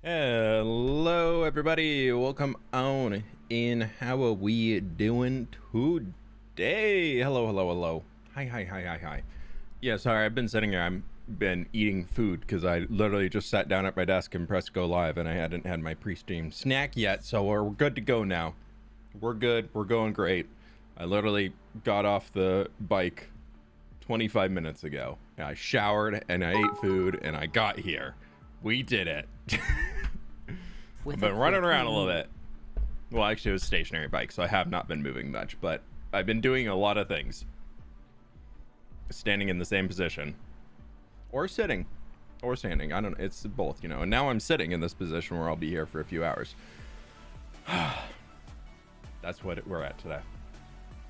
Hello everybody, welcome on in. How are we doing today? Hello. Hi. Yeah, sorry, I've been sitting here, I've been eating food because I literally just sat down at my desk and pressed go live and I hadn't had my pre-stream snack yet, so we're good to go now. We're good, we're going great. I literally got off the bike 25 minutes ago. I showered and I ate food and I got here. We did it. I've been running around a little bit. Well, actually, it was a stationary bike, so I have not been moving much, but I've been doing a lot of things. Standing in the same position. Or sitting. Or standing. I don't know. It's both, you know. And now I'm sitting in this position where I'll be here for a few hours. That's what we're at today.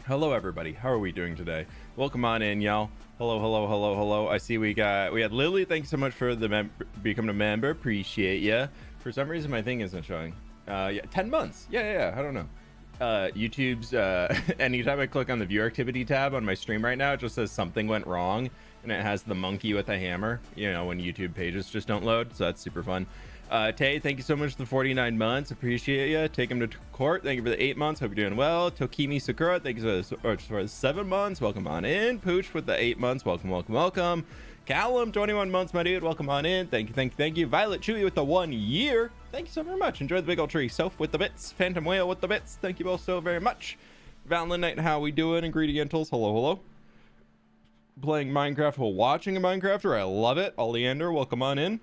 Hello, everybody. How are we doing today? Welcome on in, y'all. Hello. I see we had Lily. Thanks so much for the becoming a member. Appreciate ya. For some reason, my thing isn't showing. Yeah, 10 months. Yeah. I don't know. YouTube's, anytime I click on the viewer activity tab on my stream right now, it just says something went wrong. And it has the monkey with a hammer, you know, when YouTube pages just don't load. So that's super fun. Tay, thank you so much for the 49 months. Appreciate you. Take him to court. Thank you for the 8 months. Hope you're doing well. Tokimi Sakura, thank you for the 7 months. Welcome on in. Pooch with the 8 months. Welcome. Callum, 21 months, my dude. Welcome on in. Thank you. Violet Chewy with the 1 year. Thank you so very much. Enjoy the big old tree. Soph with the bits. Phantom Whale with the bits. Thank you both so very much. Valentine Night, how we doing? Ingredientals, hello. Playing Minecraft while watching a Minecrafter. I love it. Oleander, welcome on in.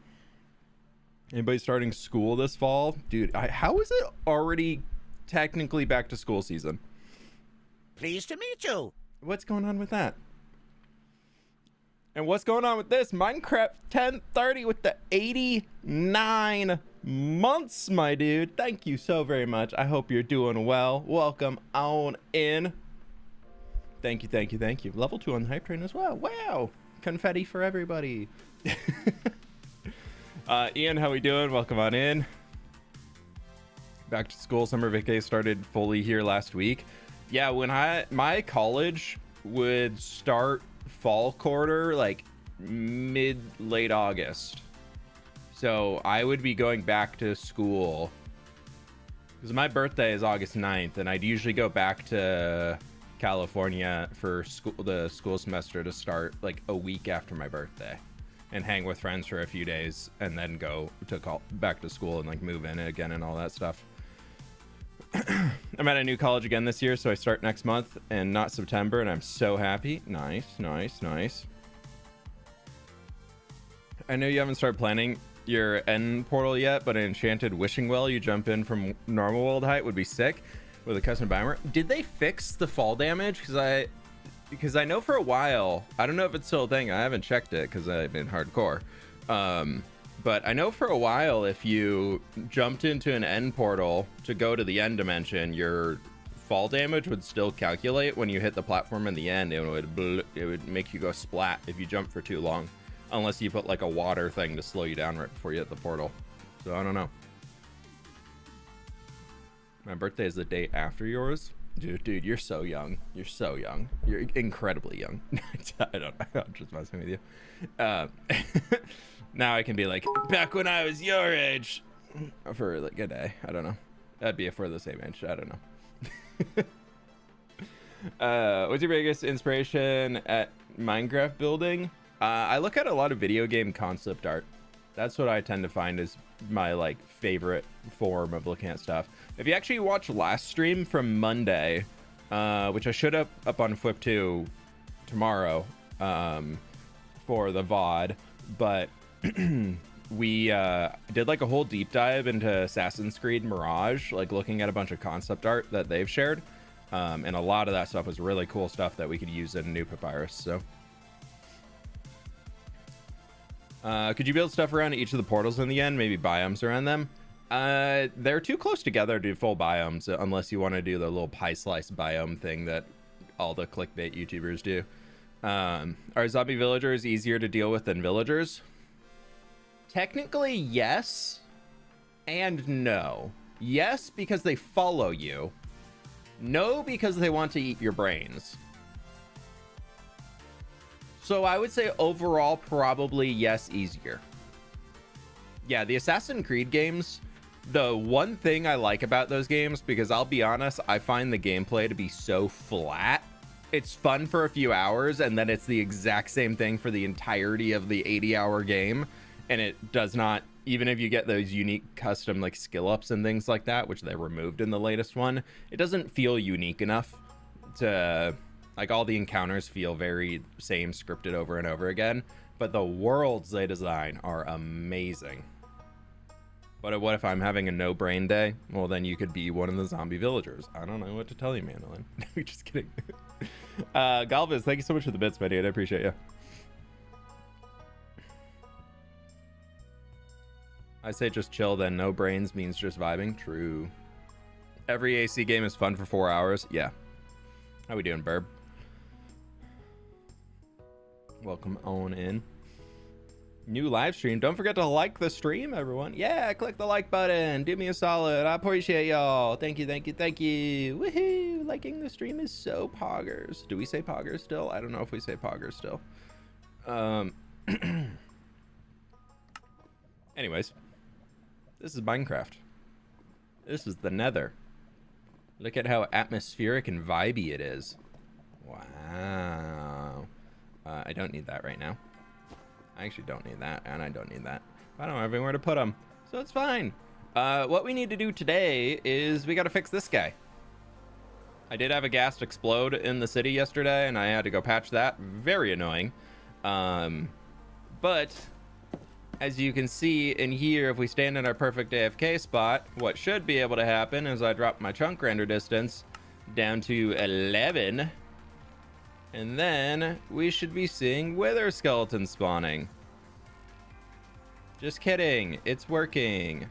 Anybody starting school this fall? Dude, how is it already technically back to school season? Pleased to meet you. What's going on with that? And what's going on with this? Minecraft 1030 with the 89 months, my dude. Thank you so very much. I hope you're doing well. Welcome on in. Thank you. Level 2 on the hype train as well. Wow. Confetti for everybody. Ian, how we doing? Welcome on in. Back to school. Summer vacay started fully here last week. Yeah, when my college would start fall quarter like late August. So I would be going back to school because my birthday is August 9th and I'd usually go back to California for the school semester to start like a week after my birthday and hang with friends for a few days and then go to back to school and like move in again and all that stuff. I'm at a new college again this year, so I start next month and not September, and I'm so happy. Nice. I know you haven't started planning your end portal yet, but an enchanted wishing well you jump in from normal world height would be sick with a custom biomer. Did they fix the fall damage? Because I know for a while, I don't know if it's still a thing. I haven't checked it because I've been hardcore. But I know for a while, if you jumped into an end portal to go to the end dimension, your fall damage would still calculate when you hit the platform in the end. It would make you go splat if you jump for too long, unless you put like a water thing to slow you down right before you hit the portal. So I don't know. My birthday is the day after yours. Dude, you're so young. You're incredibly young. I'm just messing with you. Now I can be like, back when I was your age. For like a day. I don't know. That'd be for the same age. I don't know. What's your biggest inspiration at Minecraft building? I look at a lot of video game concept art. That's what I tend to find is my like favorite form of looking at stuff. If you actually watch last stream from Monday, which I should up on fWhip 2 tomorrow for the VOD, but we did like a whole deep dive into Assassin's Creed Mirage, like looking at a bunch of concept art that they've shared, and a lot of that stuff was really cool stuff that we could use in New Papyrus. So could you build stuff around each of the portals in the end, maybe biomes around them? They're too close together to do full biomes unless you want to do the little pie slice biome thing that all the clickbait YouTubers do. Are zombie villagers easier to deal with than villagers? Technically, yes and no. Yes, because they follow you. No, because they want to eat your brains. So I would say overall, probably yes, easier. Yeah, the Assassin's Creed games, the one thing I like about those games, because I'll be honest, I find the gameplay to be so flat. It's fun for a few hours, and then it's the exact same thing for the entirety of the 80-hour game. And it does not, even if you get those unique custom like skill ups and things like that, which they removed in the latest one, it doesn't feel unique enough to, like, all the encounters feel very same, scripted over and over again. But the worlds they design are amazing. But what if I'm having a no brain day? Well, then you could be one of the zombie villagers. I don't know what to tell you, Mandolin. Just kidding. Galvez, thank you so much for the bits, my dude. I appreciate you. I say just chill, then no brains means just vibing. True. Every AC game is fun for 4 hours. Yeah. How we doing, Burb? Welcome on in. New live stream. Don't forget to like the stream, everyone. Yeah, click the like button. Do me a solid. I appreciate y'all. Thank you, thank you, thank you. Woohoo! Liking the stream is so poggers. Do we say poggers still? I don't know if we say poggers still. Anyways, this is Minecraft. This is the Nether. Look at how atmospheric and vibey it is. Wow. I don't need that right now. I actually don't need that, and I don't need that. I don't have anywhere to put them, so it's fine. What we need to do today is we got to fix this guy. I did have a ghast explode in the city yesterday, and I had to go patch that. Very annoying. But as you can see in here, if we stand in our perfect AFK spot, what should be able to happen is I drop my chunk render distance down to 11. And then we should be seeing wither skeletons spawning. Just kidding. It's working.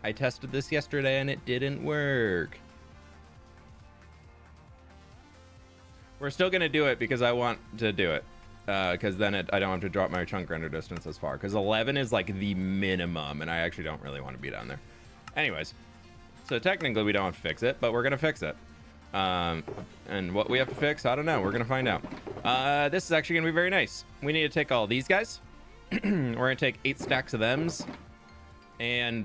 I tested this yesterday and it didn't work. We're still going to do it because I want to do it. Because then I don't have to drop my chunk render distance as far. Because 11 is like the minimum. And I actually don't really want to be down there. Anyways. So technically we don't have to fix it. But we're going to fix it. And what we have to fix, I don't know. We're gonna find out. This is actually gonna be very nice. We need to take all these guys. We're gonna take 8 stacks of thems, and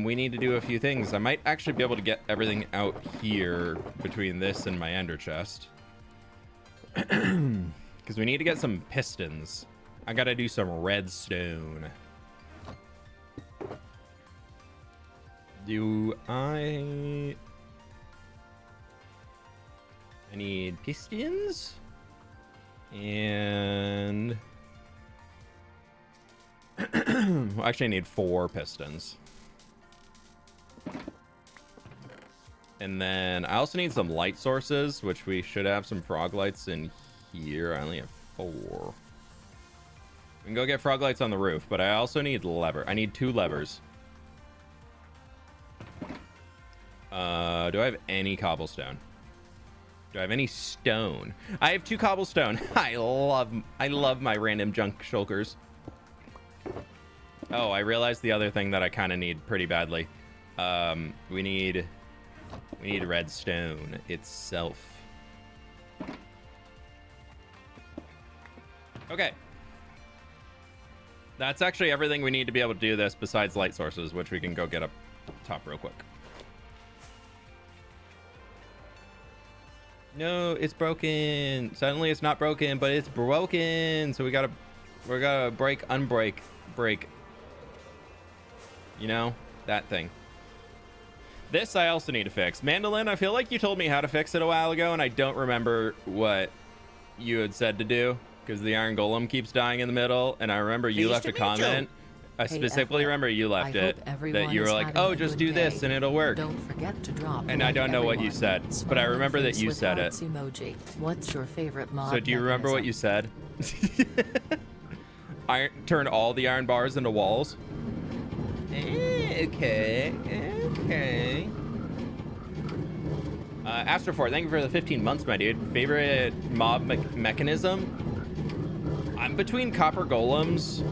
we need to do a few things. I might actually be able to get everything out here between this and my ender chest, because we need to get some pistons. I gotta do some redstone. I need pistons, and well, actually I need 4 pistons. And then I also need some light sources, which we should have some frog lights in here. I only have 4. We can go get frog lights on the roof, but I also need lever. I need 2 levers. Do I have any cobblestone? Do I have any stone? I have 2 cobblestone. I love my random junk shulkers. Oh, I realized the other thing that I kind of need pretty badly. We need redstone itself. Okay. That's actually everything we need to be able to do this besides light sources, which we can go get up top real quick. No, it's broken. Suddenly it's not broken, but it's broken. So we're gotta break. You know, that thing. This I also need to fix. Mandolin, I feel like you told me how to fix it a while ago, and I don't remember what you had said to do, because the iron golem keeps dying in the middle, and I remember you left a comment. I specifically remember you left it, that you were like, oh, just do this and it'll work. Don't forget to drop. And I don't know what you said, but I remember that you said it. Emoji. What's your favorite mod? So do you remember what you said? Turn all the iron bars into walls. Okay. Astrofor, thank you for the 15 months, my dude. Favorite mob mechanism? I'm between copper golems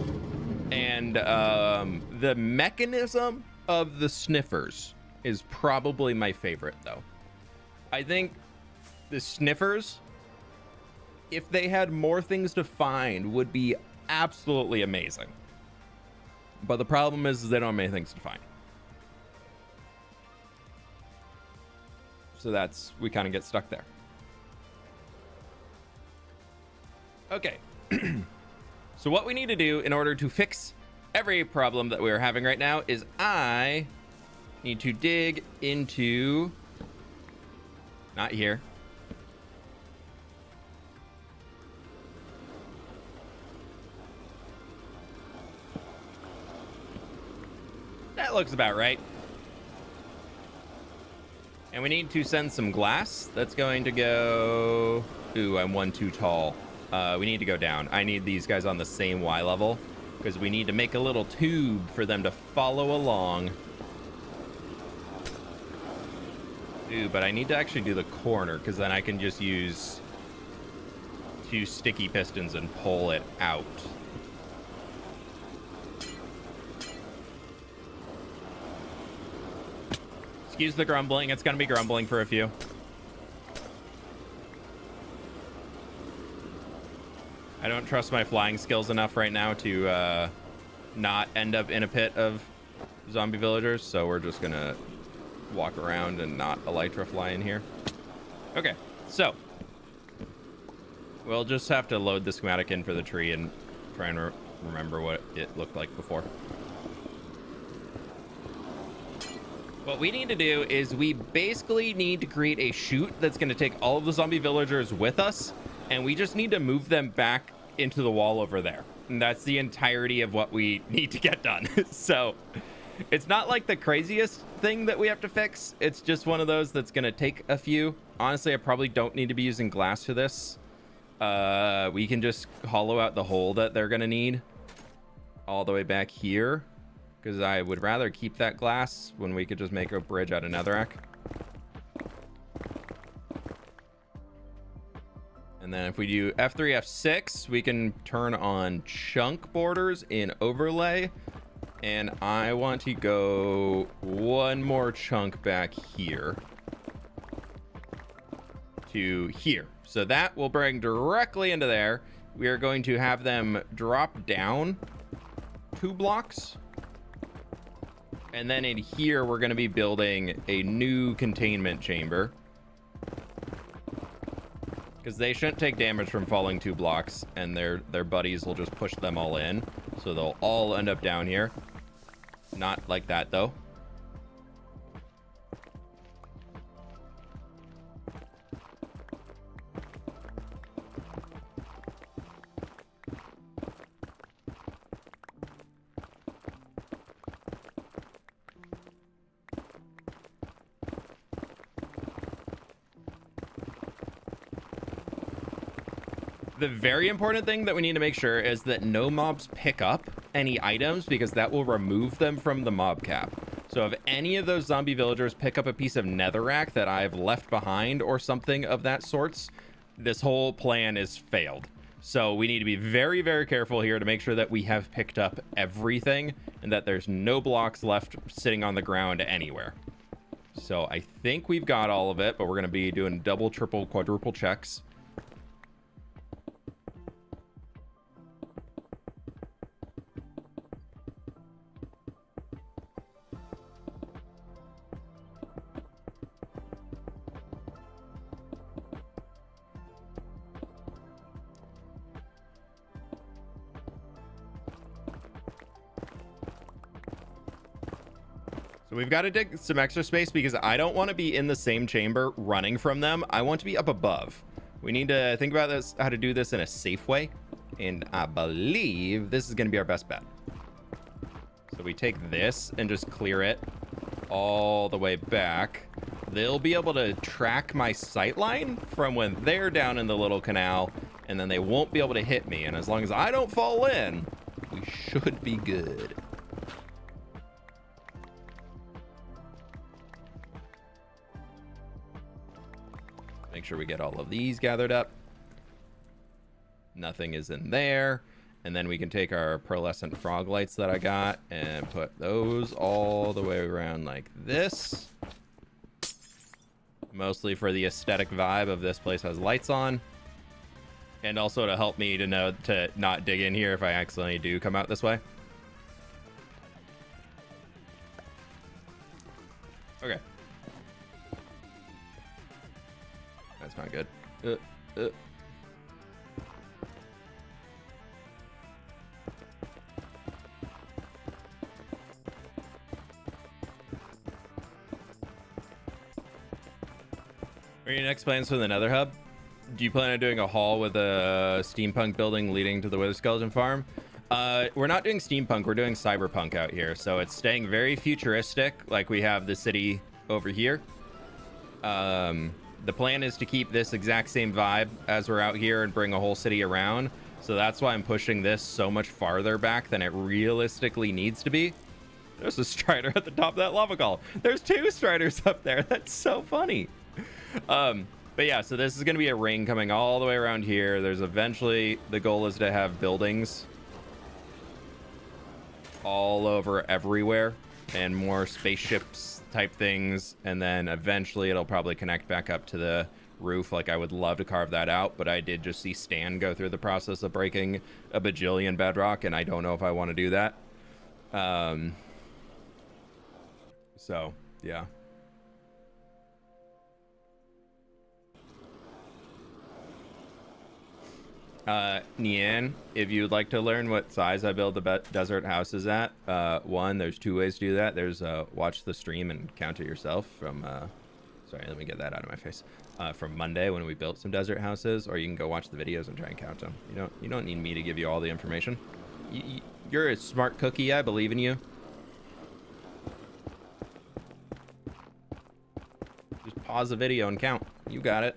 and the mechanism of the sniffers is probably my favorite, though. I think the sniffers, if they had more things to find, would be absolutely amazing. But the problem is they don't have many things to find. So we kind of get stuck there. Okay. So what we need to do in order to fix every problem that we're having right now is I need to dig into, not here. That looks about right. And we need to send some glass. That's going to go... Ooh, I'm one too tall. We need to go down. I need these guys on the same Y level because we need to make a little tube for them to follow along. Ooh, but I need to actually do the corner because then I can just use 2 sticky pistons and pull it out. Excuse the grumbling. It's going to be grumbling for a few. I don't trust my flying skills enough right now to not end up in a pit of zombie villagers, so we're just going to walk around and not elytra fly in here. Okay, so we'll just have to load the schematic in for the tree and try and remember what it looked like before. What we need to do is we basically need to create a chute that's going to take all of the zombie villagers with us, and we just need to move them back into the wall over there. And that's the entirety of what we need to get done. So it's not like the craziest thing that we have to fix. It's just one of those that's going to take a few. Honestly, I probably don't need to be using glass for this. We can just hollow out the hole that they're going to need all the way back here, because I would rather keep that glass when we could just make a bridge out of netherrack. And then if we do F3, F6, we can turn on chunk borders in overlay. And I want to go one more chunk back here to here. So that will bring directly into there. We are going to have them drop down 2 blocks. And then in here, we're going to be building a new containment chamber, because they shouldn't take damage from falling 2 blocks, and their buddies will just push them all in. So they'll all end up down here. Not like that, though. The very important thing that we need to make sure is that no mobs pick up any items, because that will remove them from the mob cap. So if any of those zombie villagers pick up a piece of netherrack that I've left behind or something of that sorts, this whole plan is failed. So we need to be very, very careful here to make sure that we have picked up everything and that there's no blocks left sitting on the ground anywhere. So I think we've got all of it, but we're going to be doing double, triple, quadruple checks. We've got to dig some extra space because I don't want to be in the same chamber running from them. I want to be up above. We need to think about this, how to do this in a safe way. And I believe this is going to be our best bet. So we take this and just clear it all the way back. They'll be able to track my sight line from when they're down in the little canal, and then they won't be able to hit me. And as long as I don't fall in, we should be good. Make sure we get all of these gathered up. Nothing is in there. And then we can take our pearlescent frog lights that I got and put those all the way around like this. Mostly for the aesthetic vibe of this place has lights on. And also to help me to know to not dig in here if I accidentally do come out this way. Okay. That's not good. What are your next plans for the Nether Hub? Do you plan on doing a haul with a steampunk building leading to the Wither Skeleton farm? We're not doing steampunk, we're doing cyberpunk out here. So it's staying very futuristic, like we have the city over here. The plan is to keep this exact same vibe as we're out here and bring a whole city around. So that's why I'm pushing this so much farther back than it realistically needs to be. There's a strider at the top of that lava column. There's 2 striders up there. That's so funny. But yeah, so this is going to be a ring coming all the way around here. There's eventually, the goal is to have buildings all over everywhere and more spaceships type things. And then eventually it'll probably connect back up to the roof. Like, I would love to carve that out, but I did just see Stan go through the process of breaking a bajillion bedrock, and I don't know if I want to do that. So yeah. Nian, if you'd like to learn what size I build the desert houses at, one, there's 2 ways to do that. There's watch the stream and count it yourself from sorry, let me get that out of my face, from Monday when we built some desert houses, or you can go watch the videos and try and count them. You don't need me to give you all the information. You're a smart cookie. I believe in you. Just pause the video and count. You got it.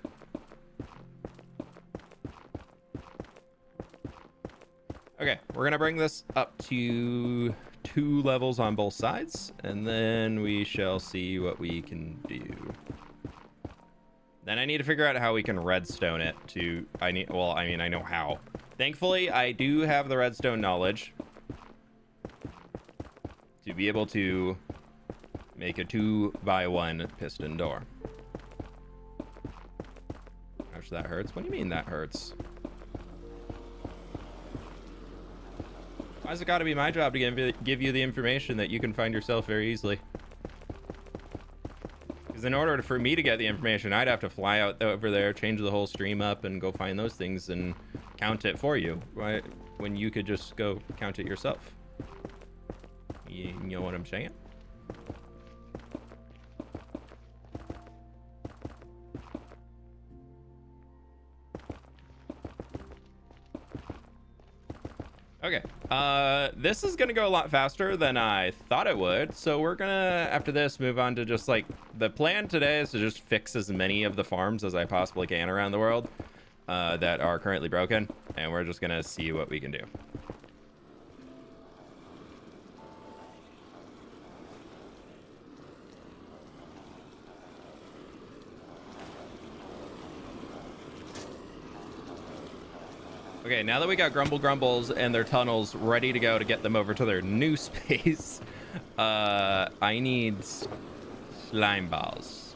Okay, we're gonna bring this up to 2 levels on both sides, and then we shall see what we can do. Then I need to figure out how we can redstone it to, I know how. Thankfully, I do have the redstone knowledge to be able to make a 2x1 piston door. Ouch, that hurts. What do you mean that hurts? Why's it got to be my job to give you the information that you can find yourself very easily? Because in order for me to get the information, I'd have to fly out over there, change the whole stream up, and go find those things and count it for you. Right? When you could just go count it yourself. You know what I'm saying? Okay, this is gonna go a lot faster than I thought it would, so we're gonna, after this, move on to just, like, the plan today is to just fix as many of the farms as I possibly can around the world that are currently broken, and we're just gonna see what we can do. Okay, now that we got Grumbles and their tunnels ready to go to get them over to their new space, I need slime balls.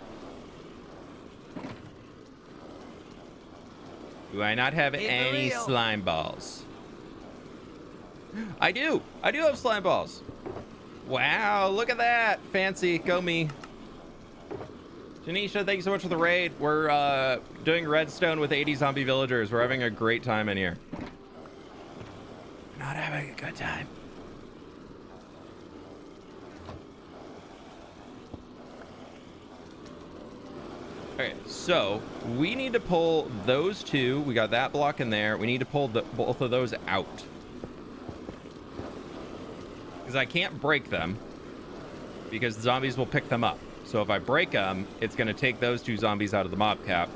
Do I not have any slime balls? I do have slime balls. Wow, look at that. Fancy, go me. Janisha, thank you so much for the raid. We're doing redstone with 80 zombie villagers. We're having a great time in here. Not having a good time. Okay, so we need to pull those 2. We got that block in there. We need to pull both of those out. Because I can't break them. Because the zombies will pick them up. So if I break them, it's going to take those 2 zombies out of the mob cap.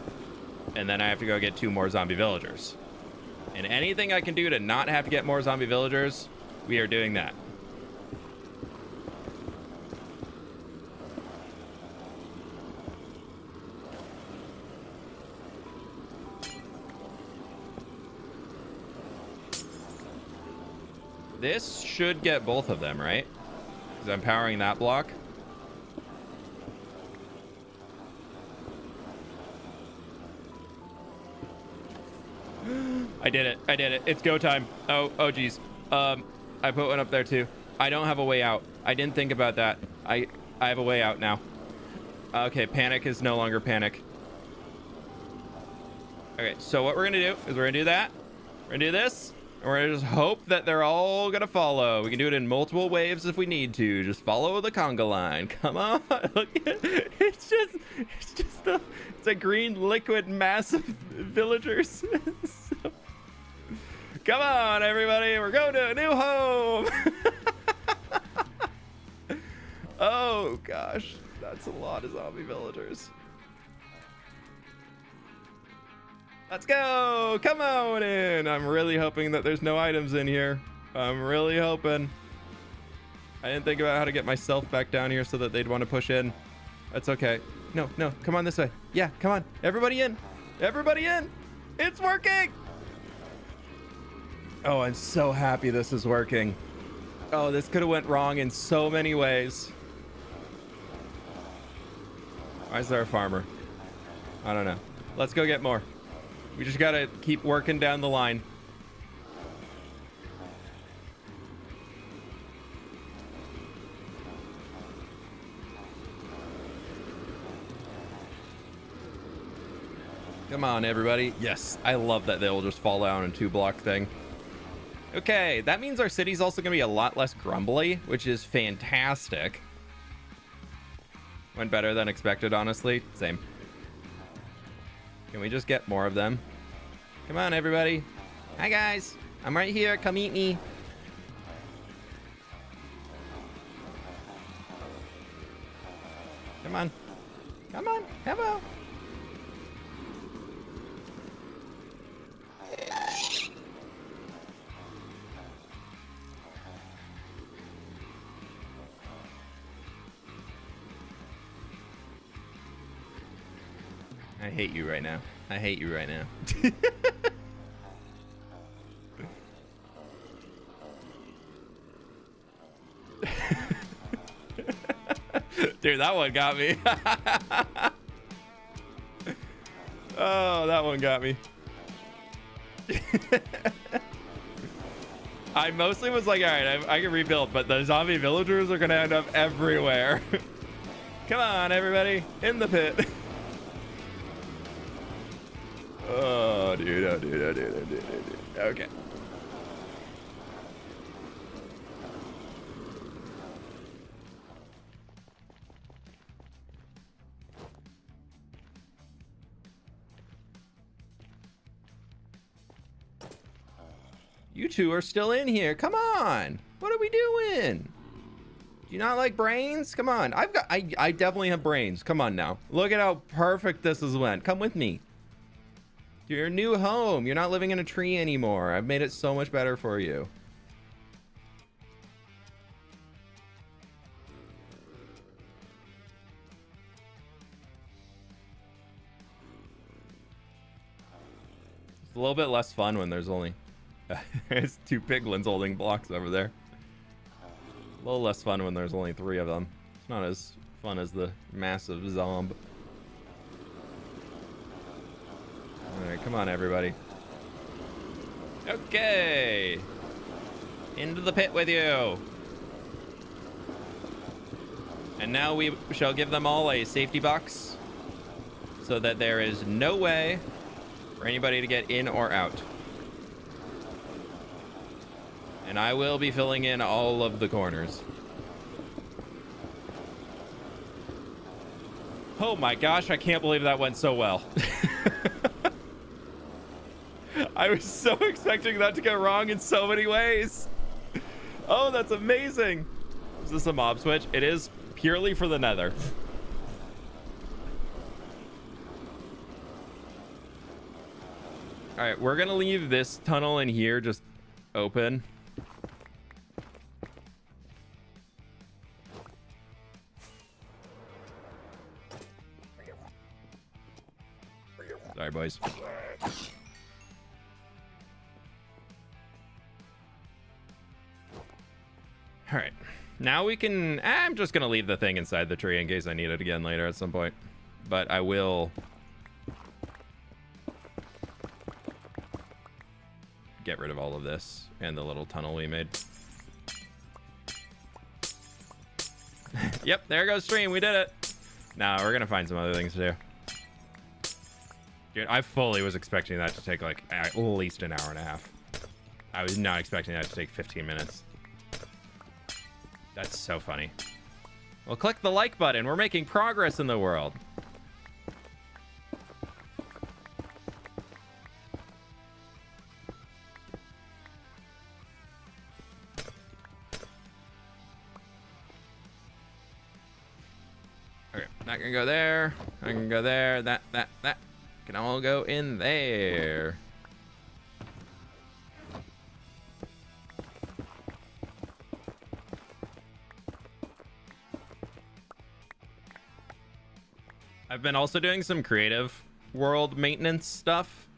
And then I have to go get 2 more zombie villagers. And anything I can do to not have to get more zombie villagers, we are doing that. This should get both of them, right? Because I'm powering that block. I did it. It's go time. Oh geez. I put one up there too. I don't have a way out. I didn't think about that. I have a way out now. Okay, panic is no longer panic. Okay, so what we're gonna do is we're gonna do that. We're gonna do this. And we're gonna just hope that they're all gonna follow. We can do it in multiple waves if we need to. Just follow the conga line. Come on. Look at it. It's a green liquid mass of villagers. So, come on, everybody. We're going to a new home. Oh gosh, that's a lot of zombie villagers. Let's go. Come on in. I'm really hoping that there's no items in here. I'm really hoping. I didn't think about how to get myself back down here so that they'd want to push in. That's okay. No, come on this way. Yeah, come on. Everybody in. Everybody in. It's working. Oh, I'm so happy this is working. Oh, this could have went wrong in so many ways. Why is there a farmer? I don't know. Let's go get more. We just gotta keep working down the line. Come on, everybody. Yes, I love that they'll just fall down in 2-block thing. Okay, that means our city's also gonna be a lot less grumbly, which is fantastic. Went better than expected, honestly. Same. Can we just get more of them? Come on, everybody. Hi, guys. I'm right here. Come eat me. Come on. Come on. Hello. I hate you right now. I hate you right now. Dude, that one got me. Oh, that one got me. I mostly was like, all right, I can rebuild, but the zombie villagers are going to end up everywhere. Come on, everybody. In the pit. Oh, dude. Oh, dude. Oh, dude. Oh, dude. Oh, dude. Okay. You two are still in here. Come on. What are we doing? Do you not like brains? Come on. I definitely have brains. Come on now. Look at how perfect this has went. Come with me. Your new home. You're not living in a tree anymore. I've made it so much better for you. It's a little bit less fun when there's only there's 2 piglins holding blocks over there. A little less fun when there's only 3 of them. It's not as fun as the massive zomb. Alright, come on, everybody. Okay. Into the pit with you. And now we shall give them all a safety box so that there is no way for anybody to get in or out. And I will be filling in all of the corners. Oh my gosh, I can't believe that went so well. I was so expecting that to go wrong in so many ways. Oh, that's amazing. Is this a mob switch? It is purely for the nether. All right, we're gonna leave this tunnel in here just open. Sorry, boys. All right, now we can, I'm just gonna leave the thing inside the tree in case I need it again later at some point, but I will get rid of all of this and the little tunnel we made. Yep, there goes stream. We did it. Nah, we're gonna find some other things to do. Dude, I fully was expecting that to take like at least an hour and a half. I was not expecting that to take 15 minutes. That's so funny. Well, click the like button. We're making progress in the world. Okay, not gonna go there. I can go there. That can all go in there. I've been also doing some creative world maintenance stuff.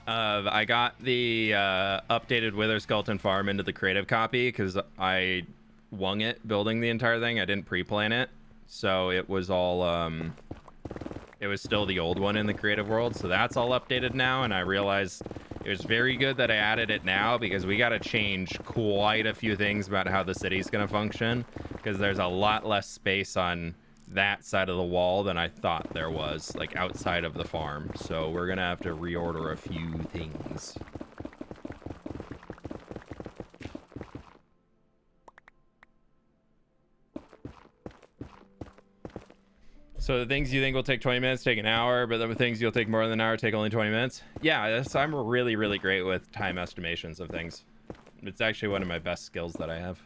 I got the updated Wither Skeleton Farm into the creative copy because I wung it building the entire thing. I didn't pre-plan it. So it was all, it was still the old one in the creative world. So that's all updated now. And I realized it was very good that I added it now because we got to change quite a few things about how the city's going to function. Because there's a lot less space on that side of the wall than I thought there was, like outside of the farm. So we're going to have to reorder a few things. So the things you think will take 20 minutes take an hour, but the things you'll take more than an hour take only 20 minutes. Yeah, I'm really, really great with time estimations of things. It's actually one of my best skills that I have.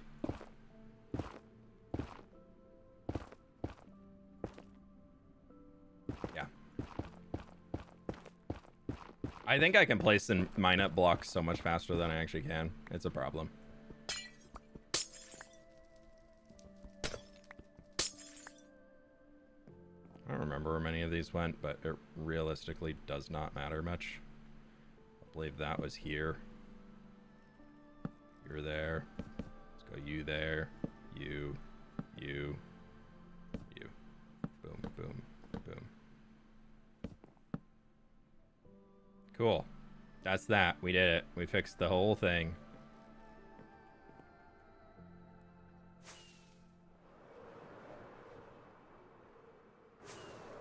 Yeah. I think I can place and mine up blocks so much faster than I actually can. It's a problem. I don't remember where many of these went, but it realistically does not matter much. I believe that was here. You're there. Let's go you there. You. You. You. Boom, boom, boom. Cool. That's that. We did it. We fixed the whole thing.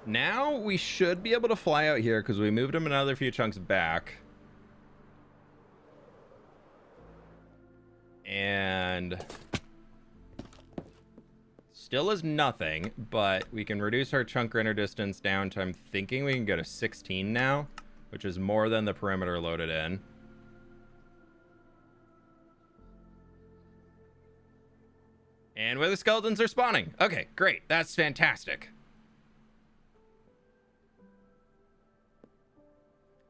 Now we should be able to fly out here because we moved them another few chunks back. And still is nothing, but we can reduce our chunk render distance down to, I'm thinking we can go to 16 now, which is more than the perimeter loaded in. And where the skeletons are spawning. Okay, great. That's fantastic.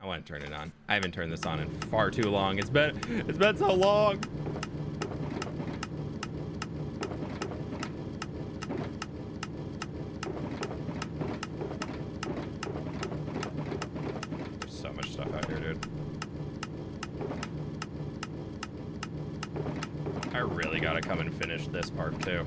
I want to turn it on. I haven't turned this on in far too long. It's been so long. There's so much stuff out here, dude. I really gotta come and finish this part too.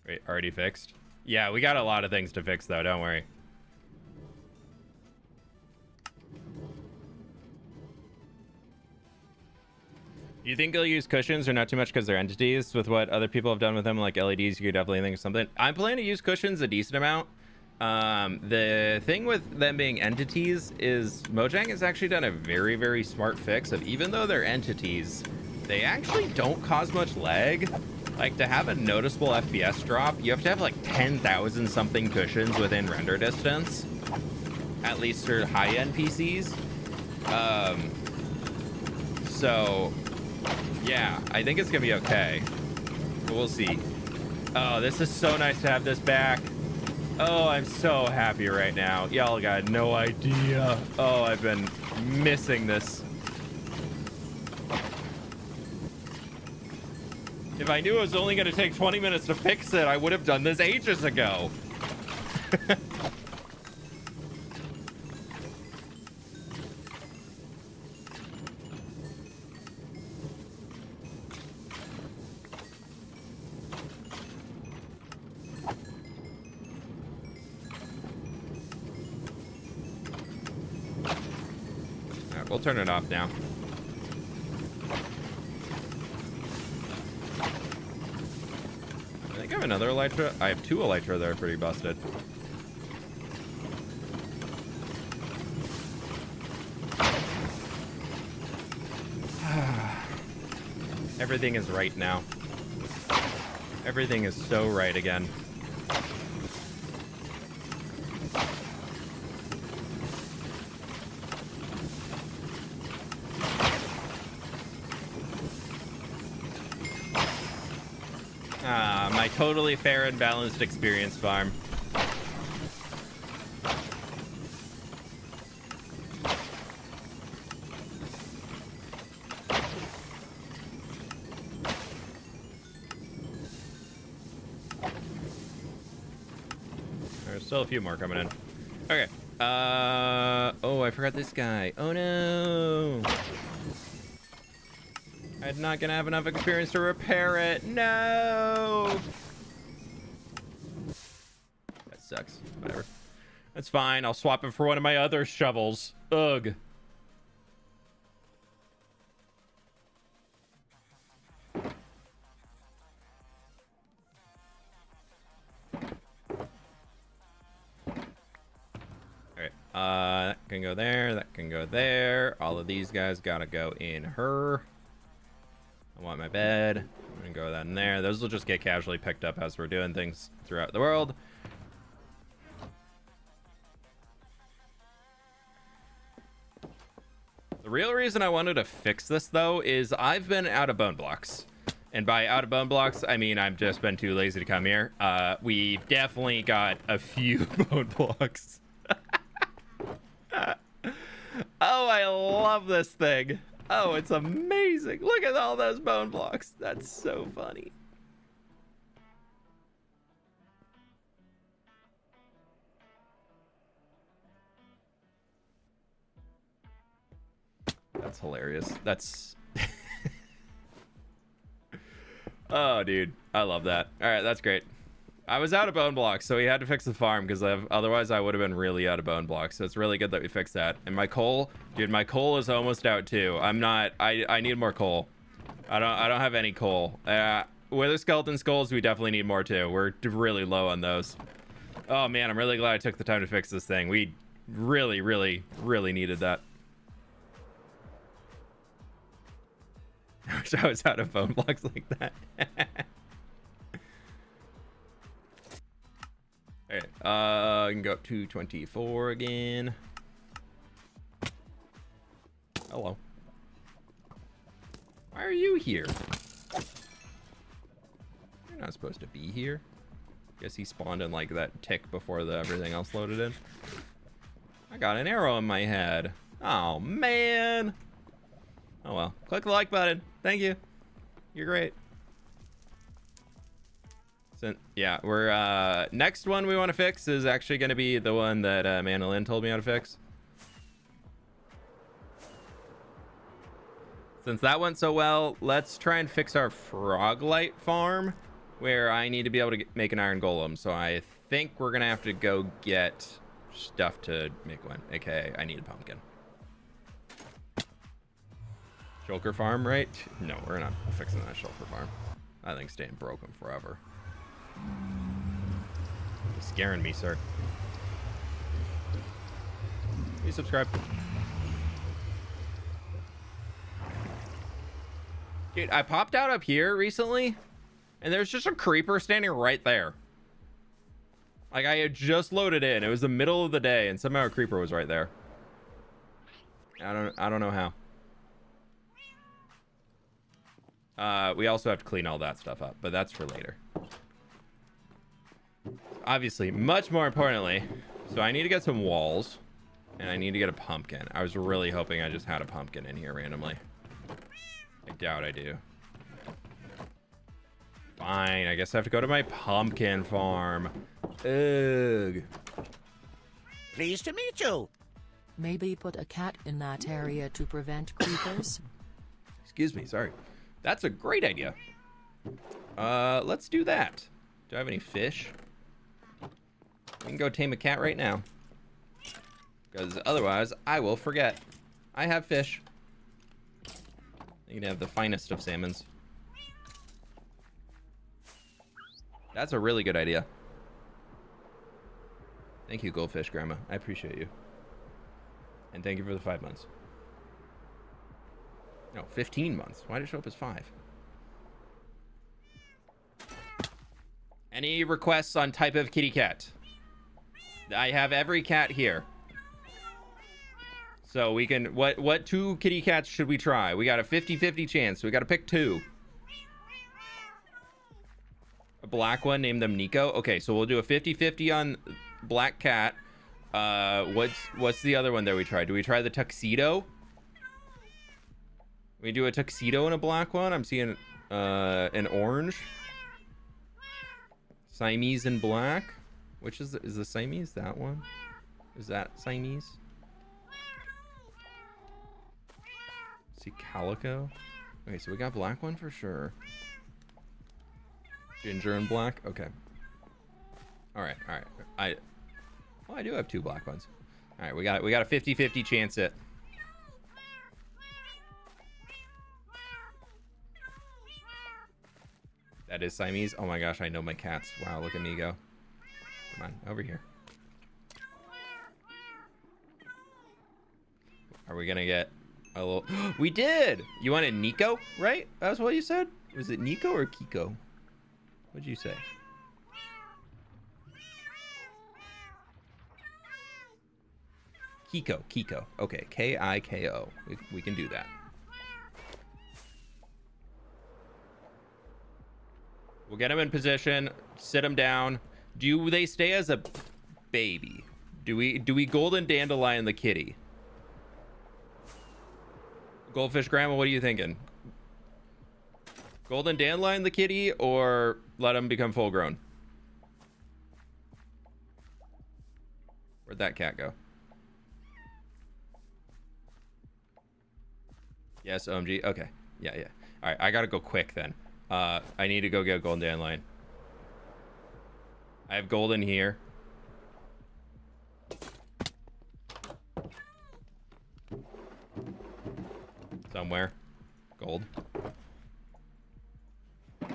Wait, already fixed? Yeah, we got a lot of things to fix though, don't worry. Do you think they'll use cushions or not too much because they're entities? With what other people have done with them, like LEDs, you could definitely think of something. I'm planning to use cushions a decent amount. The thing with them being entities is Mojang has actually done a very, very smart fix of, even though they're entities, they actually don't cause much lag. Like, to have a noticeable FPS drop, you have to have like 10,000 something cushions within render distance, at least for high-end PCs. So yeah, I think it's gonna be okay, but we'll see. Oh, this is so nice to have this back. Oh, I'm so happy right now. Y'all got no idea. Oh, I've been missing this. If I knew it was only going to take 20 minutes to fix it, I would have done this ages ago. All right, we'll turn it off now. I have another elytra. I have 2 elytra that are pretty busted. Everything is right now. Everything is so right again. My totally fair and balanced experience farm. There's still a few more coming in. Okay. Oh, I forgot this guy. Oh no. I'm not gonna have enough experience to repair it. No. That sucks. Whatever. That's fine. I'll swap it for one of my other shovels. Ugh. That can go there. That can go there. All of these guys gotta go in her. I want my bed. I'm gonna go that in there. Those will just get casually picked up as we're doing things throughout the world. The real reason I wanted to fix this, though, is I've been out of bone blocks. And by out of bone blocks, I mean I've just been too lazy to come here. We've definitely got a few bone blocks. Oh, I love this thing. Oh, it's amazing. Look at all those bone blocks. That's so funny. That's hilarious. That's... Oh, dude. I love that. All right, that's great. I was out of bone blocks, so we had to fix the farm because otherwise I would have been really out of bone blocks. So it's really good that we fixed that. And my coal, dude, my coal is almost out too. I'm not. I need more coal. I don't have any coal. Wither skeleton skulls, we definitely need more too. We're really low on those. Oh man, I'm really glad I took the time to fix this thing. We really, really, really needed that. I wish I was out of bone blocks like that. Alright, I can go up to 24 again. Hello. Why are you here? You're not supposed to be here. Guess he spawned in like that tick before everything else loaded in. I got an arrow in my head. Oh, man. Oh, well. Click the like button. Thank you. You're great. Yeah, we're next one we want to fix is actually going to be the one that Manolin told me how to fix. Since that went so well, let's try and fix our froglight farm, where I need to be able to make an iron golem. So I think we're gonna have to go get stuff to make one, aka I need a pumpkin. Shulker farm, right? No, we're not fixing that shulker farm. That thing's staying broken forever. You're scaring me, sir. Please subscribe. Dude, I popped out up here recently, and there's just a creeper standing right there. Like, I had just loaded in. It was the middle of the day, and somehow a creeper was right there. I don't know how. We also have to clean all that stuff up, but that's for later. Obviously, much more importantly, so I need to get some walls, and I need to get a pumpkin. I was really hoping I just had a pumpkin in here randomly. I doubt I do. Fine, I guess I have to go to my pumpkin farm. Ugh. Pleased to meet you. Maybe put a cat in that area to prevent creepers. Excuse me, sorry. That's a great idea. Let's do that. Do I have any fish? We can go tame a cat right now. Because otherwise, I will forget. I have fish. You can have the finest of salmons. That's a really good idea. Thank you, Goldfish Grandma. I appreciate you. And thank you for the 5 months. No, 15 months. Why did it show up as 5? Any requests on type of kitty cat? I have every cat here. So we can... What 2 kitty cats should we try? We got a 50-50 chance. We got to pick 2. A black one, name them Nico. Okay, so we'll do a 50-50 on black cat. What's the other one that we tried? Do we try the tuxedo? We do a tuxedo and a black one. I'm seeing an orange. Siamese and black. Which is the Siamese? That one? Is that Siamese? See calico. Okay, so we got black one for sure. Ginger and black. Okay. All right. I do have 2 black ones. All right, we got a 50-50 chance it. That is Siamese. Oh my gosh, I know my cats. Wow, look at me go. Come on, over here. Are we gonna get a little... We did! You wanted Nico, right? That's what you said? Was it Nico or Kiko? What'd you say? Kiko. Okay, K-I-K-O. We can do that. We'll get him in position, sit him down. Do they stay as a baby? Do we golden dandelion the kitty? Goldfish Grandma, what are you thinking? Golden dandelion the kitty or let him become full grown? Where'd that cat go? Yes, OMG. Okay. Yeah. All right, I gotta go quick then. I need to go get a golden dandelion. I have golden here. Somewhere. Gold. I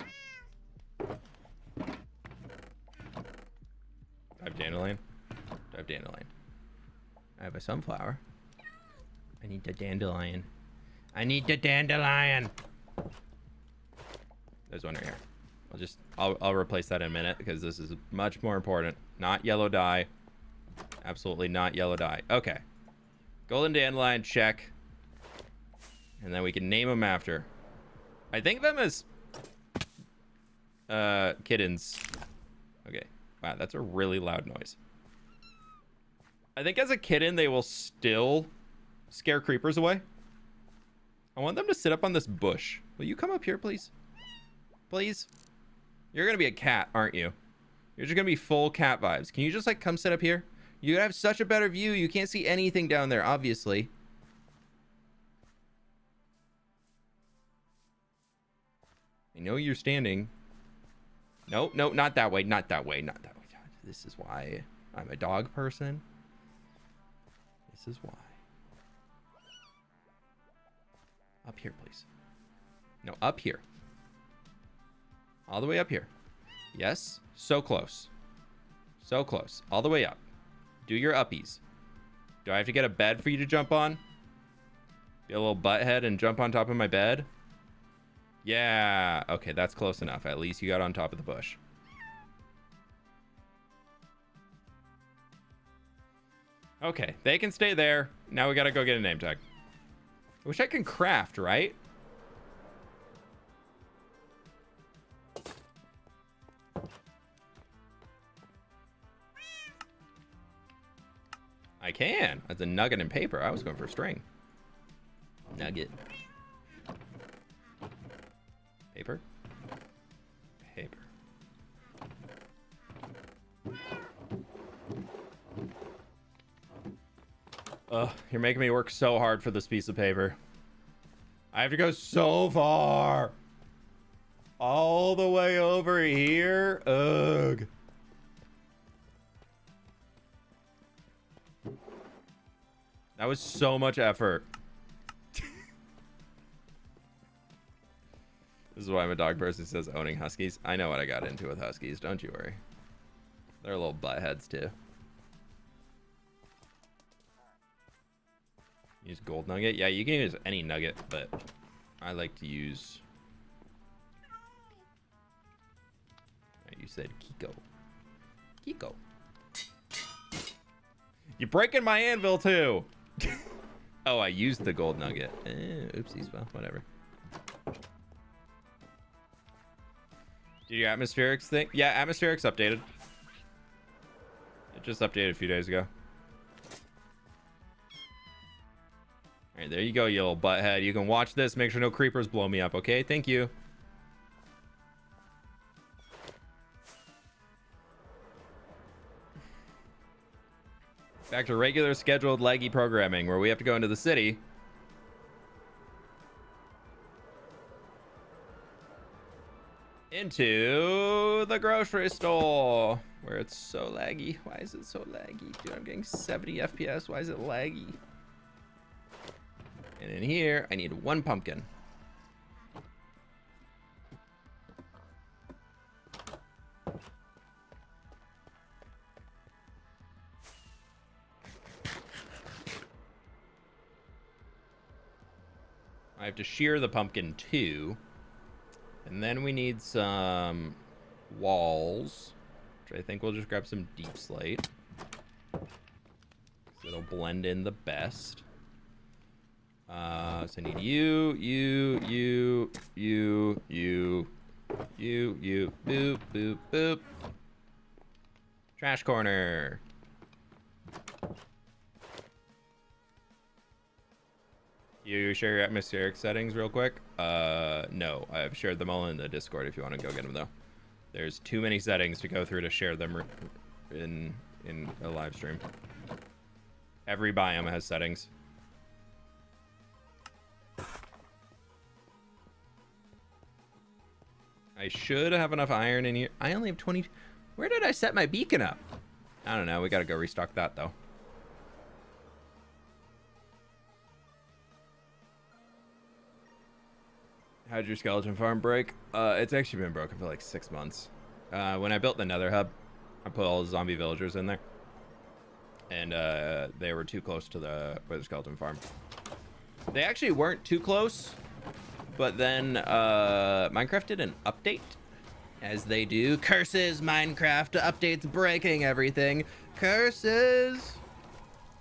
have dandelion. I have dandelion. I have a sunflower. I need the dandelion. I need the dandelion. There's one right here. I'll replace that in a minute because this is much more important. Not yellow dye. Absolutely not yellow dye. Okay. Golden dandelion, check. And then we can name them after. I think them as kittens. Okay. Wow, that's a really loud noise. I think as a kitten, they will still scare creepers away. I want them to sit up on this bush. Will you come up here, please? Please? You're gonna be a cat, aren't you? You're just gonna be full cat vibes. Can you just like come sit up here? You have such a better view. You can't see anything down there, obviously. I know you're standing. No, not that way. Not that way. Not that way. This is why I'm a dog person. This is why. Up here, please. No, up here. All the way up here. Yes. So close. So close. All the way up. Do your uppies. Do I have to get a bed for you to jump on? Be a little butthead and jump on top of my bed? Yeah. Okay, that's close enough. At least you got on top of the bush. Okay, they can stay there. Now we gotta go get a name tag. I wish I could craft, right? I can. That's a nugget and paper. I was going for string. Nugget. Paper. Paper. Ugh, you're making me work so hard for this piece of paper. I have to go so far. All the way over here. Ugh. That was so much effort. This is why I'm a dog person who says owning huskies. I know what I got into with huskies. Don't you worry. They're little buttheads too. Use gold nugget. Yeah, you can use any nugget, but I like to use. You said Kiko. Kiko. You're breaking my anvil too. Oh, I used the gold nugget. Oopsies. Well, whatever. Did your atmospherics thing? Yeah, atmospherics updated. It just updated a few days ago. All right, there you go, you little butthead. You can watch this. Make sure no creepers blow me up, okay? Thank you. Back to regular scheduled laggy programming where we have to go into the city. Into the grocery store where it's so laggy. Why is it so laggy? Dude, I'm getting 70 FPS. Why is it laggy? And in here, I need 1 pumpkin. I have to shear the pumpkin too. And then we need some walls, which I think we'll just grab some deep slate. So it'll blend in the best. So I need you, boop, boop, boop. Trash corner. You share your atmospheric settings real quick? No, I've shared them all in the Discord if you want to go get them though. There's too many settings to go through to share them in a live stream. Every biome has settings. I should have enough iron in here. I only have 20. Where did I set my beacon up? I don't know. We gotta go restock that though. How'd your skeleton farm break? It's actually been broken for like 6 months. When I built the nether hub, I put all the zombie villagers in there. And they were too close to the wither skeleton farm. They actually weren't too close. But then Minecraft did an update. As they do. Curses, Minecraft updates breaking everything. Curses!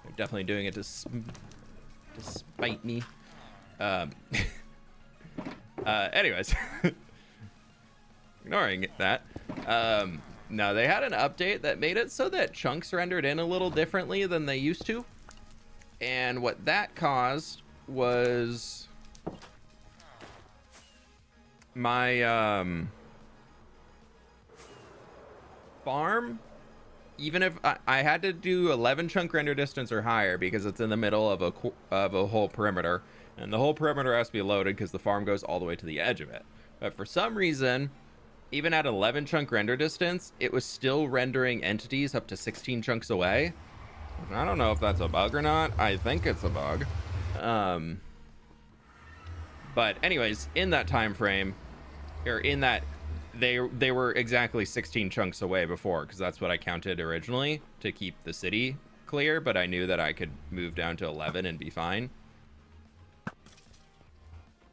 They're definitely doing it to spite me. Anyways. Ignoring that. No, they had an update that made it so that chunks rendered in a little differently than they used to. And what that caused was my farm, even if I had to do 11 chunk render distance or higher because it's in the middle of a whole perimeter, and the whole perimeter has to be loaded because the farm goes all the way to the edge of it. But for some reason, even at 11 chunk render distance, it was still rendering entities up to 16 chunks away. I don't know if that's a bug or not. I think it's a bug. But anyways, in that time frame, or in that, they were exactly 16 chunks away before, because that's what I counted originally to keep the city clear, but I knew that I could move down to 11 and be fine.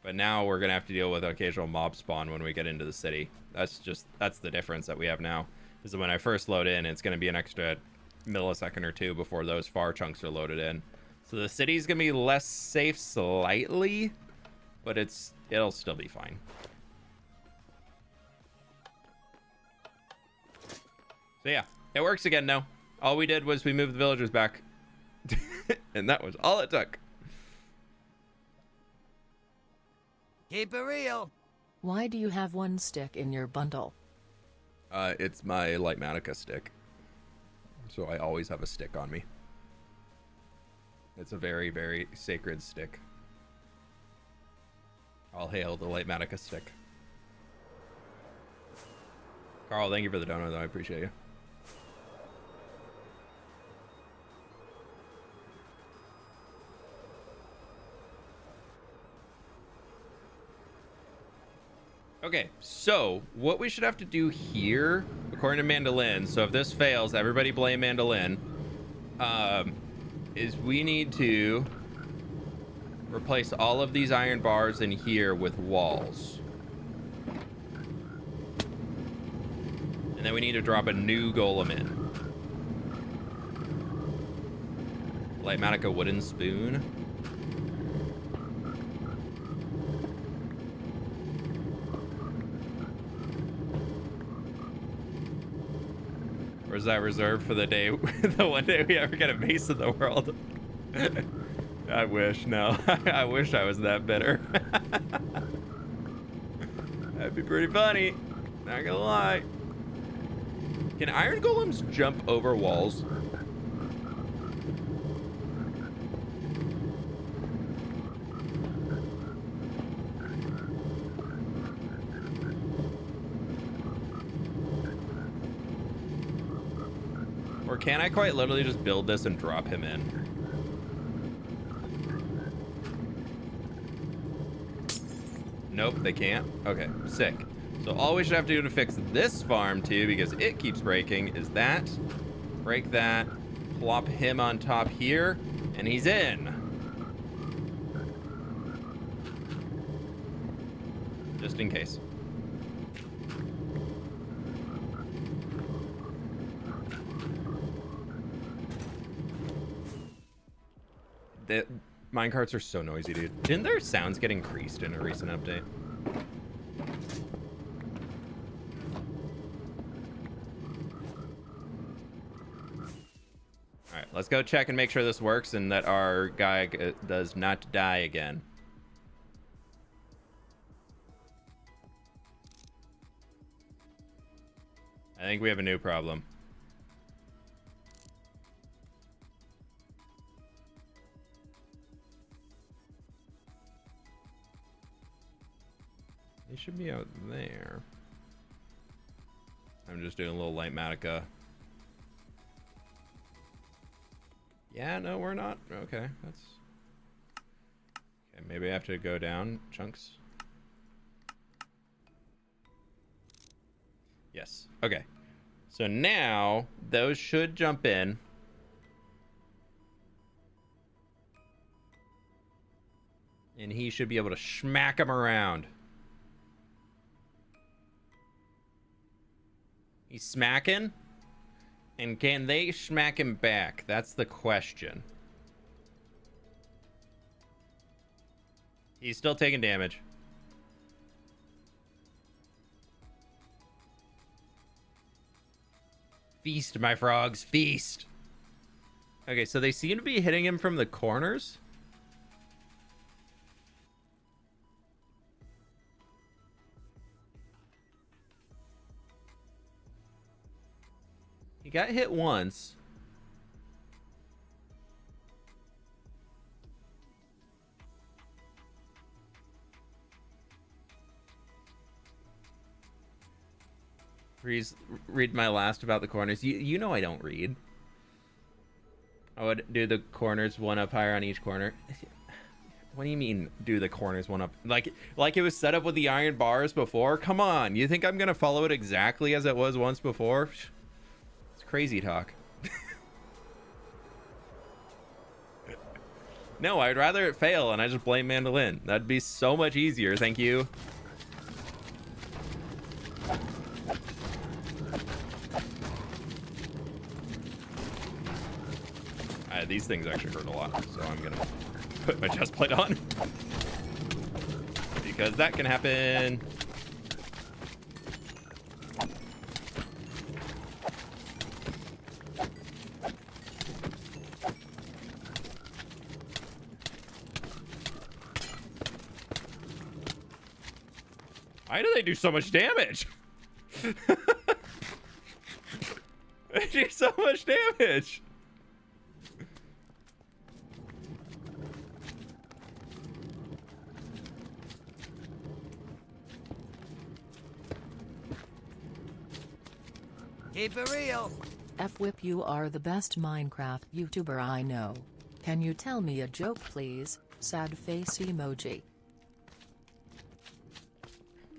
But now we're gonna have to deal with occasional mob spawn when we get into the city. That's the difference that we have now, is that when I first load in, it's gonna be an extra millisecond or two before those far chunks are loaded in. So the city's gonna be less safe slightly, but it'll still be fine. So yeah, it works again now. All we did was we moved the villagers back. And that was all it took. Keep it real. Why do you have 1 stick in your bundle? It's my Lightmatica stick. So I always have a stick on me. It's a very, very sacred stick. All hail the Lightmatica stick. Carl, thank you for the donut, though. I appreciate you. Okay, so what we should have to do here, according to Mandolin, so if this fails, everybody blame Mandolin, is we need to replace all of these iron bars in here with walls. And then we need to drop a new golem in. Lightmatica wooden spoon. Or is that reserved for the day, the one day we ever get a base in the world? I wish, no. I wish I was that bitter. That'd be pretty funny. Not gonna lie. Can iron golems jump over walls? Or can I quite literally just build this and drop him in? Nope, they can't. Okay, sick. So all we should have to do to fix this farm too, because it keeps breaking, is that. Break that. Plop him on top here, and he's in. Just in case. The minecarts are so noisy, dude. Didn't their sounds get increased in a recent update? All right, let's go check and make sure this works and that our guy does not die again. I think we have a new problem. They should be out there. I'm just doing a little Lightmatica. Yeah, no, we're not. Okay, that's... Okay, maybe I have to go down chunks. Yes. Okay. So now, those should jump in. And he should be able to smack them around. He's smacking? And can they smack him back? That's the question. He's still taking damage. Feast, my frogs, feast. Okay, so they seem to be hitting him from the corners. He got hit once. Read my last about the corners. You know I don't read. I would do the corners one up higher on each corner. What do you mean do the corners one up? Like it was set up with the iron bars before? Come on. You think I'm going to follow it exactly as it was once before? It's crazy talk. No, I'd rather it fail and I just blame Mandolin. That'd be so much easier. Thank you. These things actually hurt a lot, so I'm gonna put my chest plate on because that can happen. Why do they do so much damage? They do so much damage. Keep it real. fWhip, you are the best Minecraft YouTuber I know. Can you tell me a joke, please? Sad face emoji.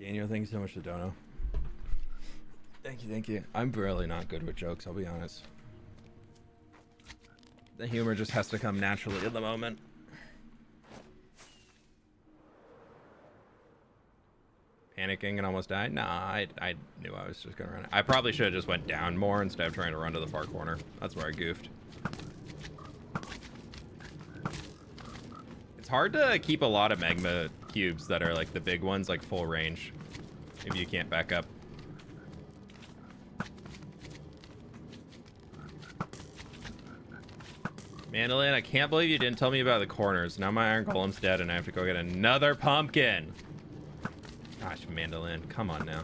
Daniel, thank you so much for the dono. Thank you, thank you. I'm really not good with jokes, I'll be honest. The humor just has to come naturally at the moment. Panicking and almost died? Nah, I knew I was just gonna run. I probably should have just went down more instead of trying to run to the far corner. That's where I goofed. It's hard to keep a lot of magma cubes that are like the big ones, like full range, if you can't back up. Mandolin, I can't believe you didn't tell me about the corners. Now my iron golem's dead and I have to go get another pumpkin. Gosh, Mandolin, come on now.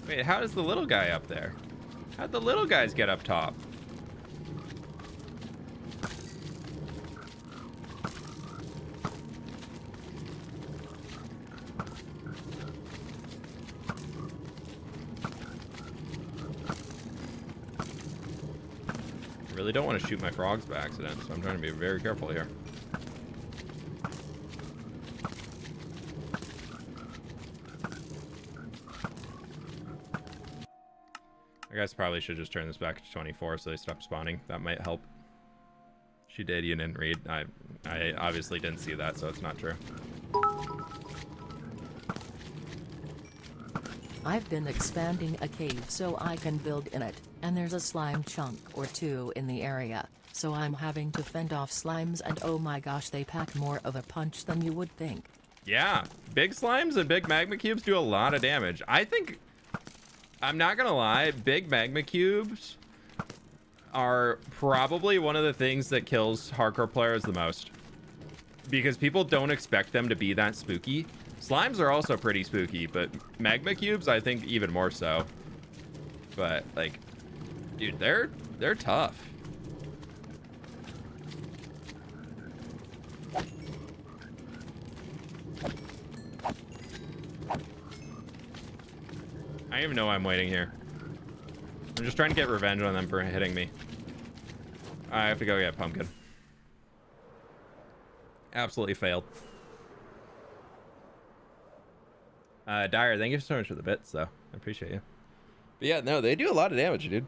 Wait, how does the little guy up there? How'd the little guys get up top? I really don't want to shoot my frogs by accident, so I'm trying to be very careful here. I guess probably should just turn this back to 24 so they stop spawning. That might help. She did, you didn't read. I obviously didn't see that, so it's not true. I've been expanding a cave so I can build in it, and there's a slime chunk or two in the area, so I'm having to fend off slimes, and oh my gosh, they pack more of a punch than you would think. Yeah, big slimes and big magma cubes do a lot of damage. I think, I'm not gonna lie, big magma cubes are probably one of the things that kills hardcore players the most, because people don't expect them to be that spooky. Slimes are also pretty spooky, but magma cubes, I think, even more so. But like, dude, they're tough. I don't even know why I'm waiting here. I'm just trying to get revenge on them for hitting me. I have to go get pumpkin. Absolutely failed. Dyer, thank you so much for the bits, though. I appreciate you. But yeah, no, they do a lot of damage, dude.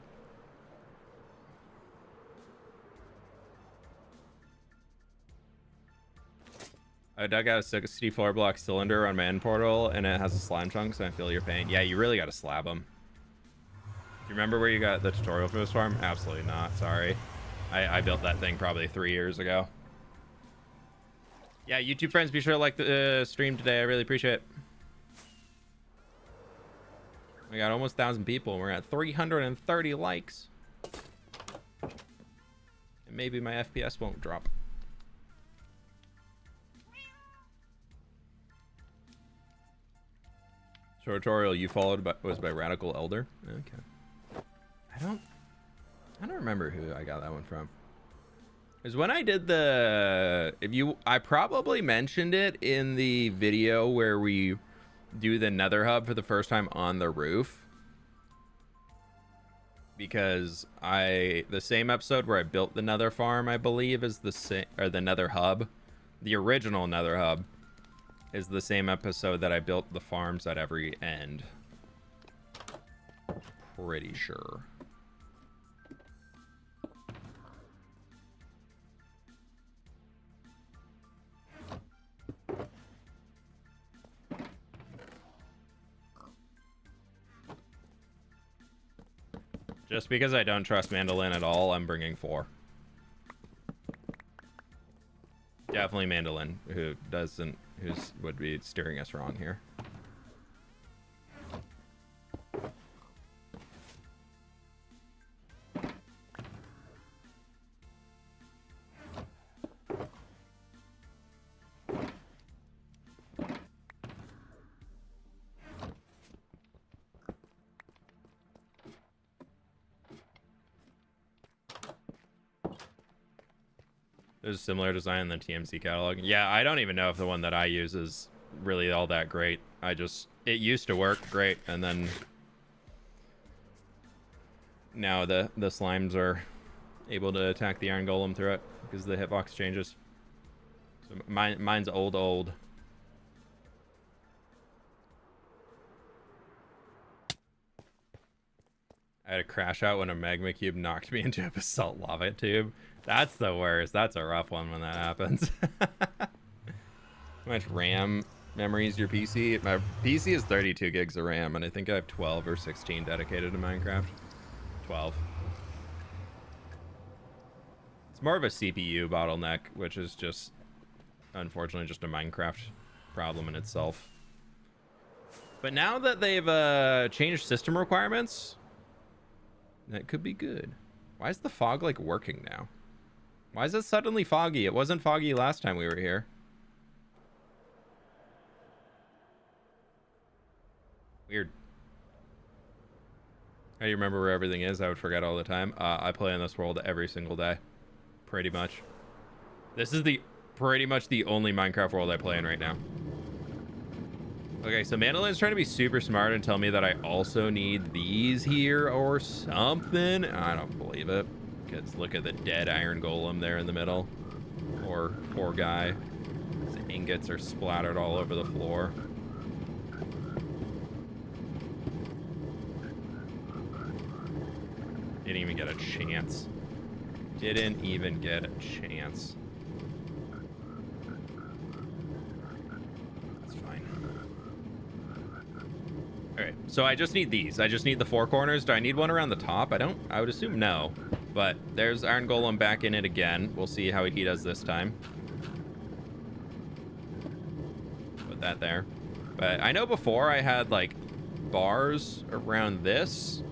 I dug out a 64 block cylinder on my end portal, and it has a slime chunk, so I feel your pain. Yeah, you really got to slab them. Do you remember where you got the tutorial for this farm? Absolutely not, sorry. I built that thing probably 3 years ago. Yeah, YouTube friends, be sure to like the stream today. I really appreciate it. We got almost 1,000 people, and we're at 330 likes. And maybe my FPS won't drop. Tutorial you followed was by Radical Elder. Okay. I don't remember who I got that one from. Because when I did the, I probably mentioned it in the video where we do the nether hub for the first time on the roof, because the same episode where I built the nether farm, I believe, is the same, or the nether hub, the original nether hub is the same episode that I built the farms at every end. Pretty sure. Just because I don't trust Mandolin at all, I'm bringing 4. Definitely Mandolin, who would be steering us wrong here. There's a similar design in the TMC catalog. Yeah, I don't even know if the one that I use is really all that great. It used to work great, and then now the slimes are able to attack the iron golem through it because the hitbox changes. So mine's old. I had a crash out when a magma cube knocked me into a basalt lava tube. That's the worst. That's a rough one when that happens. How much RAM memory is your PC? My PC is 32 gigs of RAM, and I think I have 12 or 16 dedicated to Minecraft. 12. It's more of a CPU bottleneck, which is just, unfortunately, just a Minecraft problem in itself. But now that they've changed system requirements, that could be good. Why is the fog, like, working now? Why is it suddenly foggy? It wasn't foggy last time we were here. Weird. How do you remember where everything is? I would forget all the time. I play in this world every single day. Pretty much. This is pretty much the only Minecraft world I play in right now. Okay, so Mandolin's trying to be super smart and tell me that I also need these here or something. I don't believe it. Because look at the dead iron golem there in the middle. Poor guy. His ingots are splattered all over the floor. Didn't even get a chance. Didn't even get a chance. That's fine. Alright, so I just need these. I just need the four corners. Do I need one around the top? I would assume no. But there's Iron Golem back in it again. We'll see how he does this time. Put that there. But I know before I had, like, bars around this.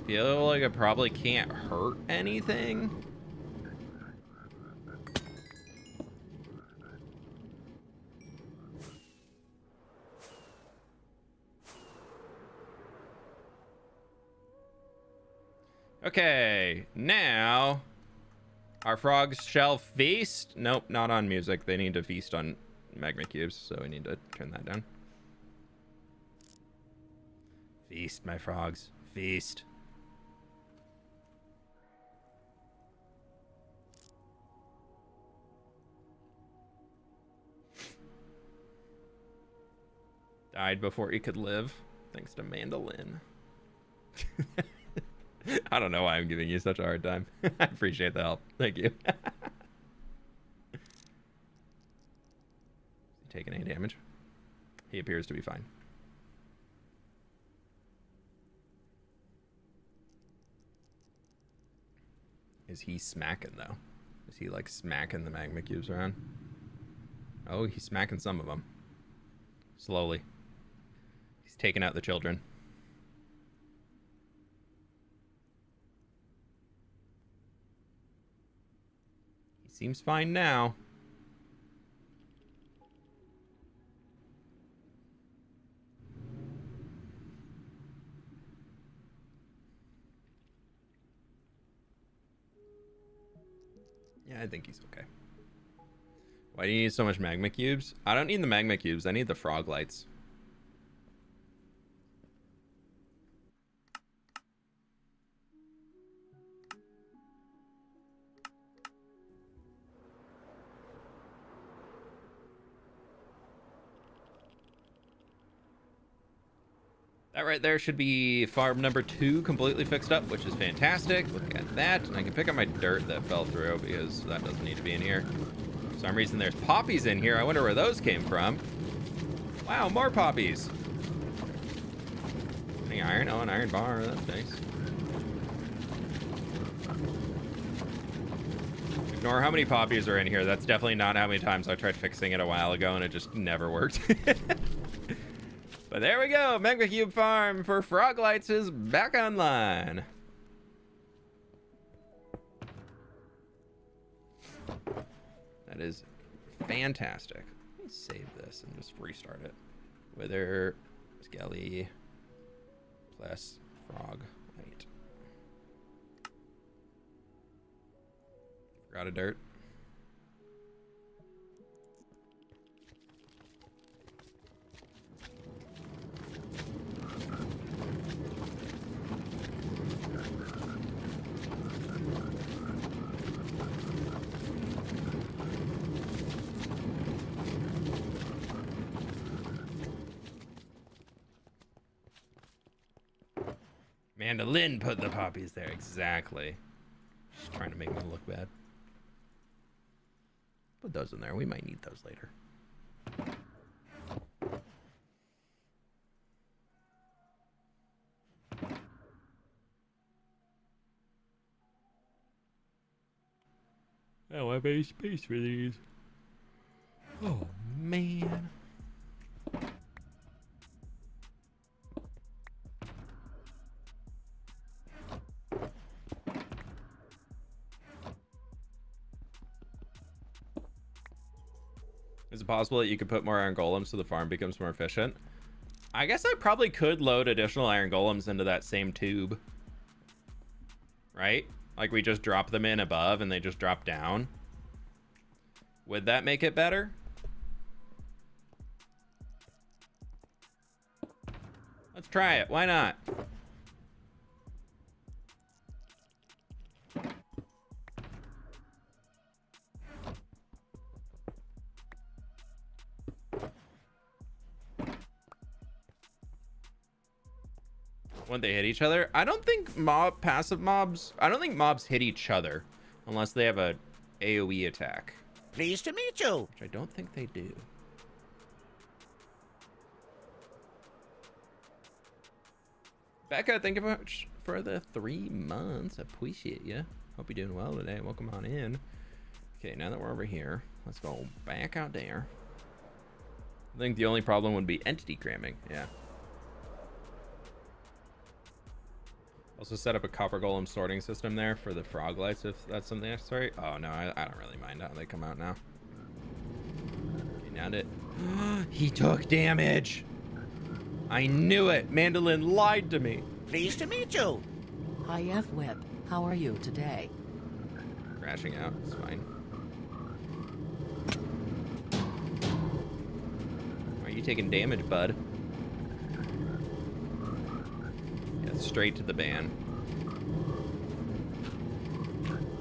Feel like it probably can't hurt anything. Okay, now our frogs shall feast. Nope, not on music. They need to feast on magma cubes, so we need to turn that down. Feast, my frogs. Feast. Died before he could live, thanks to Mandolin. I don't know why I'm giving you such a hard time. I appreciate the help. Thank you. Taking any damage? He appears to be fine. Is he smacking, though? Is he, like, smacking the magma cubes around? Oh, he's smacking some of them. Slowly. He's taking out the children. Seems fine now. Yeah, I think he's okay. Why do you need so much magma cubes? I don't need the magma cubes. I need the frog lights. That right there should be farm number 2 completely fixed up, which is fantastic. Look at that. And I can pick up my dirt that fell through because that doesn't need to be in here. For some reason, there's poppies in here. I wonder where those came from. Wow, more poppies. Any iron? Oh, an iron bar. That's nice. Ignore how many poppies are in here. That's definitely not how many times I tried fixing it a while ago and it just never worked. But there we go. Magma Cube Farm for frog lights is back online. That is fantastic. Let me save this and just restart it. Wither, skelly, plus frog light. Forgot a dirt. Mandolin put the poppies there. Exactly. She's trying to make me look bad. Put those in there. We might need those later. I don't have any space for these. Oh, man. Is it possible that you could put more iron golems so the farm becomes more efficient? I guess I probably could load additional iron golems into that same tube. Right? Like we just drop them in above and they just drop down. Would that make it better? Let's try it. Why not? When they hit each other, I don't think passive mobs, I don't think mobs hit each other unless they have a AoE attack. Pleased to meet you. Which I don't think they do. Becca, thank you much for the 3 months. Appreciate you. Hope you're doing well today. Welcome on in. Okay, now that we're over here, let's go back out there. I think the only problem would be entity cramming. Yeah. Also set up a copper golem sorting system there for the frog lights if that's something necessary. Oh no, I don't really mind how they come out now. Okay, now that he took damage. I knew it. Mandolin lied to me. Pleased to meet you. Hi fWhip, how are you today? Crashing out, it's fine. Why are you taking damage, bud? Straight to the ban.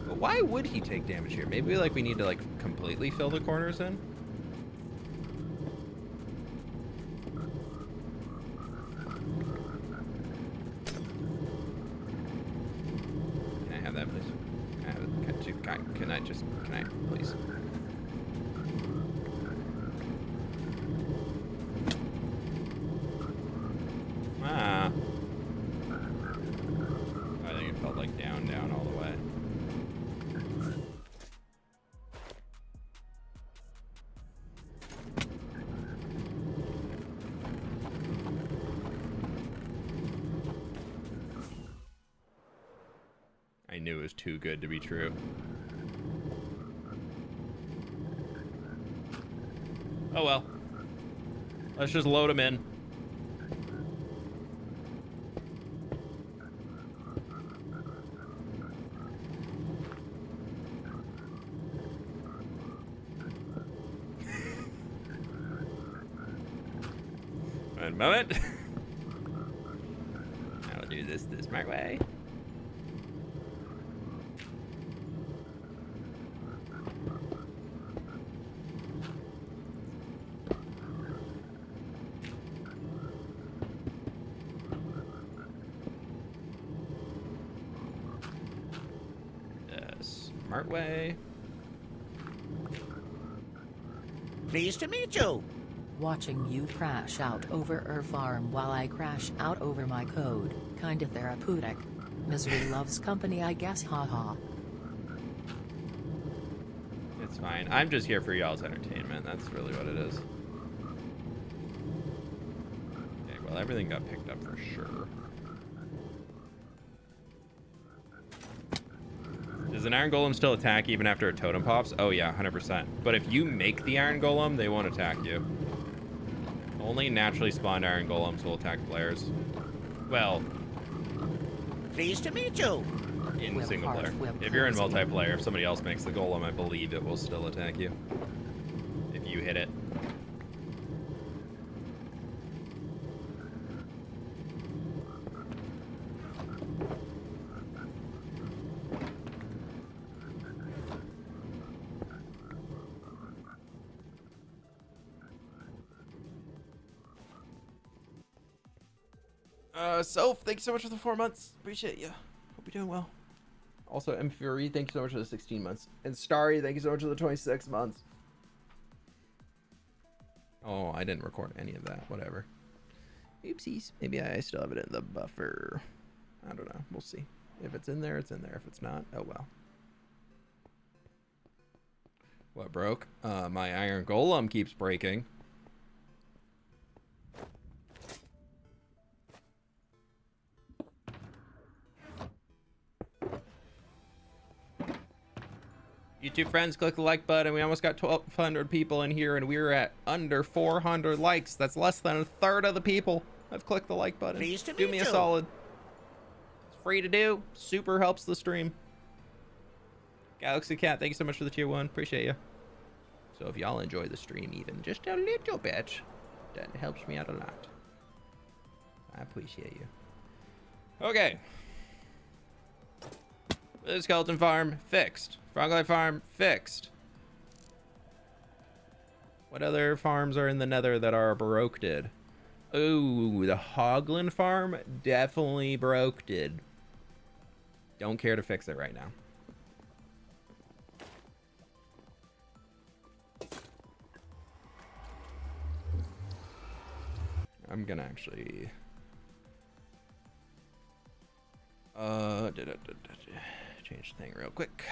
But why would he take damage here? Maybe like we need to like completely fill the corners in. Can I have that, please? Can I have it? Can I please? Ah. Felt like down all the way. I knew it was too good to be true. Oh well. Let's just load them in. One moment. I'll do this the smart way. The smart way. Pleased to meet you. Watching you crash out over our farm while I crash out over my code, kinda therapeutic. Misery loves company, I guess, haha. It's fine. I'm just here for y'all's entertainment. That's really what it is. Okay, well, everything got picked up for sure. Does an iron golem still attack even after a totem pops? Oh yeah, 100%. But if you make the iron golem, they won't attack you. Only naturally spawned iron golems will attack players. Well, Pleased to meet you. in Whip single hard, player. whip If you're in crazy. multiplayer, if somebody else makes the golem, I believe it will still attack you. If you hit it. Soph, thank you so much for the 4 months. Appreciate you. Hope you're doing well. Also, M Fury, thank you so much for the 16 months. And Starry, thank you so much for the 26 months. Oh, I didn't record any of that. Whatever. Oopsies. Maybe I still have it in the buffer. I don't know. We'll see. If it's in there, it's in there. If it's not, oh well. What broke? My iron golem keeps breaking. YouTube friends, click the like button. We almost got 1,200 people in here, and we're at under 400 likes. That's less than a third of the people have clicked the like button. Pleased to Do meet me a you. solid. It's free to do. Super helps the stream. Galaxy Cat, thank you so much for the tier 1. Appreciate you. So if y'all enjoy the stream even just a little bit, that helps me out a lot. I appreciate you. Okay. The skeleton farm fixed. Froglife farm fixed. What other farms are in the nether that are broke? Ooh, the Hoglin farm definitely broke. Don't care to fix it right now. I'm gonna actually change the thing real quick.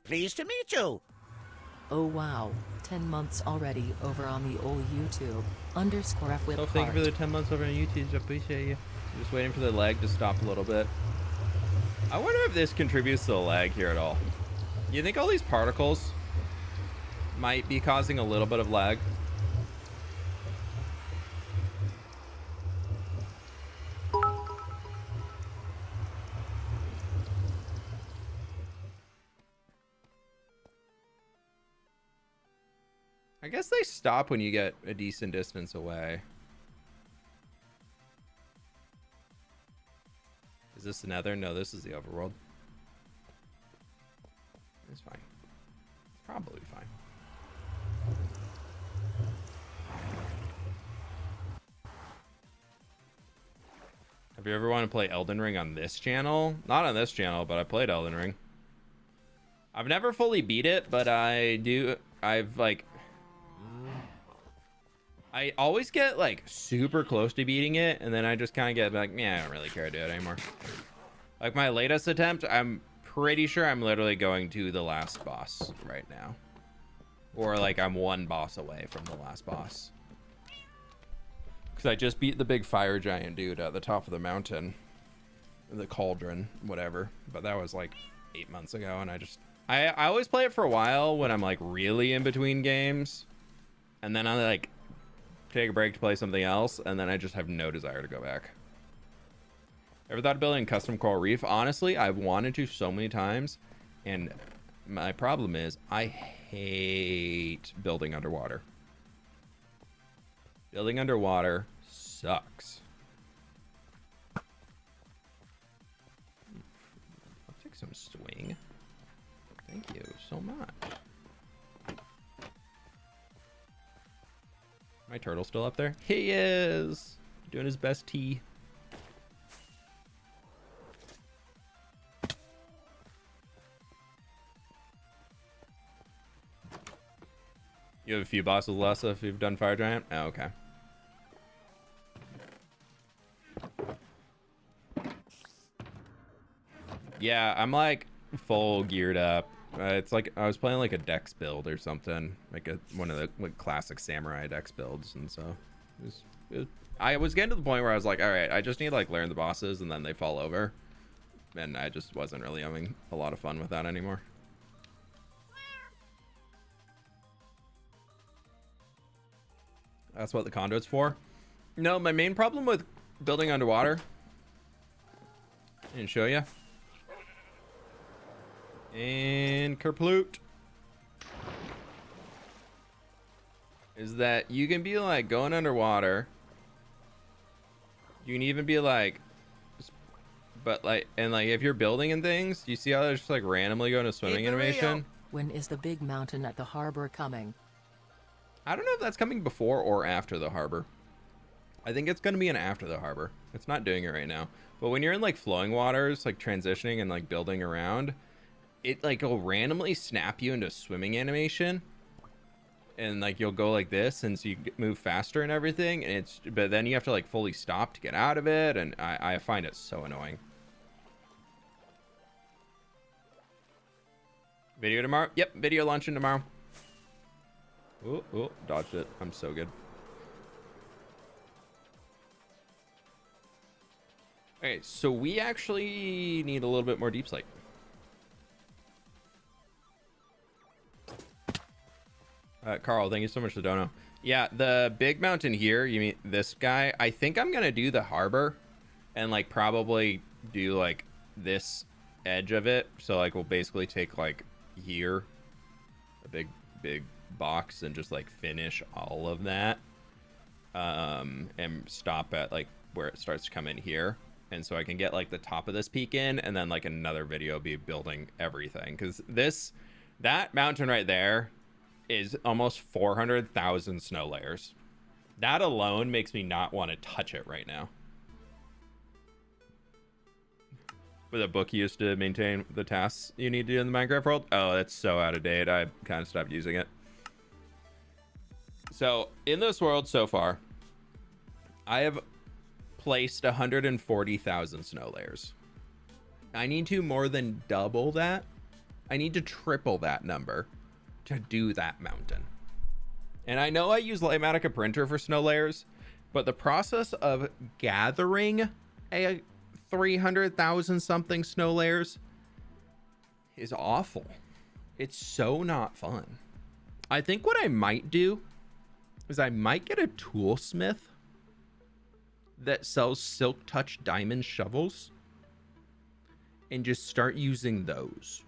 Pleased to meet you. Oh wow, 10 months already over on the old YouTube _fWhip. So thank you for the 10 months over on YouTube. I appreciate you. I'm just waiting for the lag to stop a little bit. I wonder if this contributes to the lag here at all. You think all these particles might be causing a little bit of lag? I guess they stop when you get a decent distance away. Is this the nether? No, this is the overworld. It's fine. It's probably fine. Have you ever wanted to play Elden Ring on this channel? Not on this channel, but I played Elden Ring. I've never fully beat it, but I always get like super close to beating it, and then I just kind of get like, yeah, I don't really care to do it anymore. Like my latest attempt, I'm pretty sure I'm literally going to the last boss right now. Or like I'm one boss away from the last boss. Because I just beat the big fire giant dude at the top of the mountain. The cauldron, whatever. But that was like 8 months ago, and I always play it for a while when I'm like really in between games. And then I like take a break to play something else, and then I just have no desire to go back. Ever thought of building a custom coral reef? Honestly, I've wanted to so many times, and my problem is I hate building underwater. Building underwater sucks. I'll take some swing. Thank you so much. My turtle still up there? He is doing his best tea. You have a few bosses less if you've done Fire Giant? Oh, okay. Yeah, I'm like full geared up. It's like I was playing like a Dex build or something, like one of the like classic samurai Dex builds, and so I was getting to the point where I was like, all right, I just need to like learn the bosses, and then they fall over, and I just wasn't really having a lot of fun with that anymore. That's what the conduit's for. No, my main problem with building underwater, I didn't show you. And Kerplute. Is that you can be like going underwater. You can even be like But like, and like, if you're building and things, you see how they're just like randomly going to swimming Keep it animation? real. When is the big mountain at the harbor coming? I don't know if that's coming before or after the harbor. I think it's going to be an after the harbor. It's not doing it right now. But when you're in like flowing waters, like transitioning and like building around, it like will randomly snap you into swimming animation. And like you'll go like this, and so you move faster and everything. And but then you have to like fully stop to get out of it. And I find it so annoying. Video tomorrow? Yep, video launching tomorrow. Oh, dodged it. I'm so good. Okay, so we actually need a little bit more deep slate. Carl, thank you so much for the dono. Yeah, the big mountain here, you mean this guy? I think I'm going to do the harbor and like probably do like this edge of it. So like we'll basically take like here, a big box, and just like finish all of that. And stop at like where it starts to come in here. And so I can get like the top of this peak in, and then like another video be building everything. Because that mountain right there is almost 400,000 snow layers. That alone makes me not want to touch it right now. With a book used to maintain the tasks you need to do in the Minecraft world. Oh, that's so out of date. I kind of stopped using it. So in this world so far, I have placed 140,000 snow layers. I need to more than double that. I need to triple that number to do that mountain. And I know I use Lightmatica printer for snow layers, but the process of gathering a 300,000 something snow layers is awful. It's so not fun. I think what I might do is I might get a toolsmith that sells Silk Touch diamond shovels and just start using those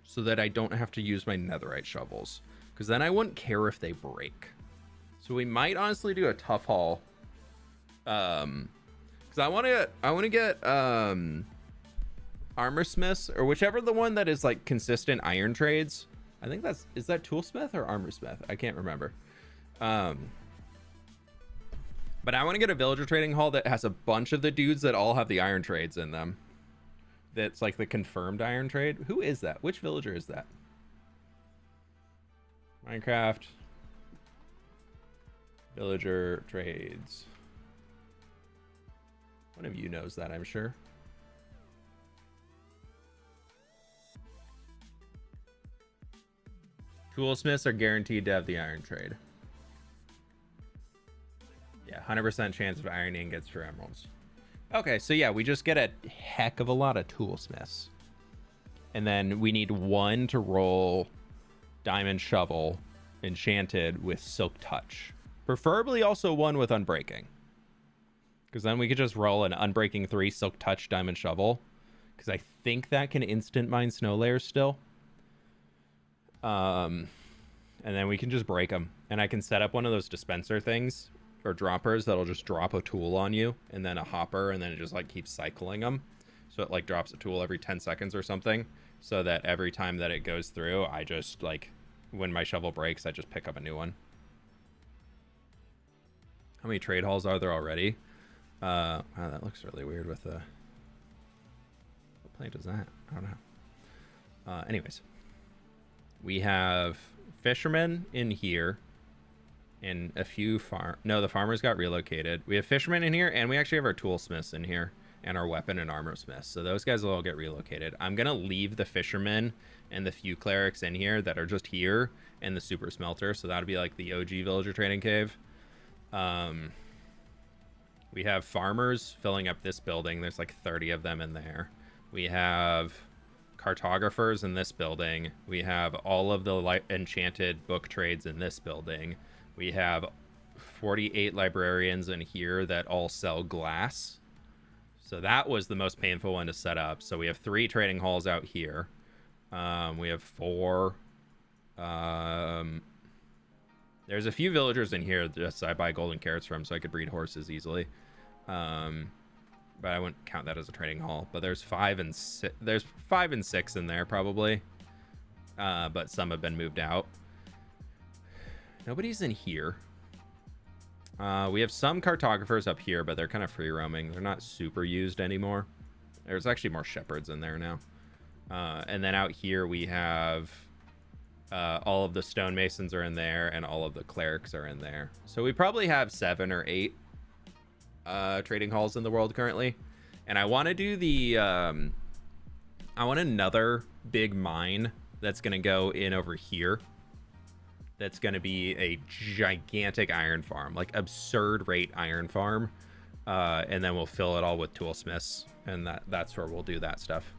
so that I don't have to use my netherite shovels, because then I wouldn't care if they break. So we might honestly do a tough haul, because I want to get armor smiths, or whichever the one that is like consistent iron trades. I think is that toolsmith or armor smith? I can't remember. But I want to get a villager trading hall that has a bunch of the dudes that all have the iron trades in them. That's like the confirmed iron trade. Who is that? Which villager is that? Minecraft villager trades. One of you knows that, I'm sure. Toolsmiths are guaranteed to have the iron trade. Yeah, 100% chance of iron ingots for emeralds. Okay, so yeah, we just get a heck of a lot of toolsmiths. And then we need one to roll diamond shovel enchanted with silk touch. Preferably also one with unbreaking. Because then we could just roll an unbreaking 3 silk touch diamond shovel. Because I think that can instant mine snow layers still. And then we can just break them. And I can set up one of those dispenser things, or droppers, that'll just drop a tool on you, and then a hopper, and then it just like keeps cycling them. So it like drops a tool every 10 seconds or something, so that every time that it goes through, I just like, when my shovel breaks, I just pick up a new one. How many trade halls are there already? Wow, that looks really weird with the... What plant is that? I don't know. Anyways. We have fishermen in here. And a few no, the farmers got relocated. We have fishermen in here, and we actually have our toolsmiths in here, and our weapon and armor smiths. So those guys will all get relocated. I'm gonna leave the fishermen and the few clerics in here that are just here, and the super smelter. So that'll be like the OG villager training cave. We have farmers filling up this building. There's like 30 of them in there. We have cartographers in this building. We have all of the enchanted book trades in this building. We have 48 librarians in here that all sell glass. So that was the most painful one to set up. So we have 3 trading halls out here. We have 4. There's a few villagers in here that I buy golden carrots from, so I could breed horses easily. but I wouldn't count that as a trading hall. But there's 5 and 6. There's 5 and 6 in there probably, but some have been moved out. Nobody's in here. We have some cartographers up here, but they're kind of free roaming. They're not super used anymore. There's actually more shepherds in there now. And then out here we have all of the stonemasons are in there, and all of the clerics are in there. So we probably have 7 or 8 trading halls in the world currently. And I want to do the I want another big mine that's going to go in over here. That's going to be a gigantic iron farm, like absurd rate iron farm. And then we'll fill it all with toolsmiths, and that's where we'll do that stuff.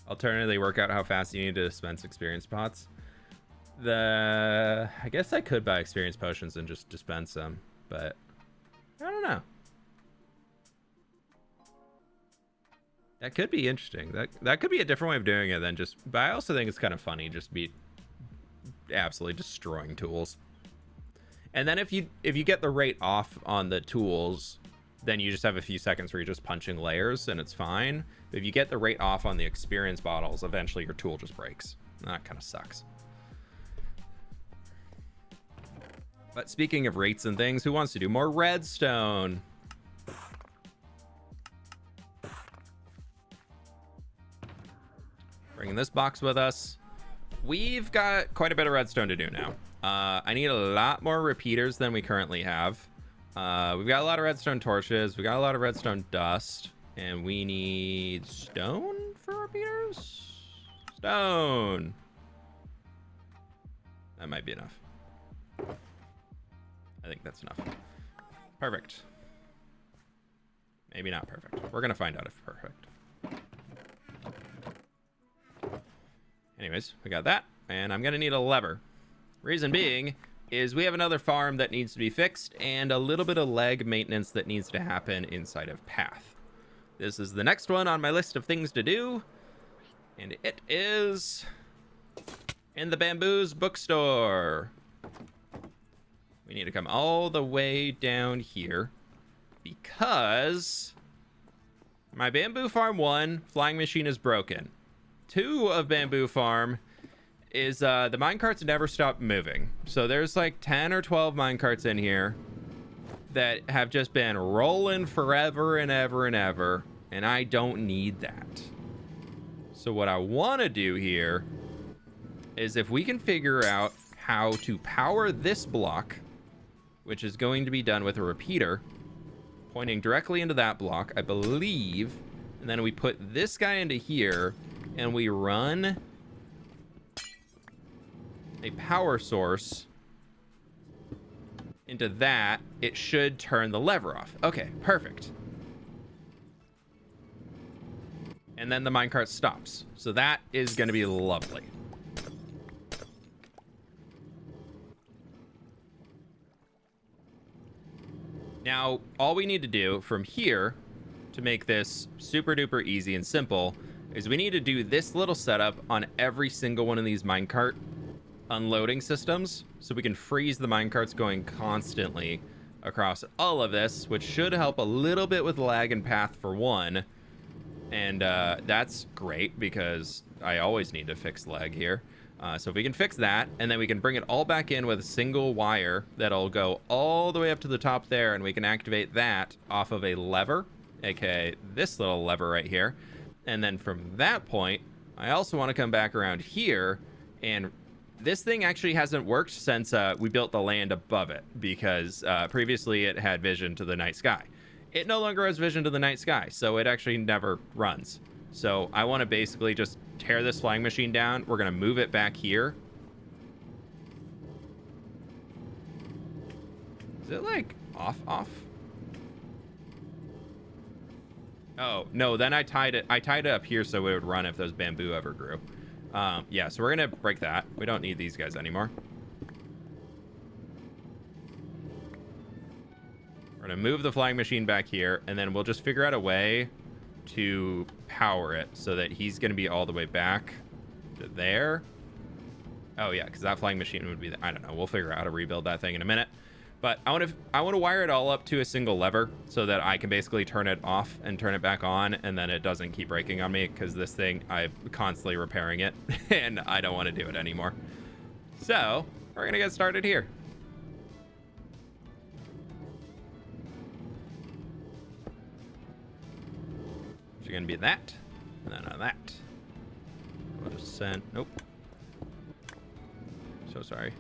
Alternatively, work out how fast you need to dispense experience pots. I guess I could buy experience potions and just dispense them, but I don't know. That could be interesting. That could be a different way of doing it than just, but I also think it's kind of funny just be absolutely destroying tools. And then if you get the rate off on the tools, then you just have a few seconds where you're just punching layers and it's fine. But if you get the rate off on the experience bottles, eventually your tool just breaks. And that kind of sucks. But speaking of rates and things, who wants to do more redstone? Bringing this box with us. We've got quite a bit of redstone to do now. I need a lot more repeaters than we currently have. We've got a lot of redstone torches. We got a lot of redstone dust. And we need stone for repeaters? Stone. That might be enough. I think that's enough. Perfect. Maybe not perfect. We're going to find out if perfect. Anyways, we got that. And I'm going to need a lever. Reason being is we have another farm that needs to be fixed and a little bit of leg maintenance that needs to happen inside of Path. This is the next one on my list of things to do. And it is in the Bamboo's bookstore. We need to come all the way down here because my Bamboo Farm 1 flying machine is broken. 2 of Bamboo Farm is the minecarts never stop moving. So there's like 10 or 12 minecarts in here that have just been rolling forever and ever and ever, and I don't need that. So what I want to do here is if we can figure out how to power this block, which is going to be done with a repeater pointing directly into that block, I believe, and then we put this guy into here and we run a power source into that, it should turn the lever off. Okay, perfect. And then the minecart stops. So that is going to be lovely. Now, all we need to do from here to make this super duper easy and simple is we need to do this little setup on every single one of these minecart unloading systems, so we can freeze the minecarts going constantly across all of this, which should help a little bit with lag and path for one. And that's great because I always need to fix lag here. So if we can fix that, and then we can bring it all back in with a single wire that'll go all the way up to the top there, and we can activate that off of a lever, aka this little lever right here. And then from that point, I also want to come back around here, and this thing actually hasn't worked since we built the land above it, because previously it had vision to the night sky. It no longer has vision to the night sky, so it actually never runs. So I want to basically just tear this flying machine down. We're going to move it back here. Is it like off? Oh, no, then I tied it up here so it would run if those bamboo ever grew. Yeah, so we're going to break that. We don't need these guys anymore. We're going to move the flying machine back here, and then we'll just figure out a way to power it so that he's going to be all the way back to there. Oh, yeah, because that flying machine would be... I don't know. We'll figure out how to rebuild that thing in a minute. But I want to wire it all up to a single lever so that I can basically turn it off and turn it back on, and then it doesn't keep breaking on me, because this thing, I'm constantly repairing it, and I don't want to do it anymore. So we're gonna get started here. You're gonna be that, and then on that. We'll just send. Nope. So sorry.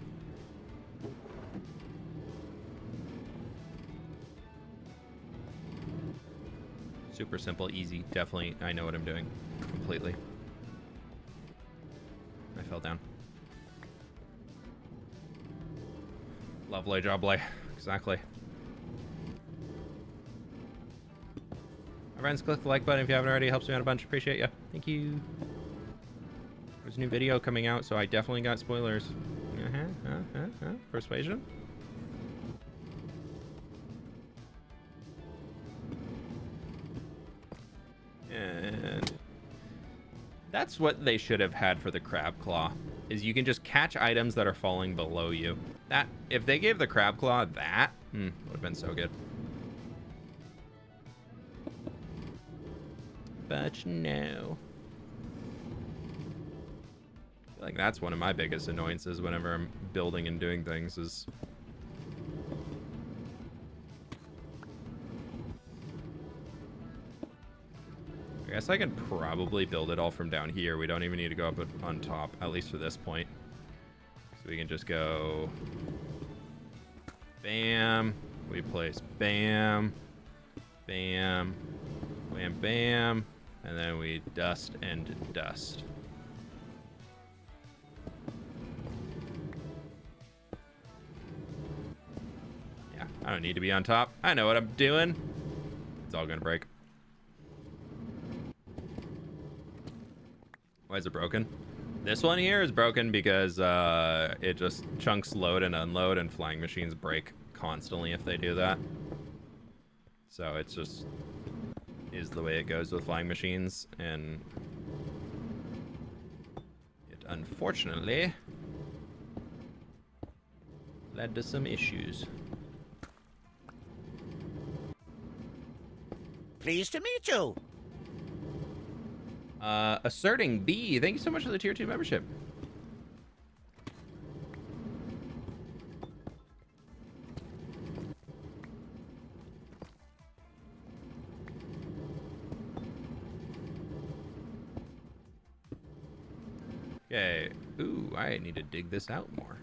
Super simple, easy. Definitely, I know what I'm doing completely. I fell down. Lovely jubbly. Exactly. My friends, click the like button if you haven't already. Helps me out a bunch. Appreciate you. Thank you. There's a new video coming out, so I definitely got spoilers. Persuasion. And that's what they should have had for the crab claw, is you can just catch items that are falling below you. That, if they gave the crab claw that, would have been so good. But no. I feel like that's one of my biggest annoyances whenever I'm building and doing things is I guess I can probably build it all from down here. We don't even need to go up on top, at least for this point. So we can just go bam, we place bam, bam, bam, bam, and then we dust and dust. Yeah, I don't need to be on top. I know what I'm doing. It's all gonna break. Why is it broken? This one here is broken because it just chunks load and unload, and flying machines break constantly if they do that. So it's just is the way it goes with flying machines, and it unfortunately led to some issues. Pleased to meet you. Asserting B, thank you so much for the tier 2 membership. Okay. Ooh, I need to dig this out more.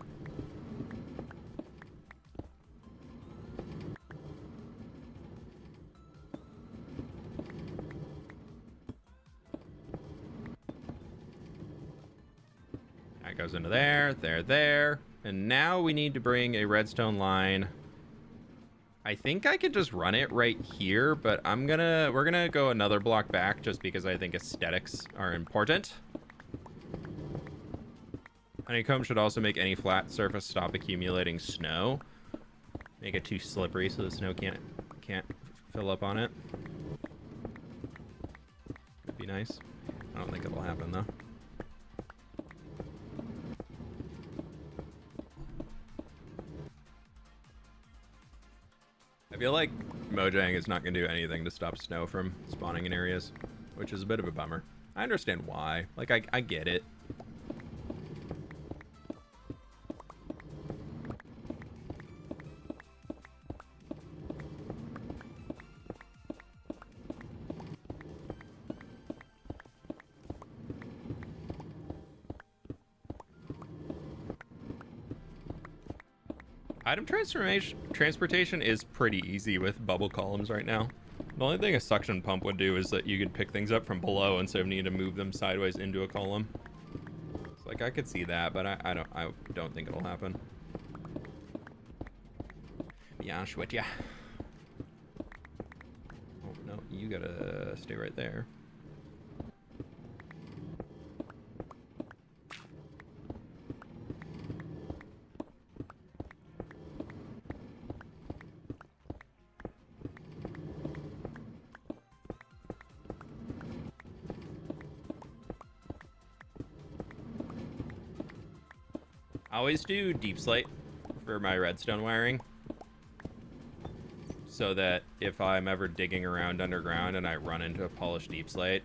That goes into there, there. And now we need to bring a redstone line. I think I could just run it right here, but we're gonna go another block back just because I think aesthetics are important. Honeycomb should also make any flat surface stop accumulating snow. Make it too slippery so the snow can't fill up on it. Could be nice. I don't think it'll happen though. I feel like Mojang is not going to do anything to stop snow from spawning in areas, which is a bit of a bummer. I understand why. Like, I get it. Item transportation is pretty easy with bubble columns right now. The only thing a suction pump would do is that you could pick things up from below instead of needing to move them sideways into a column. It's like I could see that, but I don't think it'll happen. Be honest with ya. Oh no, you gotta stay right there. I always do deep slate for my redstone wiring, so that if I'm ever digging around underground and I run into a polished deep slate,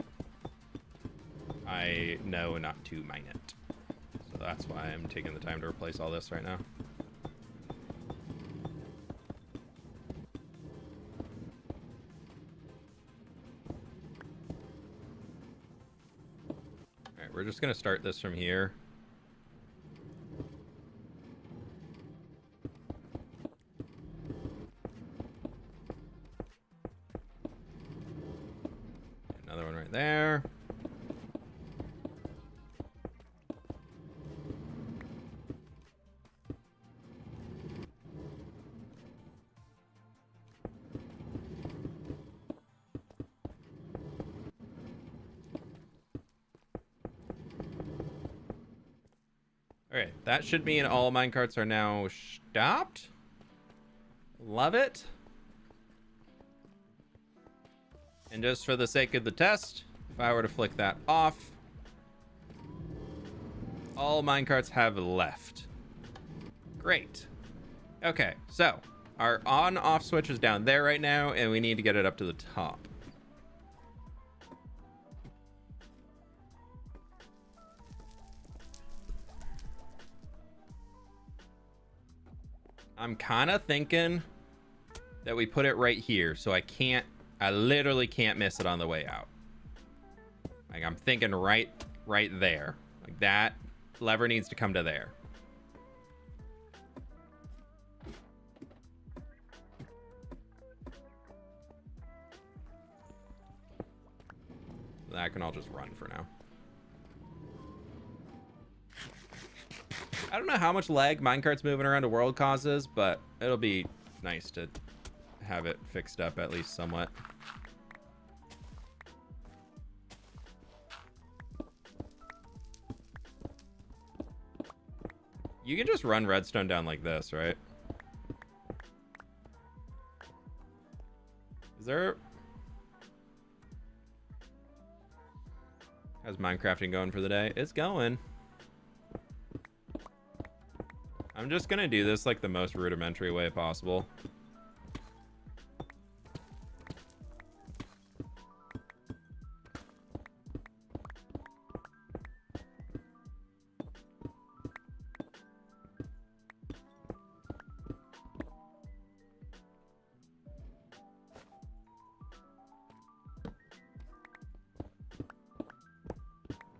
I know not to mine it. So that's why I'm taking the time to replace all this right now. Alright, we're just gonna start this from here. Another one right there. Alright, that should mean all minecarts are now stopped. Love it. And just for the sake of the test, if I were to flick that off, all minecarts have left. Great. Okay, so our on-off switch is down there right now, and we need to get it up to the top. I'm kind of thinking that we put it right here, so I literally can't miss it on the way out. Like, I'm thinking right there. Like, that lever needs to come to there. That can all just run for now. I don't know how much lag minecarts moving around a world causes, but it'll be nice to have it fixed up at least somewhat. You can just run redstone down like this, right? Is there... How's Minecrafting going for the day? It's going. I'm just gonna do this like the most rudimentary way possible.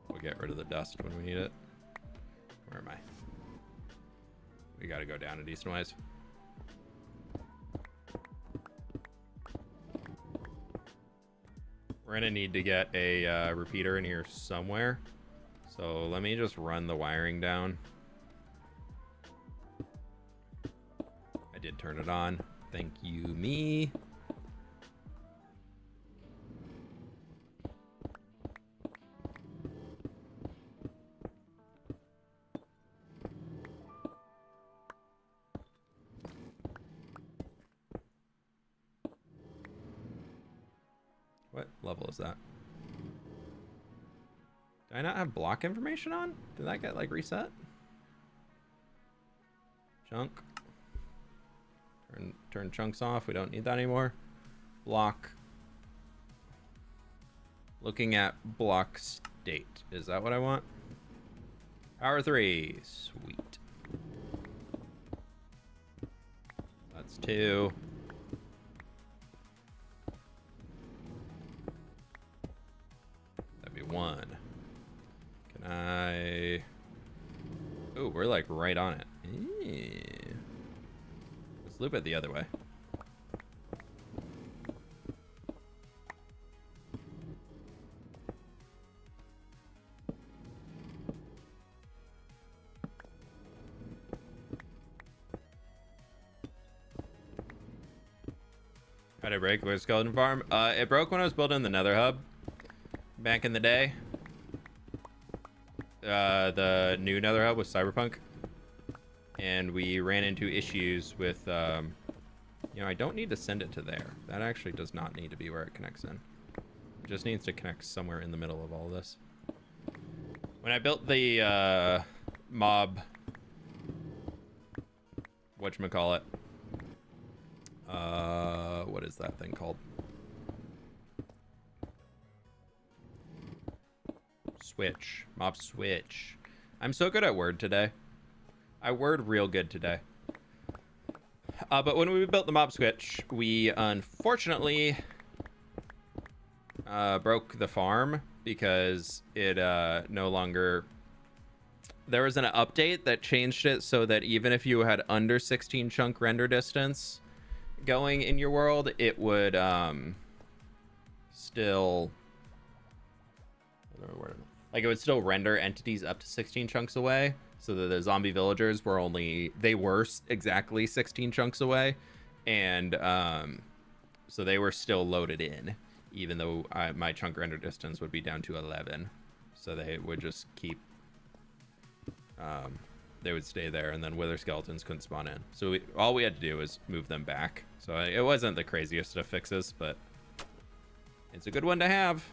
We'll get rid of the dust when we need it. Where am I? We gotta go down a decent ways. We're gonna need to get a repeater in here somewhere. So let me just run the wiring down. I did turn it on. Thank you, me. What level is that? Do I not have block information on? Did that get like reset? Chunk. Turn chunks off. We don't need that anymore. Block. Looking at block state. Is that what I want? Power 3. Sweet. That's 2. That'd be 1. Can I... Oh, we're like right on it. Ew. Let's loop it the other way. How'd it break with Skeleton Farm? It broke when I was building the Nether Hub back in the day. The new Nether Hub was Cyberpunk, and we ran into issues with, you know, I don't need to send it to there. That actually does not need to be where it connects in. It just needs to connect somewhere in the middle of all this. When I built the mob, whatchamacallit, What is that thing called? Switch. Mob switch. I'm so good at Word today. I Word real good today. But when we built the mob switch, we unfortunately broke the farm because it no longer... There was an update that changed it so that even if you had under 16 chunk render distance going in your world, it would still... Like, it would still render entities up to 16 chunks away, so that the zombie villagers were exactly 16 chunks away, and so they were still loaded in, even though my chunk render distance would be down to 11. So they would just keep... they would stay there, and then wither skeletons couldn't spawn in. So all we had to do was move them back. So it wasn't the craziest of fixes, but it's a good one to have.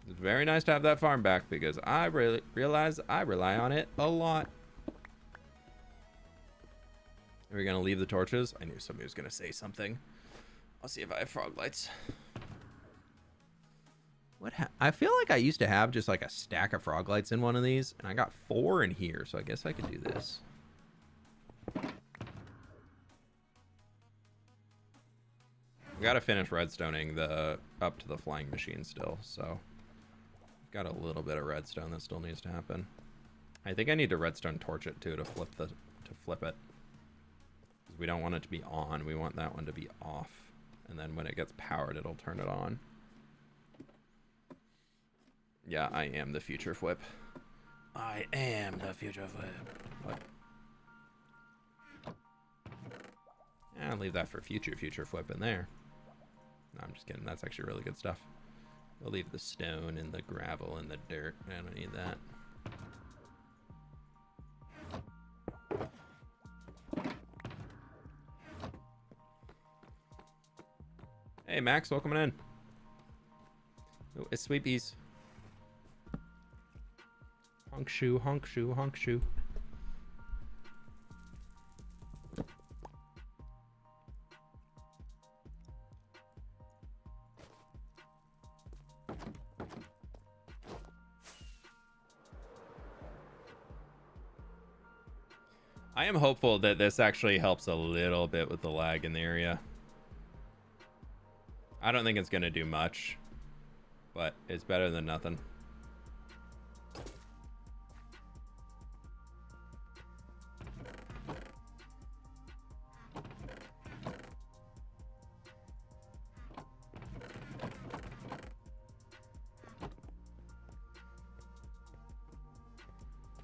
It's very nice to have that farm back because I really realize I rely on it a lot. Are we gonna leave the torches? I knew somebody was gonna say something. I'll see if I have frog lights. I feel like I used to have just like a stack of frog lights in one of these, and I got 4 in here, so I guess I could do this. We gotta finish redstoning up to the flying machine still, so got a little bit of redstone that still needs to happen. I think I need to redstone torch it too to flip it. Because we don't want it to be on. We want that one to be off. And then when it gets powered, it'll turn it on. Yeah, I am the future fWhip. I am the future fWhip. What? Yeah, I'll leave that for future fWhip in there. No, I'm just kidding. That's actually really good stuff. We'll leave the stone and the gravel and the dirt. I don't need that. Hey, Max, welcome in. Oh, it's Sweepies. Honk shoe, honk shoe, honk shoe. I am hopeful that this actually helps a little bit with the lag in the area. I don't think it's going to do much, but it's better than nothing.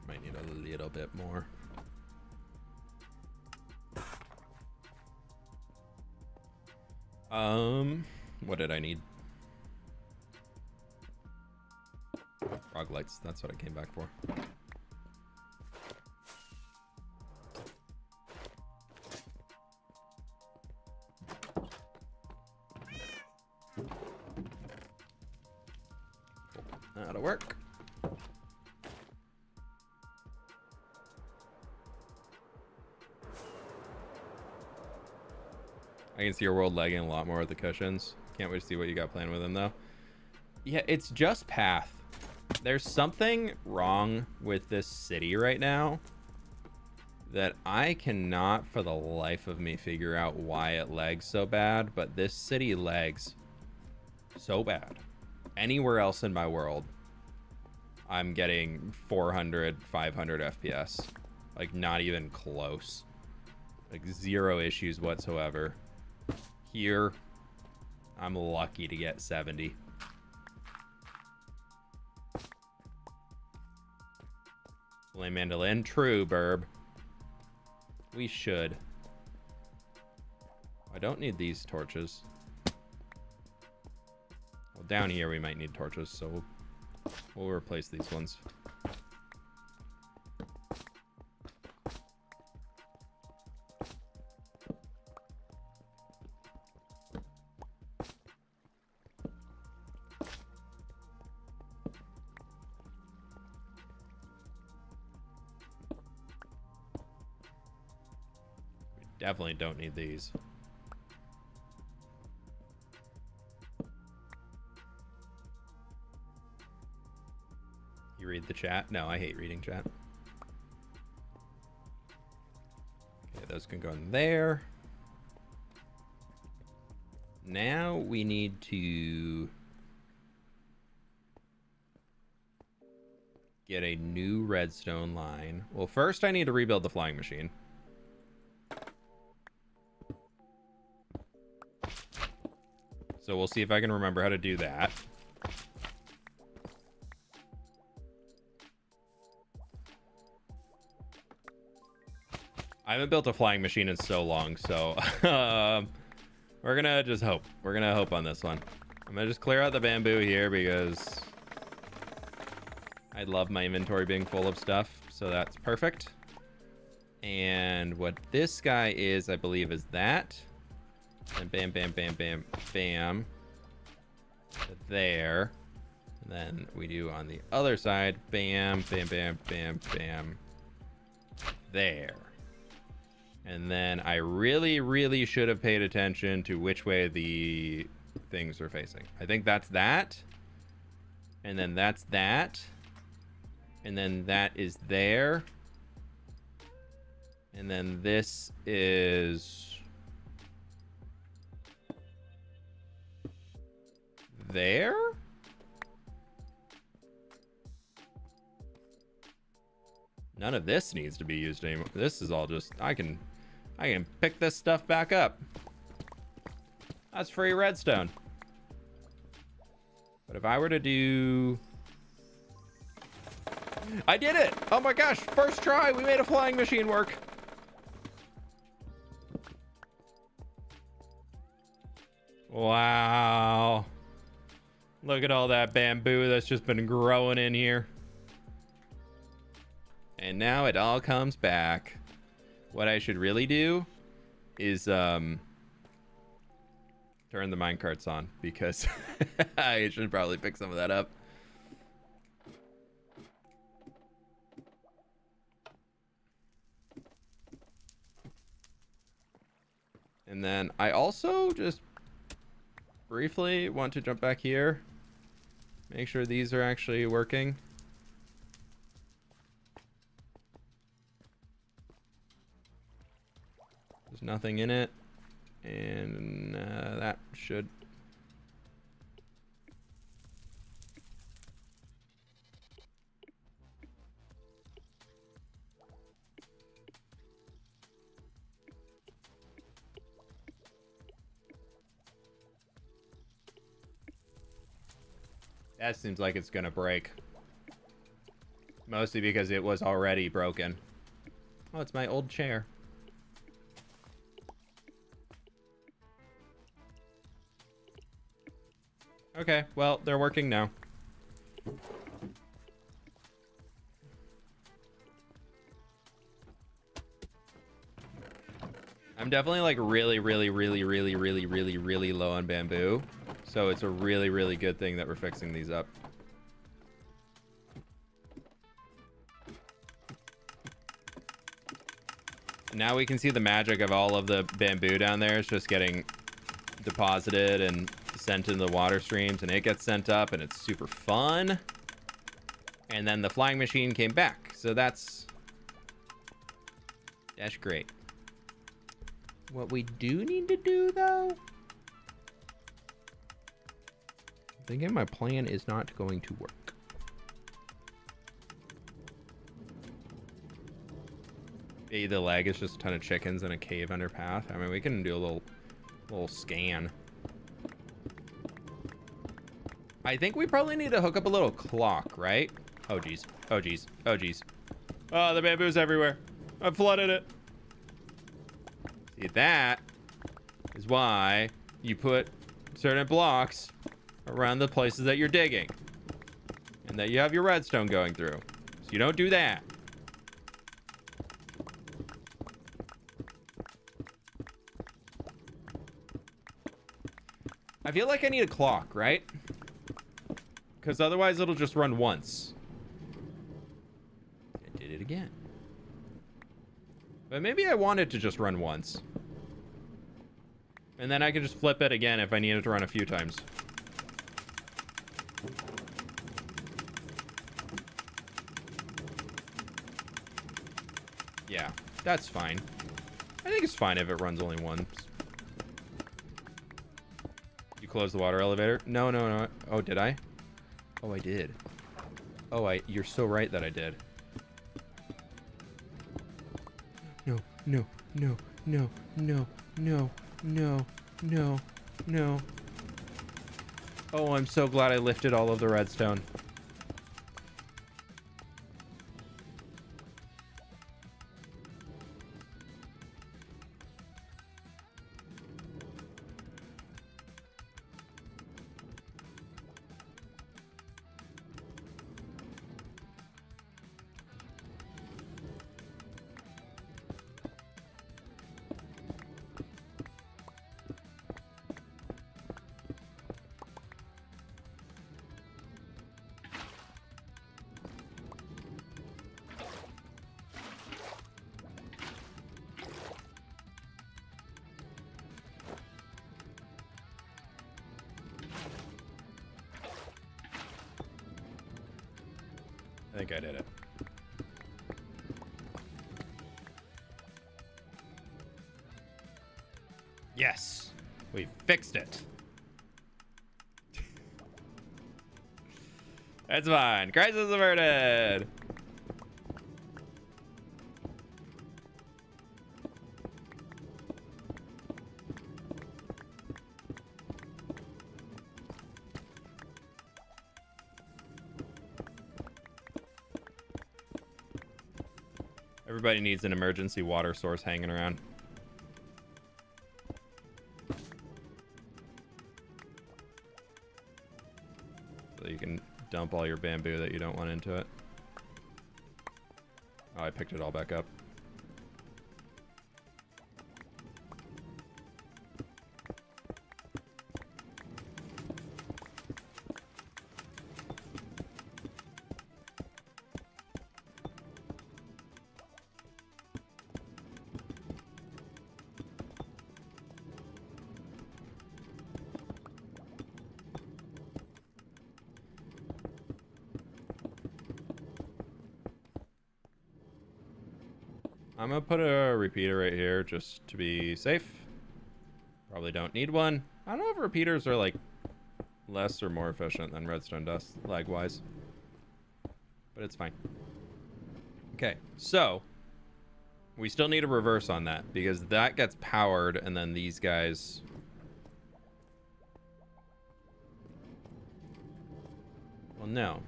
Might need a little bit more. What did I need? Frog lights, that's what I came back for. That'll work. I can see your world lagging a lot more with the cushions. Can't wait to see what you got planned with them, though. Yeah, it's just path. There's something wrong with this city right now that I cannot for the life of me figure out why it lags so bad, but this city lags so bad. Anywhere else in my world, I'm getting 400, 500 FPS. Like, not even close. Like, 0 issues whatsoever. Here, I'm lucky to get 70. Play mandolin? True, Burb. We should. I don't need these torches. Well, down here we might need torches, so we'll replace these ones. Definitely don't need these. You read the chat? No, I hate reading chat. Okay, those can go in there. Now we need to get a new redstone line. Well, first I need to rebuild the flying machine. So we'll see if I can remember how to do that. I haven't built a flying machine in so long, so we're gonna just hope. We're gonna hope on this one. I'm gonna just clear out the bamboo here because I love my inventory being full of stuff, so that's perfect. And what this guy is, I believe, is that. And bam, bam, bam, bam, bam. There. And then we do on the other side, bam, bam, bam, bam, bam. There. And then I really, really should have paid attention to which way the things are facing. I think that's that. And then that's that. And then that is there. And then this is there. None of this needs to be used anymore. This is all just, I can pick this stuff back up. That's free redstone. But if I were to do, I did it! Oh my gosh, first try, we made a flying machine work. Wow. Look at all that bamboo that's just been growing in here. And now it all comes back. What I should really do is turn the minecarts on, because I should probably pick some of that up. And then I also just briefly want to jump back here, make sure these are actually working. There's nothing in it, and that should. That seems like it's gonna break. Mostly because it was already broken. Oh, it's my old chair. Okay, well, they're working now. I'm definitely like really low on bamboo. So it's a really good thing that we're fixing these up. Now we can see the magic of all of the bamboo down there. It's just getting deposited and sent in the water streams, and it gets sent up, and it's super fun. And then the flying machine came back, so that's great. What we do need to do, though, I'm thinking my plan is not going to work. Maybe the lag is just a ton of chickens in a cave under path. I mean, we can do a little scan. I think we probably need to hook up a little clock, right? Oh geez, oh geez, oh geez. Oh, the bamboo's everywhere. I flooded it. See, that is why you put certain blocks around the places that you're digging, and that you have your redstone going through. So you don't do that. I feel like I need a clock, right? Because otherwise it'll just run once. I did it again. But maybe I wanted to just run once. And then I can just flip it again if I needed to run a few times. Yeah, that's fine. I think it's fine if it runs only once. You close the water elevator? No, no, no. Oh, did I? Oh, I did. Oh, you're so right that I did. No, no, no, no, no, no, no, no, no. Oh, I'm so glad I lifted all of the redstone. I think I did it. Yes, we fixed it. That's fine. Crisis averted. Everybody needs an emergency water source hanging around. So you can dump all your bamboo that you don't want into it. Oh, I picked it all back up. I'm gonna put a repeater right here just to be safe. Probably don't need one. I don't know if repeaters are like less or more efficient than redstone dust lag wise, but it's fine. Okay, so we still need a reverse on that because that gets powered and then these guys. Well, no.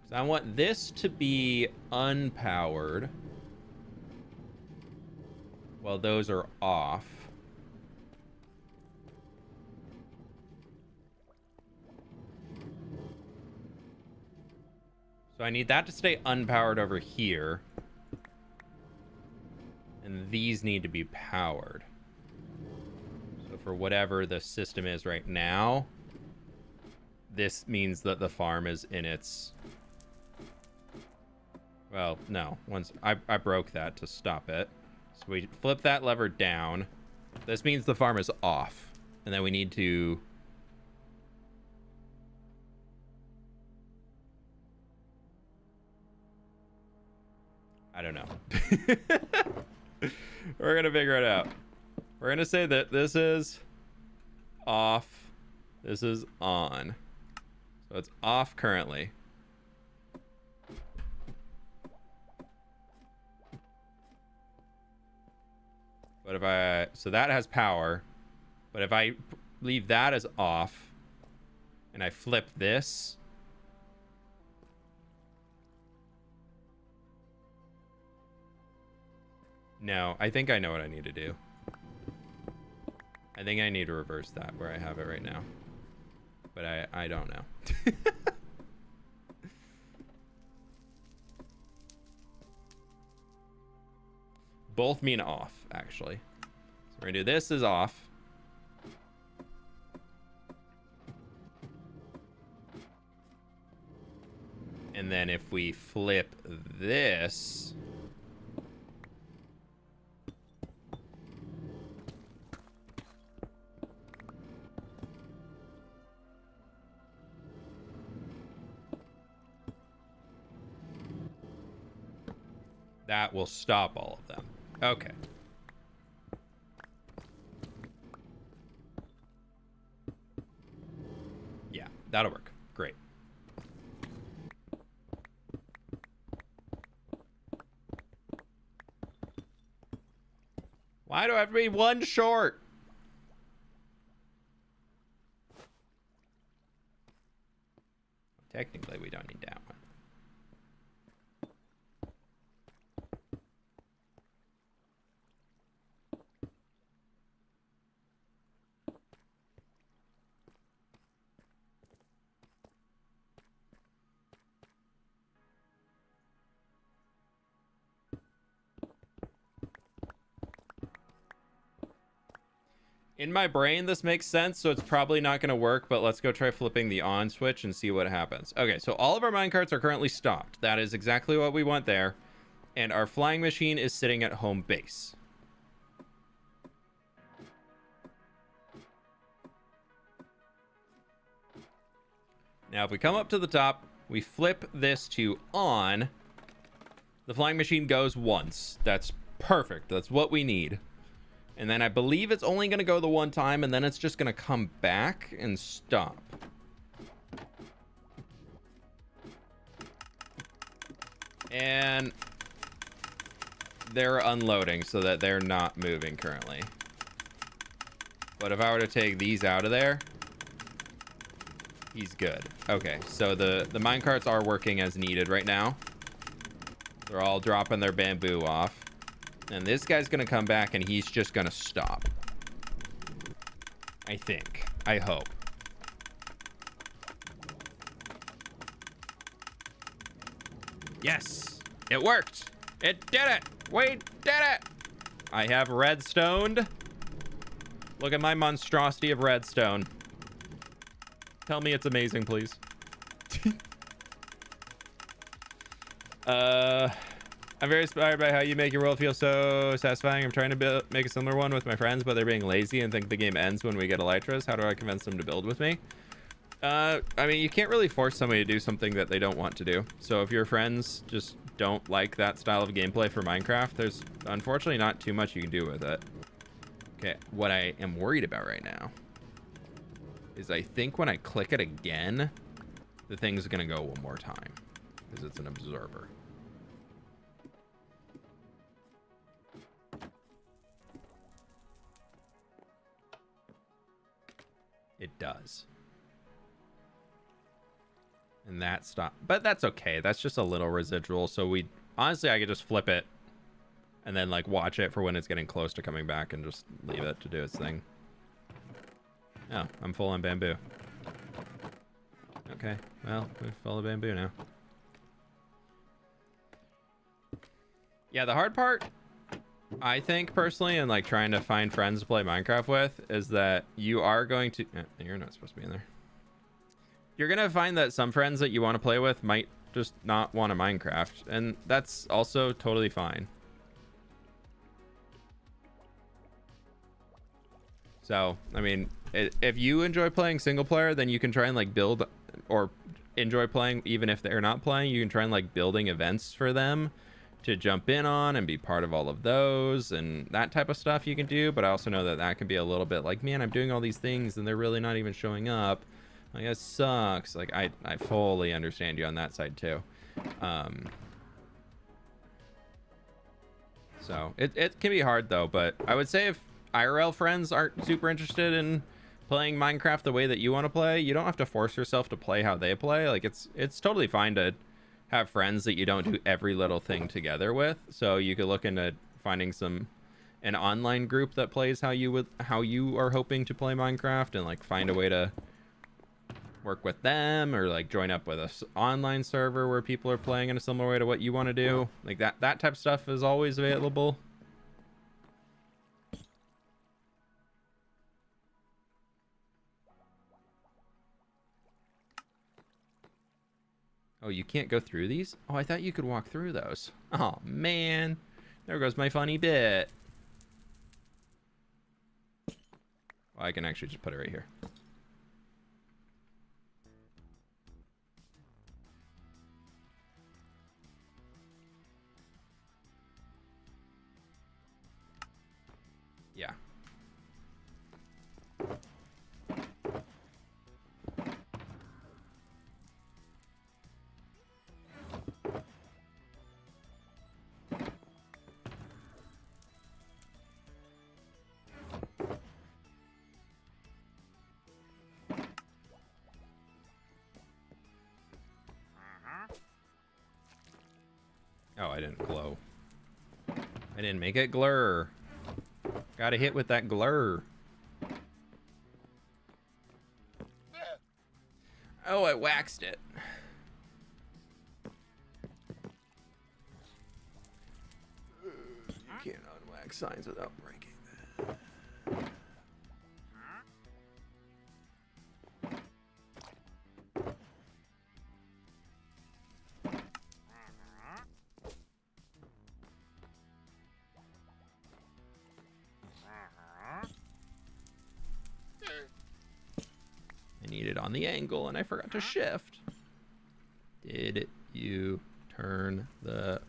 So I want this to be unpowered. Well, those are off. So I need that to stay unpowered over here. And these need to be powered. So for whatever the system is right now, this means that the farm is in its... Well, no. Once I broke that to stop it. So we flip that lever down. This means the farm is off. And then we need to... I don't know. We're going to figure it out. We're going to say that this is off. This is on. So it's off currently. But if I, so that has power, but if I leave that as off and I flip this, no, I think I know what I need to do. I think I need to reverse that where I have it right now, but I don't know. Both mean off, actually. So we're gonna do this is off. And then if we flip this, That will stop all of them. Okay. Yeah, that'll work. Great. Why do I have to be one short? Technically, we don't need that one. In my brain, this makes sense, so it's probably not going to work, but let's go try flipping the on switch and see what happens. Okay, so all of our minecarts are currently stopped. That is exactly what we want there. And our flying machine is sitting at home base. Now, if we come up to the top, we flip this to on. The flying machine goes once. That's perfect. That's what we need. And then I believe it's only going to go the one time, and then it's just going to come back and stop. And they're unloading so that they're not moving currently. But if I were to take these out of there, he's good. Okay, so the minecarts are working as needed right now. They're all dropping their bamboo off. And this guy's going to come back and he's just going to stop. I think. I hope. Yes! It worked! It did it! We did it! I have redstoned. Look at my monstrosity of redstone. Tell me it's amazing, please. I'm very inspired by how you make your world feel so satisfying. I'm trying to make a similar one with my friends, but they're being lazy and think the game ends when we get elytras. How do I convince them to build with me? I mean, you can't really force somebody to do something that they don't want to do. So if your friends just don't like that style of gameplay for Minecraft, there's unfortunately not too much you can do with it. Okay, what I am worried about right now is I think when I click it again, the thing's gonna go one more time because it's an observer. It does. And that stop, but that's okay. That's just a little residual. So we honestly, I could just flip it and then like watch it for when it's getting close to coming back and just leave it to do its thing. Oh, I'm full on bamboo. Okay, well, we're full of bamboo now. Yeah, the hard part, I think personally, and like trying to find friends to play Minecraft with, is that you are going to, you're not supposed to be in there. You're going to find that some friends that you want to play with might just not want to Minecraft, and that's also totally fine. So, I mean, if you enjoy playing single player, then you can try and like build, or enjoy playing even if they're not playing, you can try and like building events for them to jump in on and be part of all of those and that type of stuff you can do. But I also know that that can be a little bit like, man, I'm doing all these things and they're really not even showing up. Like, that sucks. Like, I fully understand you on that side too. So it can be hard though, but I would say if IRL friends aren't super interested in playing Minecraft the way that you want to play, you don't have to force yourself to play how they play. Like, it's totally fine to have friends that you don't do every little thing together with. So you could look into finding an online group that plays how you are hoping to play Minecraft, and like find a way to work with them, or like join up with a online server where people are playing in a similar way to what you want to do. Like that type of stuff is always available. Oh, you can't go through these? Oh, I thought you could walk through those. Oh, man. There goes my funny bit. Well, I can actually just put it right here. Yeah. Oh, I didn't glow. I didn't make it glur. Got to hit with that glur. Oh, I waxed it. You can't unwax signs without breaking that. I need it on the angle and I forgot to shift. Did you turn the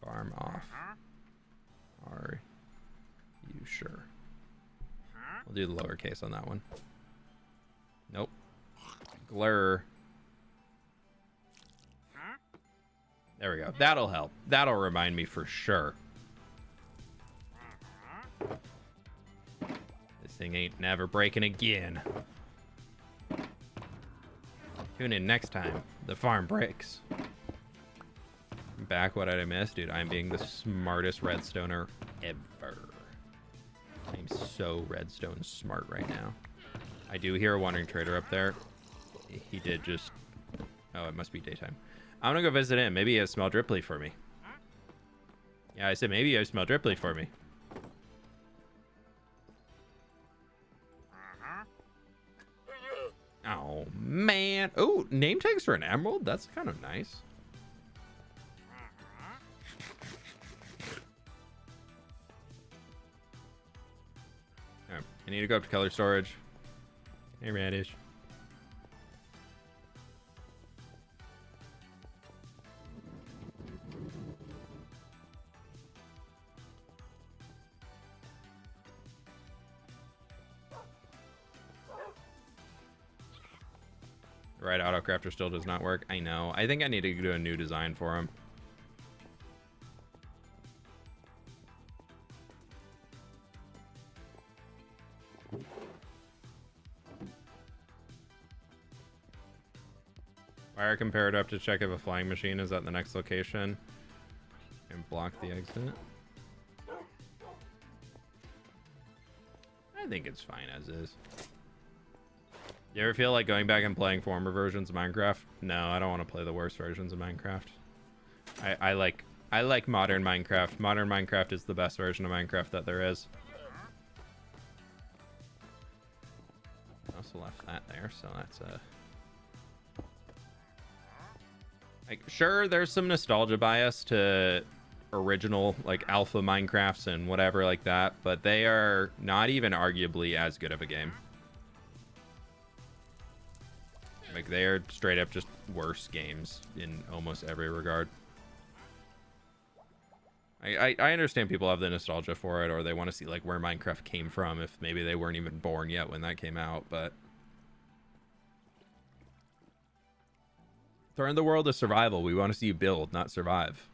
farm off? Are you sure? We'll do the lowercase on that one. Nope. Glur. There we go. That'll help. That'll remind me for sure. This thing ain't never breaking again. Tune in next time. The farm breaks. Back, what did I miss? Dude, I'm being the smartest redstoner ever. I'm so redstone smart right now. I do hear a wandering trader up there. He did just... Oh, it must be daytime. I'm gonna go visit him. Maybe he has smell dripply for me. Yeah, I said maybe he has smell dripply for me. Oh, man. Oh, name tags for an emerald? That's kind of nice. Right, I need to go up to color storage. Hey, Radish. Right, autocrafter still does not work. I know. I think I need to do a new design for him. Fire comparator up to check if a flying machine is at the next location and block the exit. I think it's fine as is. You ever feel like going back and playing former versions of Minecraft? No, I don't want to play the worst versions of Minecraft. I like modern Minecraft. Modern Minecraft is the best version of Minecraft that there is. I also left that there, so that's a... Like, sure, there's some nostalgia bias to original, like, alpha Minecrafts and whatever like that, but they are not even arguably as good of a game. Like, they are straight up just worse games in almost every regard. I understand people have the nostalgia for it, or they want to see, like, where Minecraft came from if maybe they weren't even born yet when that came out, but... Turn the world to survival. We want to see you build, not survive.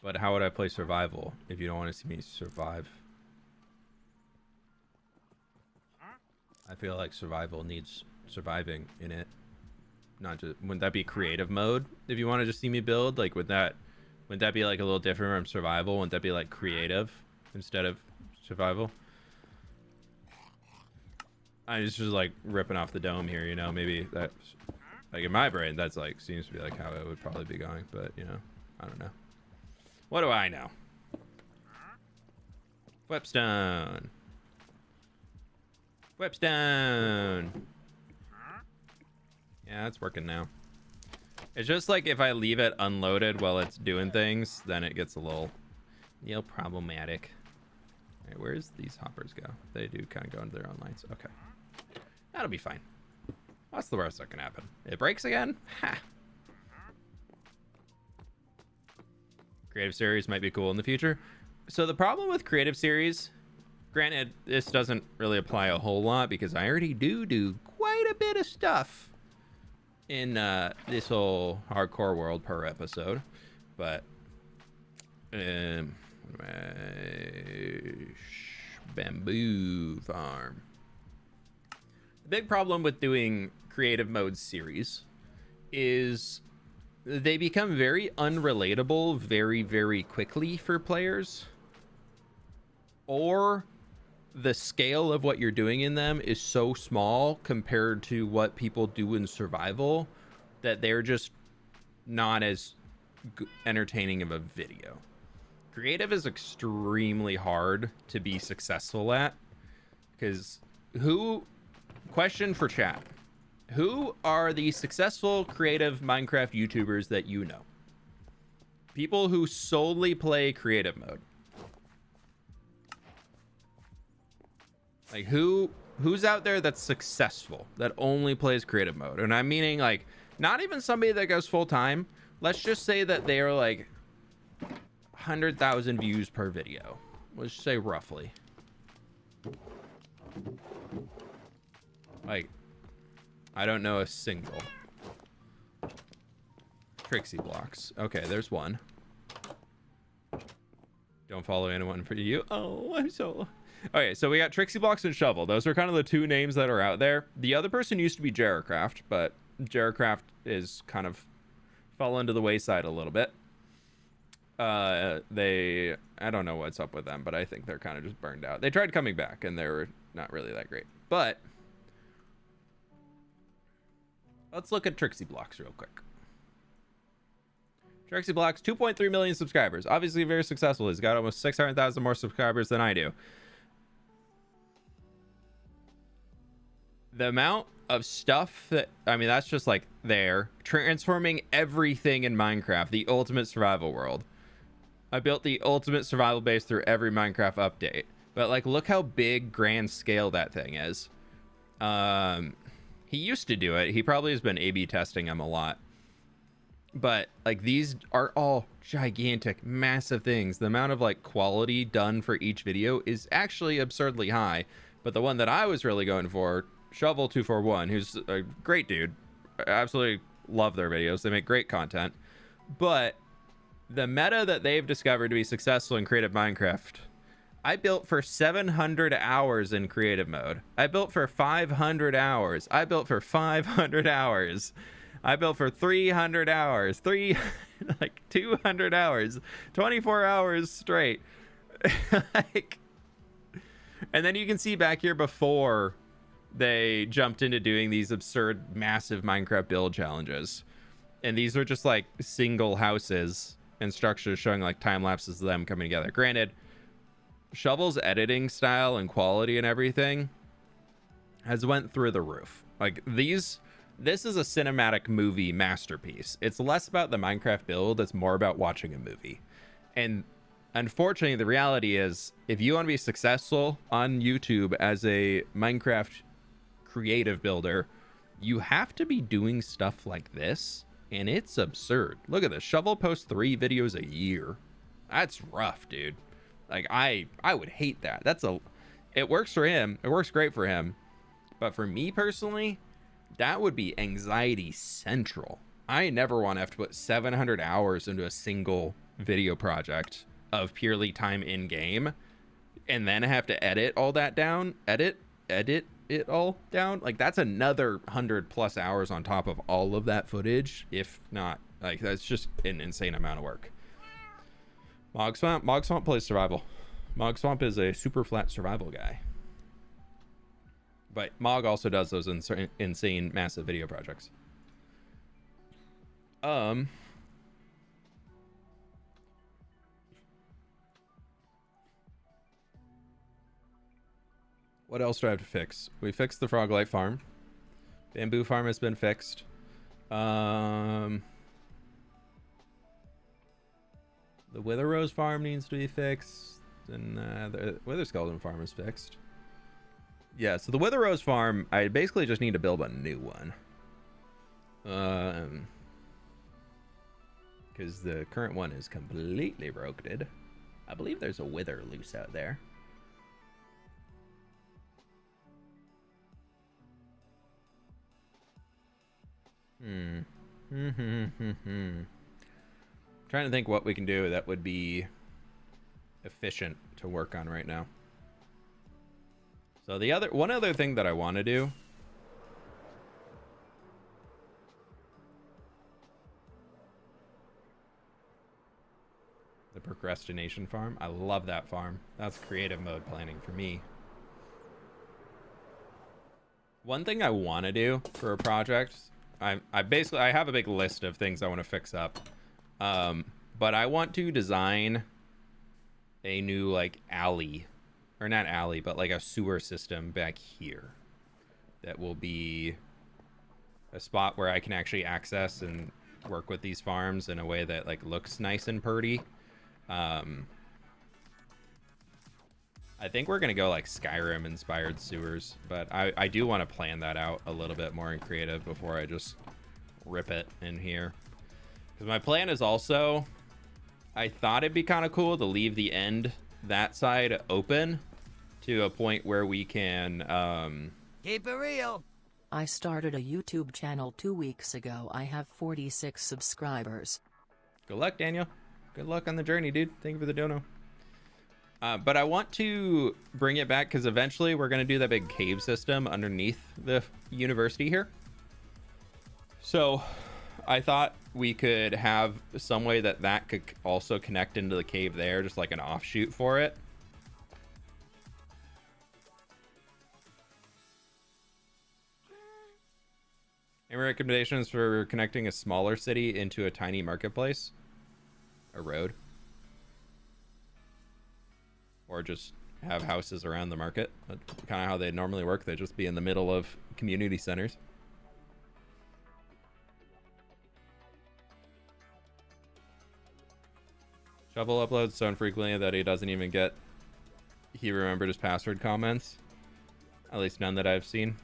But how would I play survival if you don't want to see me survive? I feel like survival needs surviving in it. Not just, wouldn't that be creative mode? If you want to just see me build, like, wouldn't that be like a little different from survival? Wouldn't that be like creative instead of survival? I just like ripping off the dome here, you know, maybe that's like in my brain, that's like, seems to be like how it would probably be going, but you know, I don't know. What do I know? Whipstone. Whipstone. Yeah, it's working now. It's just like if I leave it unloaded while it's doing things, then it gets a little problematic. All right, where's these hoppers go? They do kind of go into their own lights. Okay. That'll be fine. What's the worst that can happen? It breaks again? Ha! Creative series might be cool in the future. So the problem with creative series, granted, this doesn't really apply a whole lot because I already do quite a bit of stuff in this whole hardcore world per episode. But bamboo farm. The big problem with doing creative mode series is they become very unrelatable very, very quickly for players, or the scale of what you're doing in them is so small compared to what people do in survival that they're just not as entertaining of a video. Creative is extremely hard to be successful at because question for chat, who are the successful creative Minecraft YouTubers that you know? People who solely play creative mode. Like who's out there that's successful that only plays creative mode? And I'm meaning like not even somebody that goes full time. Let's just say that they are like 100,000 views per video. Let's say roughly. Like, I don't know a single. Trixie blocks. Okay, there's one. Don't follow anyone for you. Oh, I'm so... Okay, so we got Trixie blocks and Shovel. Those are kind of the two names that are out there. The other person used to be Jarracraft, but Jarracraft is kind of fell into the wayside a little bit. I don't know what's up with them, but I think they're kind of just burned out. They tried coming back and they were not really that great. But let's look at Trixie blocks real quick. Trixie blocks, 2.3 million subscribers. Obviously very successful. He's got almost 600,000 more subscribers than I do. The amount of stuff that, I mean, that's just like there, transforming everything in Minecraft, the ultimate survival world. I built the ultimate survival base through every Minecraft update, but like, look how big grand scale that thing is. He used to do it. He probably has been A/B testing them a lot, but like, these are all gigantic, massive things. The amount of like quality done for each video is actually absurdly high. But the one that I was really going for, Shovel 241, who's a great dude. I absolutely love their videos. They make great content. But the meta that they've discovered to be successful in creative Minecraft, I built for 700 hours in creative mode. I built for 500 hours. I built for 500 hours. I built for 300 hours. Like 200 hours. 24 hours straight. Like, and then you can see back here before they jumped into doing these absurd, massive Minecraft build challenges. And these are just like single houses and structures showing like time lapses of them coming together. Granted, Shovel's editing style and quality and everything has went through the roof. Like this is a cinematic movie masterpiece. It's less about the Minecraft build. It's more about watching a movie. And unfortunately, the reality is if you want to be successful on YouTube as a Minecraft creative builder, you have to be doing stuff like this, and it's absurd. Look at this. Shovel posts 3 videos a year. That's rough, dude. Like, I would hate that. It works for him. It works great for him. But for me personally, that would be anxiety central. I never want to have to put 700 hours into a single video project of purely time in game, and then I have to edit all that down, edit it all down. Like, that's another 100+ hours on top of all of that footage, if not. Like, that's just an insane amount of work. Mog Swamp plays survival. Mog Swamp is a super flat survival guy, but Mog also does those insane massive video projects. What else do I have to fix? We fixed the frog life farm. Bamboo farm has been fixed. The Wither Rose farm needs to be fixed. And the Wither Skeleton farm is fixed. Yeah, so the Wither Rose farm, I basically just need to build a new one. because the current one is completely broken. I believe there's a wither loose out there. Trying to think what we can do that would be efficient to work on right now. So the one other thing that I want to do, the procrastination farm. I love that farm. That's creative mode planning for me. One thing I want to do for a project, I have a big list of things I want to fix up. But I want to design a new like alley, or not alley, but like a sewer system back here that will be a spot where I can actually access and work with these farms in a way that like looks nice and pretty. I think we're gonna go like Skyrim inspired sewers, but I do want to plan that out a little bit more in creative before I just rip it in here. Because my plan is also, I thought it'd be kind of cool to leave the end, that side open to a point where we can Keep it real. I started a YouTube channel 2 weeks ago. I have 46 subscribers. Good luck, Daniel. Good luck on the journey, dude. Thank you for the dono. But I want to bring it back because eventually we're going to do that big cave system underneath the university here. So I thought we could have some way that that could also connect into the cave there, just like an offshoot for it. Any recommendations for connecting a smaller city into a tiny marketplace? A road? Or just have houses around the market? That's kind of how they normally work. They just be in the middle of community centers. Shovel uploads so infrequently that he doesn't even get he remembered his password comments. At least none that I've seen.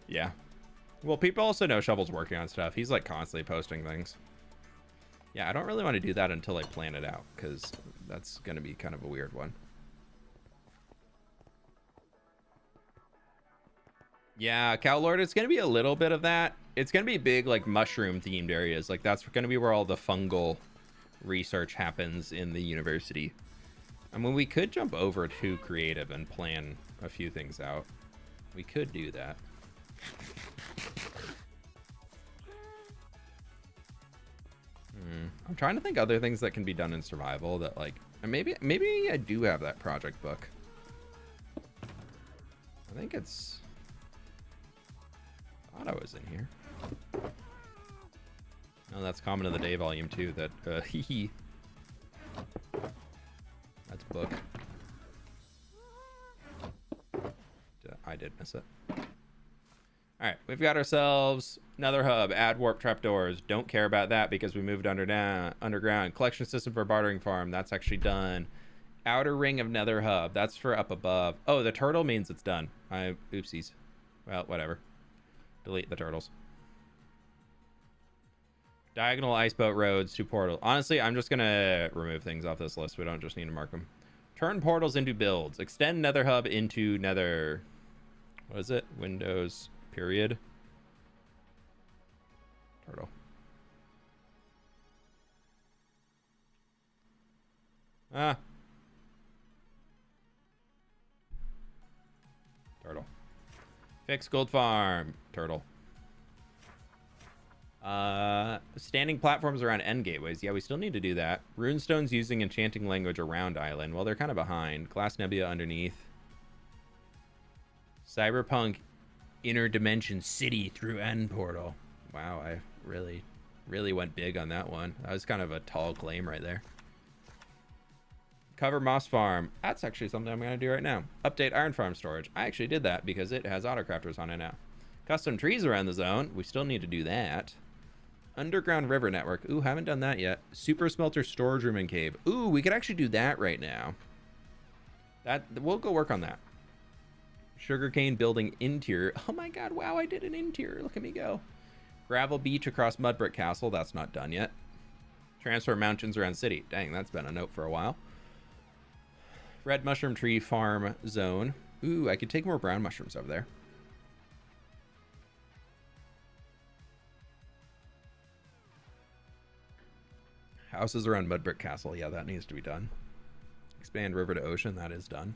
Yeah. Well, people also know Shovel's working on stuff. He's like constantly posting things. Yeah, I don't really want to do that until I plan it out, because that's going to be kind of a weird one. Yeah, Cowlord, it's going to be a little bit of that. It's going to be big, like, mushroom-themed areas. Like, that's going to be where all the fungal research happens in the university. I mean, we could jump over to creative and plan a few things out. We could do that. I'm trying to think other things that can be done in survival that, like, maybe I do have that project book. I think it's, I thought I was in here. No, that's Comment of the Day Volume 2. That that's book. I did miss it. All right, we've got ourselves another hub. Add warp trapdoors. Don't care about that because we moved underground. Collection system for bartering farm. That's actually done. Outer ring of nether hub. That's for up above. Oh, the turtle means it's done. Oopsies. Well, whatever. Delete the turtles. Diagonal ice boat roads to portal. Honestly, I'm just gonna remove things off this list. We don't just need to mark them. Turn portals into builds. Extend nether hub into nether. What is it? Windows. Period. Turtle. Turtle. Fix gold farm. Turtle. Standing platforms around end gateways. Yeah, we still need to do that. Runestones using enchanting language around island. Well, they're kind of behind. Glass nebula underneath. Cyberpunk interdimension city through end portal. Wow, I really went big on that one. That was kind of a tall claim right there. Cover moss farm. That's actually something I'm going to do right now. Update iron farm storage. I actually did that because it has autocrafters on it now. Custom trees around the zone. We still need to do that. Underground river network. Ooh, haven't done that yet. Super smelter storage room and cave. Ooh, we could actually do that right now. We'll go work on that. Sugarcane building interior. Oh my god, wow, I did an interior. Look at me go. Gravel beach across Mudbrick Castle. That's not done yet. Transfer mountains around city. Dang, that's been a note for a while. Red mushroom tree farm zone. Ooh, I could take more brown mushrooms over there. Houses around Mudbrick Castle. Yeah, that needs to be done. Expand river to ocean. That is done.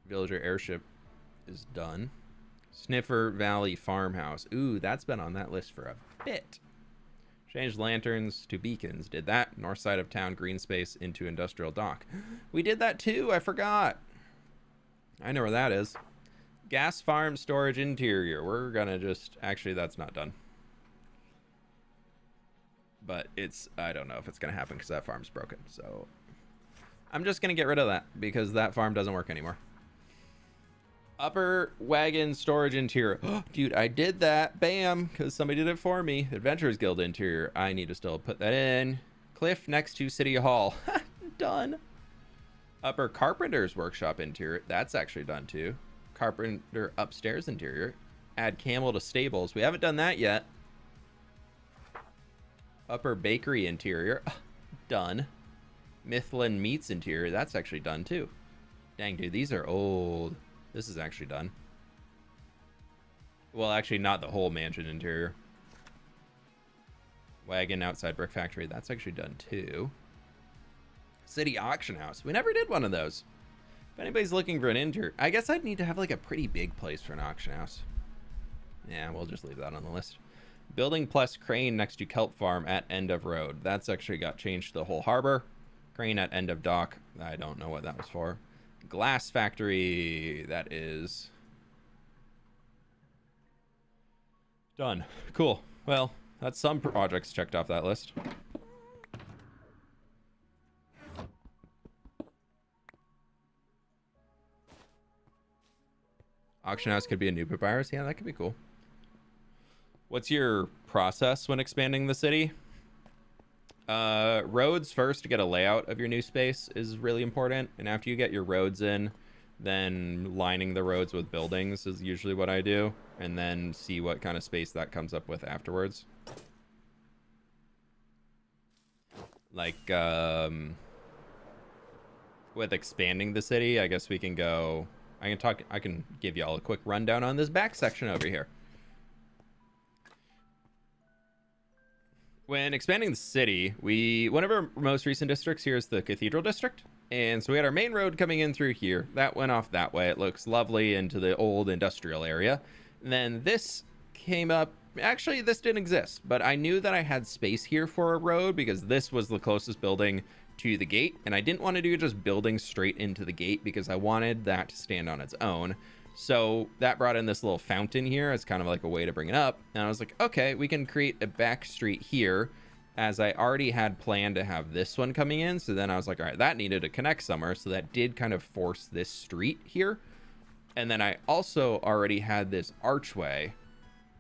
Villager airship is done. Sniffer Valley farmhouse. Ooh, that's been on that list for a bit. Change lanterns to beacons. Did that. North side of town green space into industrial dock. We did that too. I forgot. I know where that is. Gas farm storage interior. We're gonna just... Actually, that's not done. But it's... I don't know if it's gonna happen because that farm's broken. So I'm just gonna get rid of that because that farm doesn't work anymore. Upper wagon storage interior. Dude, I did that. Bam. Because somebody did it for me. Adventurers Guild interior. I need to still put that in. Cliff next to City Hall. Done. Upper carpenter's workshop interior. That's actually done too. Carpenter upstairs interior. Add camel to stables. We haven't done that yet. Upper bakery interior. Done. Mifflin meats interior. That's actually done too. Dang, dude, these are old. This is actually done. Well, actually, not the whole mansion interior. Wagon outside brick factory. That's actually done too. City auction house. We never did one of those. If anybody's looking for an interior, I guess I'd need to have like a pretty big place for an auction house. Yeah, we'll just leave that on the list. Building plus crane next to kelp farm at end of road. That's actually got changed to the whole harbor. Crane at end of dock. I don't know what that was for. Glass factory. That is done. Cool. Well, that's some projects checked off that list. Auction house could be a new papyrus. Yeah, that could be cool. What's your process when expanding the city? Roads first to get a layout of your new space is really important. And after you get your roads in, then lining the roads with buildings is usually what I do. And then see what kind of space that comes up with afterwards. Like, with expanding the city, I guess we can go... I can give y'all a quick rundown on this back section over here. When expanding the city, one of our most recent districts here is the Cathedral District. And so we had our main road coming in through here. That went off that way. It looks lovely into the old industrial area. And then this came up. Actually, this didn't exist, but I knew that I had space here for a road because this was the closest building to the gate. And I didn't want to do just building straight into the gate because I wanted that to stand on its own. So that brought in this little fountain here as kind of like a way to bring it up. And I was like, okay, we can create a back street here, as I already had planned to have this one coming in. So then I was like, all right, that needed to connect somewhere. So that did kind of force this street here. And then I also already had this archway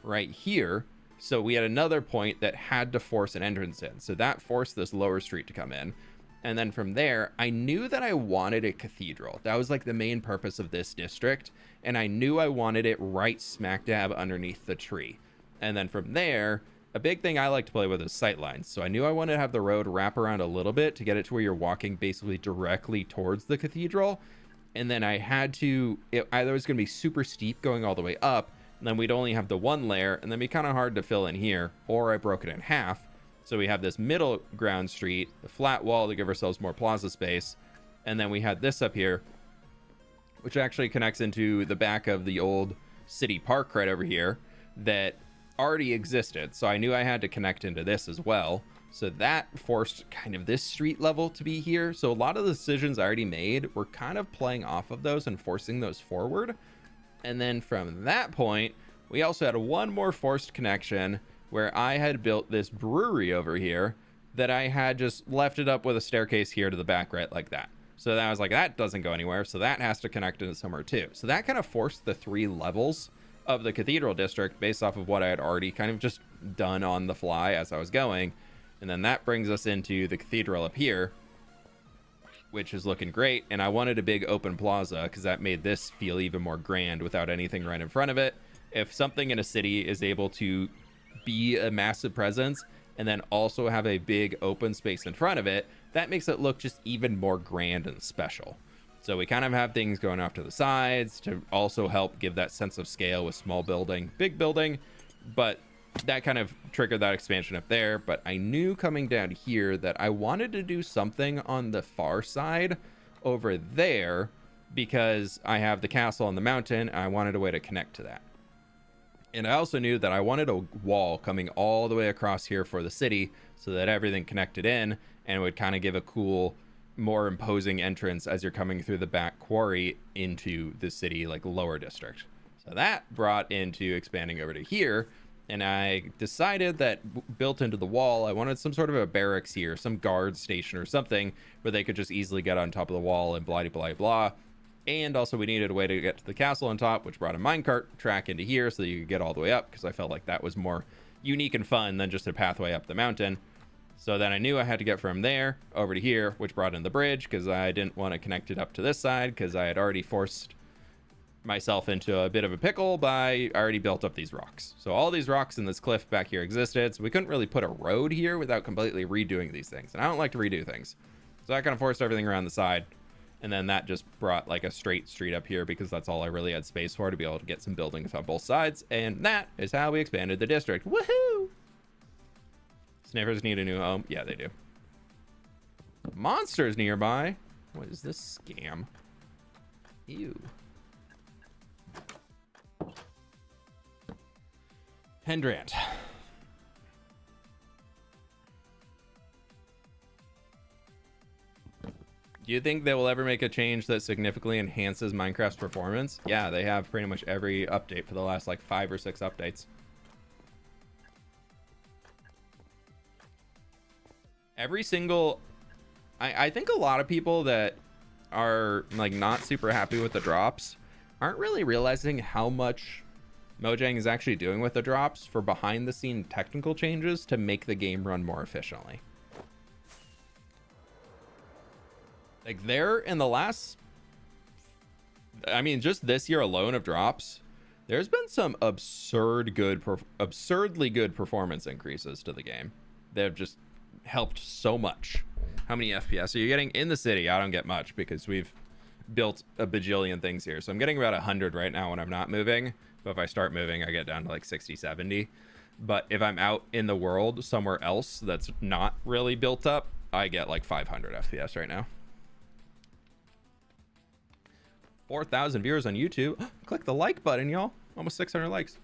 right here. So we had another point that had to force an entrance in. So that forced this lower street to come in. And then from there, I knew that I wanted a cathedral. That was like the main purpose of this district. And I knew I wanted it right smack dab underneath the tree. And then from there, a big thing I like to play with is sightlines. So I knew I wanted to have the road wrap around a little bit to get it to where you're walking basically directly towards the cathedral. And then I had to, either it was going to be super steep going all the way up, and then we'd only have the one layer, and then be kind of hard to fill in here, or I broke it in half. So we have this middle ground street, the flat wall to give ourselves more plaza space. And then we had this up here, which actually connects into the back of the old city park right over here that already existed. So I knew I had to connect into this as well. So that forced kind of this street level to be here. So a lot of the decisions I already made were kind of playing off of those and forcing those forward. And then from that point, we also had one more forced connection where I had built this brewery over here that I had just left it up with a staircase here to the back right like that. So that I was like, that doesn't go anywhere. So that has to connect into somewhere too. So that kind of forced the 3 levels of the Cathedral District based off of what I had already kind of just done on the fly as I was going. And then that brings us into the cathedral up here, which is looking great. And I wanted a big open plaza because that made this feel even more grand without anything right in front of it. if something in a city is able to be a massive presence and then also have a big open space in front of it, that makes it look just even more grand and special. So we kind of have things going off to the sides to also help give that sense of scale with small building, big building, but that kind of triggered that expansion up there. But I knew coming down here that I wanted to do something on the far side over there because I have the castle on the mountain and I wanted a way to connect to that. And I also knew that I wanted a wall coming all the way across here for the city so that everything connected in and would kind of give a cool, more imposing entrance as you're coming through the back quarry into the city, like lower district. So that brought into expanding over to here. And I decided that built into the wall, I wanted some sort of a barracks here, some guard station or something where they could just easily get on top of the wall and blah, blah, blah. And also we needed a way to get to the castle on top, which brought a minecart track into here so that you could get all the way up, because I felt like that was more unique and fun than just a pathway up the mountain. So then I knew I had to get from there over to here, which brought in the bridge, because I didn't want to connect it up to this side, because I had already forced myself into a bit of a pickle by I already built up these rocks. So all these rocks in this cliff back here existed, so we couldn't really put a road here without completely redoing these things. And I don't like to redo things. So I kind of forced everything around the side. And then that just brought like a straight street up here because that's all I really had space for to be able to get some buildings on both sides. And that is how we expanded the district. Woohoo! Sniffers need a new home. Yeah, they do. Monsters nearby. What is this scam? Ew. Pendrant. Do you think they will ever make a change that significantly enhances Minecraft's performance? Yeah, they have pretty much every update for the last like 5 or 6 updates. Every single... I think a lot of people that are like not super happy with the drops aren't really realizing how much Mojang is actually doing with the drops for behind the scene technical changes to make the game run more efficiently. Like there in the last, I mean, just this year alone of drops, there's been some absurdly good performance increases to the game. They've just helped so much. How many FPS are you getting in the city? I don't get much because we've built a bajillion things here. So I'm getting about 100 right now when I'm not moving. But if I start moving, I get down to like 60, 70. But if I'm out in the world somewhere else that's not really built up, I get like 500 FPS right now. 4,000 viewers on YouTube. Click the like button, y'all. Almost 600 likes.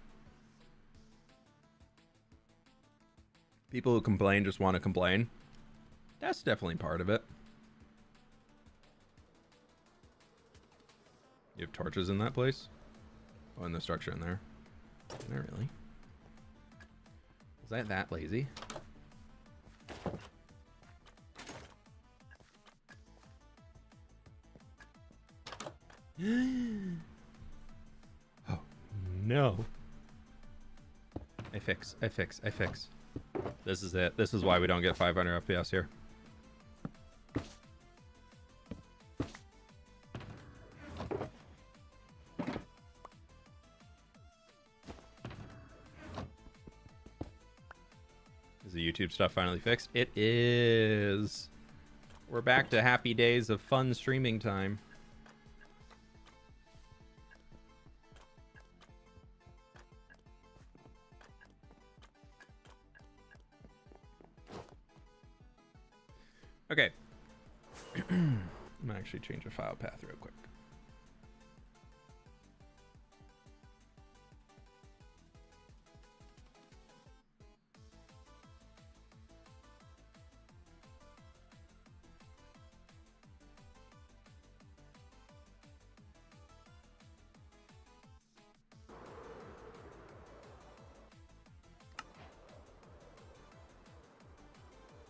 People who complain just want to complain. That's definitely part of it. You have torches in that place? Oh, in the structure in there. Not really. Is that lazy? Oh no. I fix. This is it. This is why we don't get 500 FPS here. Is the YouTube stuff finally fixed? It is. We're back to happy days of fun streaming time. Okay. I'm gonna actually change a file path real quick.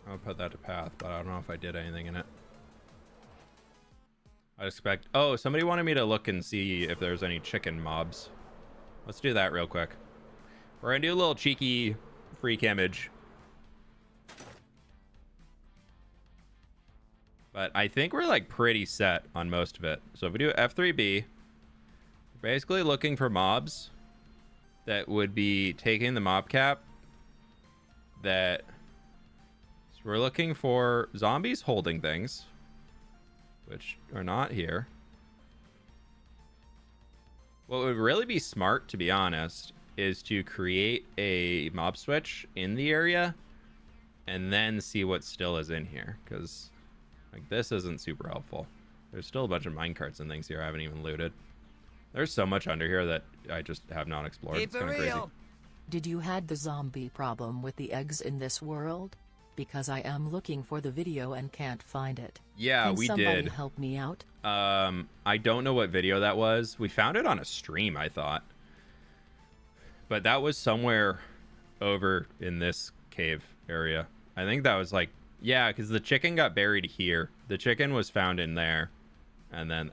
I'll put that to path, but I don't know if I did anything in it. I expect... Oh, somebody wanted me to look and see if there's any chicken mobs. Let's do that real quick. We're gonna do a little cheeky freak image. But I think we're like pretty set on most of it. So if we do F3B, we're basically looking for mobs. that would be taking the mob cap. That so we're looking for zombies holding things, which are not here. What would really be smart, to be honest, is to create a mob switch in the area and then see what still is in here, because like this isn't super helpful. There's still a bunch of minecarts and things here I haven't even looted. There's so much under here that I just have not explored. It's kind of crazy. Did you had the zombie problem with the eggs in this world? Because I am looking for the video and can't find it. Yeah, Can we somebody did. help me out? I don't know what video that was. We found it on a stream, I thought. But that was somewhere over in this cave area. I think that was like, yeah, because the chicken got buried here. The chicken was found in there. And then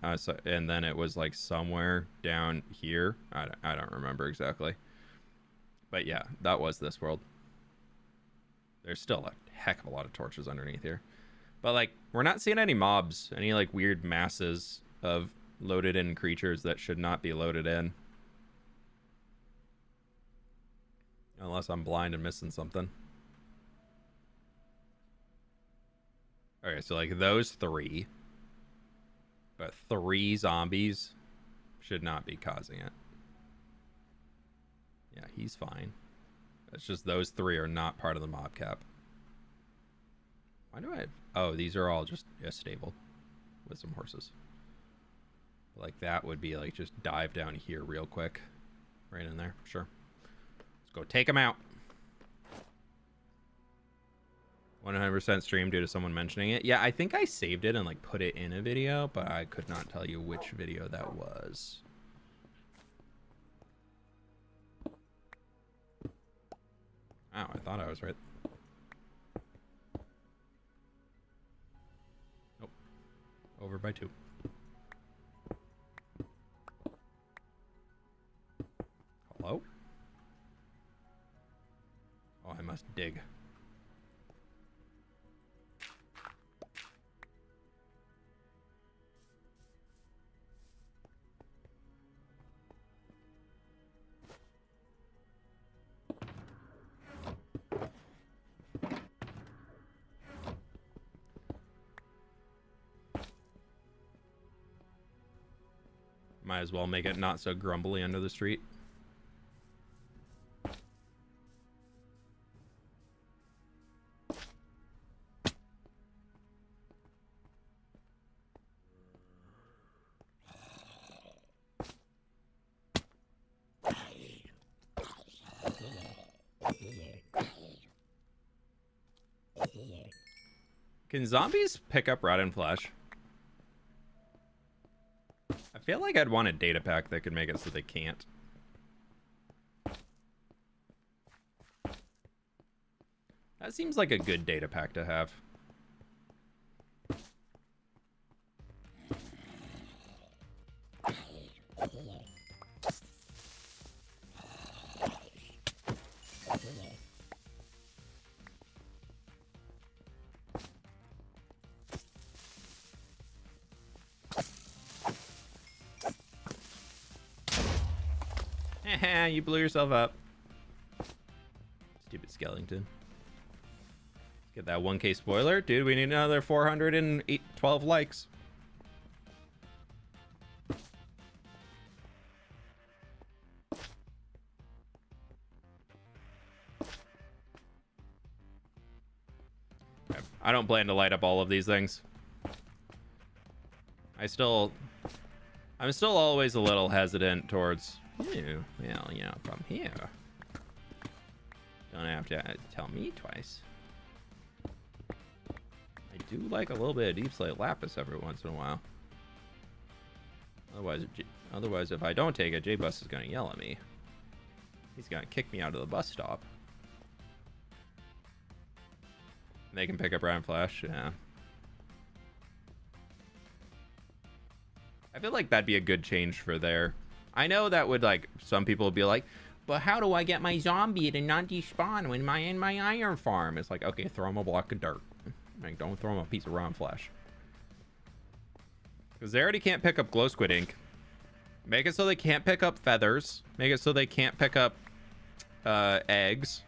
it was like somewhere down here. I don't remember exactly. But yeah, that was this world. There's still a heck of a lot of torches underneath here. But like, we're not seeing any mobs, any like weird masses of loaded in creatures that should not be loaded in. Unless I'm blind and missing something. Okay, so like those three. But 3 zombies should not be causing it. Yeah, he's fine. It's just those 3 are not part of the mob cap. Why do I... Oh, these are all just stable with some horses. Like that would be like just dive down here real quick. Right in there. Sure. Let's go take them out. 100% stream due to someone mentioning it. Yeah, I think I saved it and like put it in a video, but I could not tell you which video that was. Oh, I thought I was right. Nope. Over by 2. Hello? Oh, I must dig. Might as well make it not so grumbly under the street. Can zombies pick up rotten flesh? I feel like I'd want a data pack that could make it so they can't. That seems like a good data pack to have. You blew yourself up. Stupid skeleton. Let's get that 1K spoiler. Dude, we need another 412 likes. Okay. I don't plan to light up all of these things. I'm still always a little hesitant towards... Ew, well, you know, from here. Don't have to tell me twice. I do like a little bit of deep slate lapis every once in a while. Otherwise, if I don't take it, J-Bus is gonna yell at me. He's gonna kick me out of the bus stop. They can pick up round flash, yeah. I feel like that'd be a good change for their... I know that would, like, some people would be like, but how do I get my zombie to not despawn when in my iron farm? It's like, okay, throw him a block of dirt. Like, don't throw him a piece of round flesh. Because they already can't pick up glow squid ink. Make it so they can't pick up feathers. Make it so they can't pick up eggs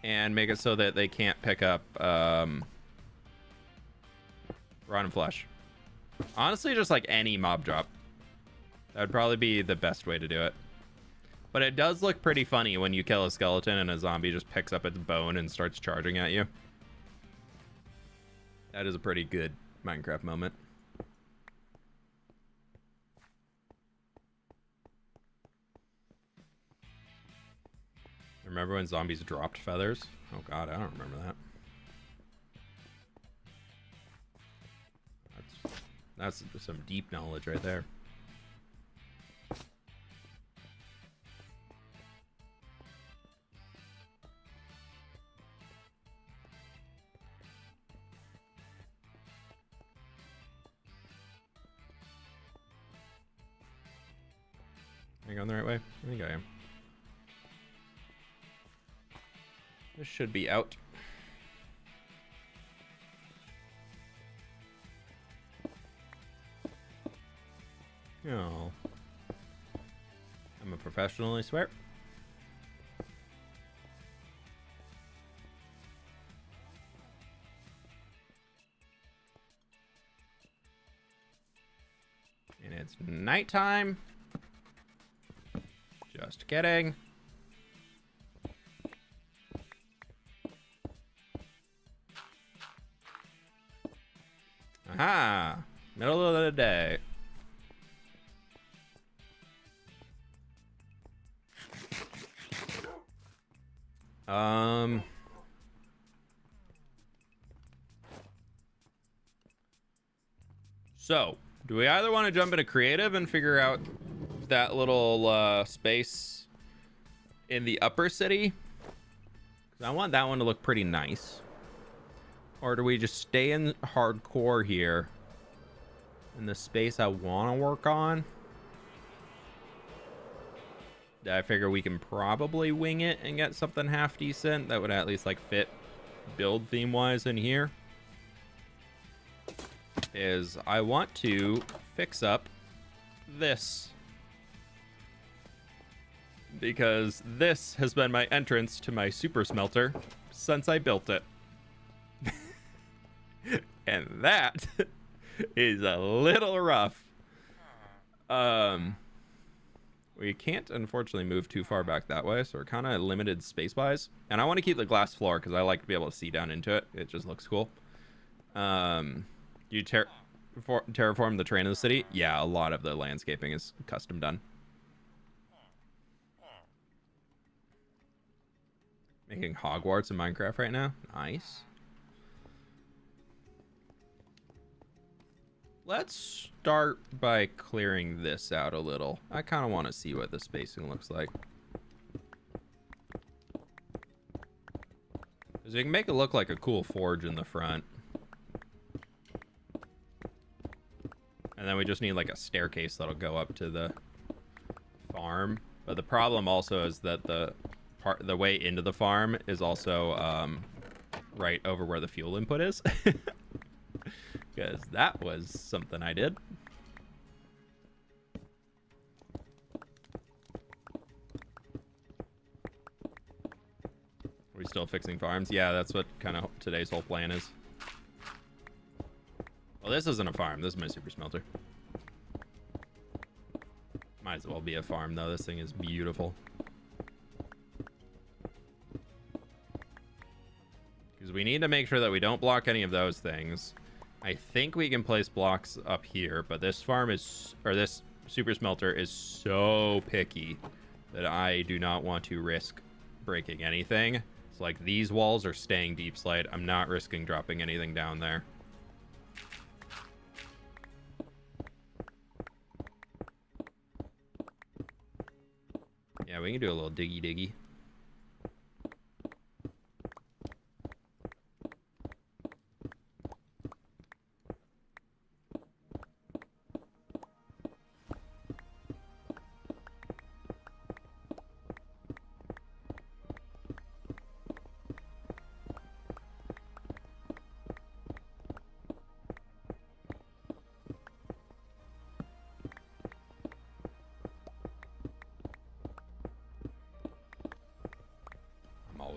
and make it so that they can't pick up rotten flesh. Honestly, just like any mob drop. That would probably be the best way to do it. But it does look pretty funny when you kill a skeleton and a zombie just picks up its bone and starts charging at you. That is a pretty good Minecraft moment. Remember when zombies dropped feathers? Oh god, I don't remember that. That's some deep knowledge right there. Am I going the right way? I think I am. This should be out. Oh. I'm a professional, I swear. And it's nighttime. Just kidding. Aha! Middle of the day. So, do we either want to jump into creative and figure out that little space in the upper city? 'Cause I want that one to look pretty nice. Or do we just stay in hardcore here in the space I want to work on? I figure we can probably wing it and get something half decent that would at least like fit build theme wise in here. Is I want to fix up this, because this has been my entrance to my super smelter since I built it. And that is a little rough. We can't unfortunately move too far back that way, so we're kind of limited space wise. And I want to keep the glass floor because I like to be able to see down into it. It just looks cool. You terraform the terrain of the city? Yeah, a lot of the landscaping is custom done. Making Hogwarts in Minecraft right now. Nice. Let's start by clearing this out a little. I kind of want to see what the spacing looks like. Because we can make it look like a cool forge in the front. And then we just need like a staircase that'll go up to the farm. But the problem also is that the way into the farm is also right over where the fuel input is. Because that was something I did. Are we still fixing farms? Yeah, that's what kind of today's whole plan is. Well, this isn't a farm. This is my super smelter. Might as well be a farm, though. This thing is beautiful. Because we need to make sure that we don't block any of those things. I think we can place blocks up here, but this farm is, or this super smelter is so picky that I do not want to risk breaking anything. It's like these walls are staying deep slate. I'm not risking dropping anything down there. Yeah, we can do a little diggy diggy.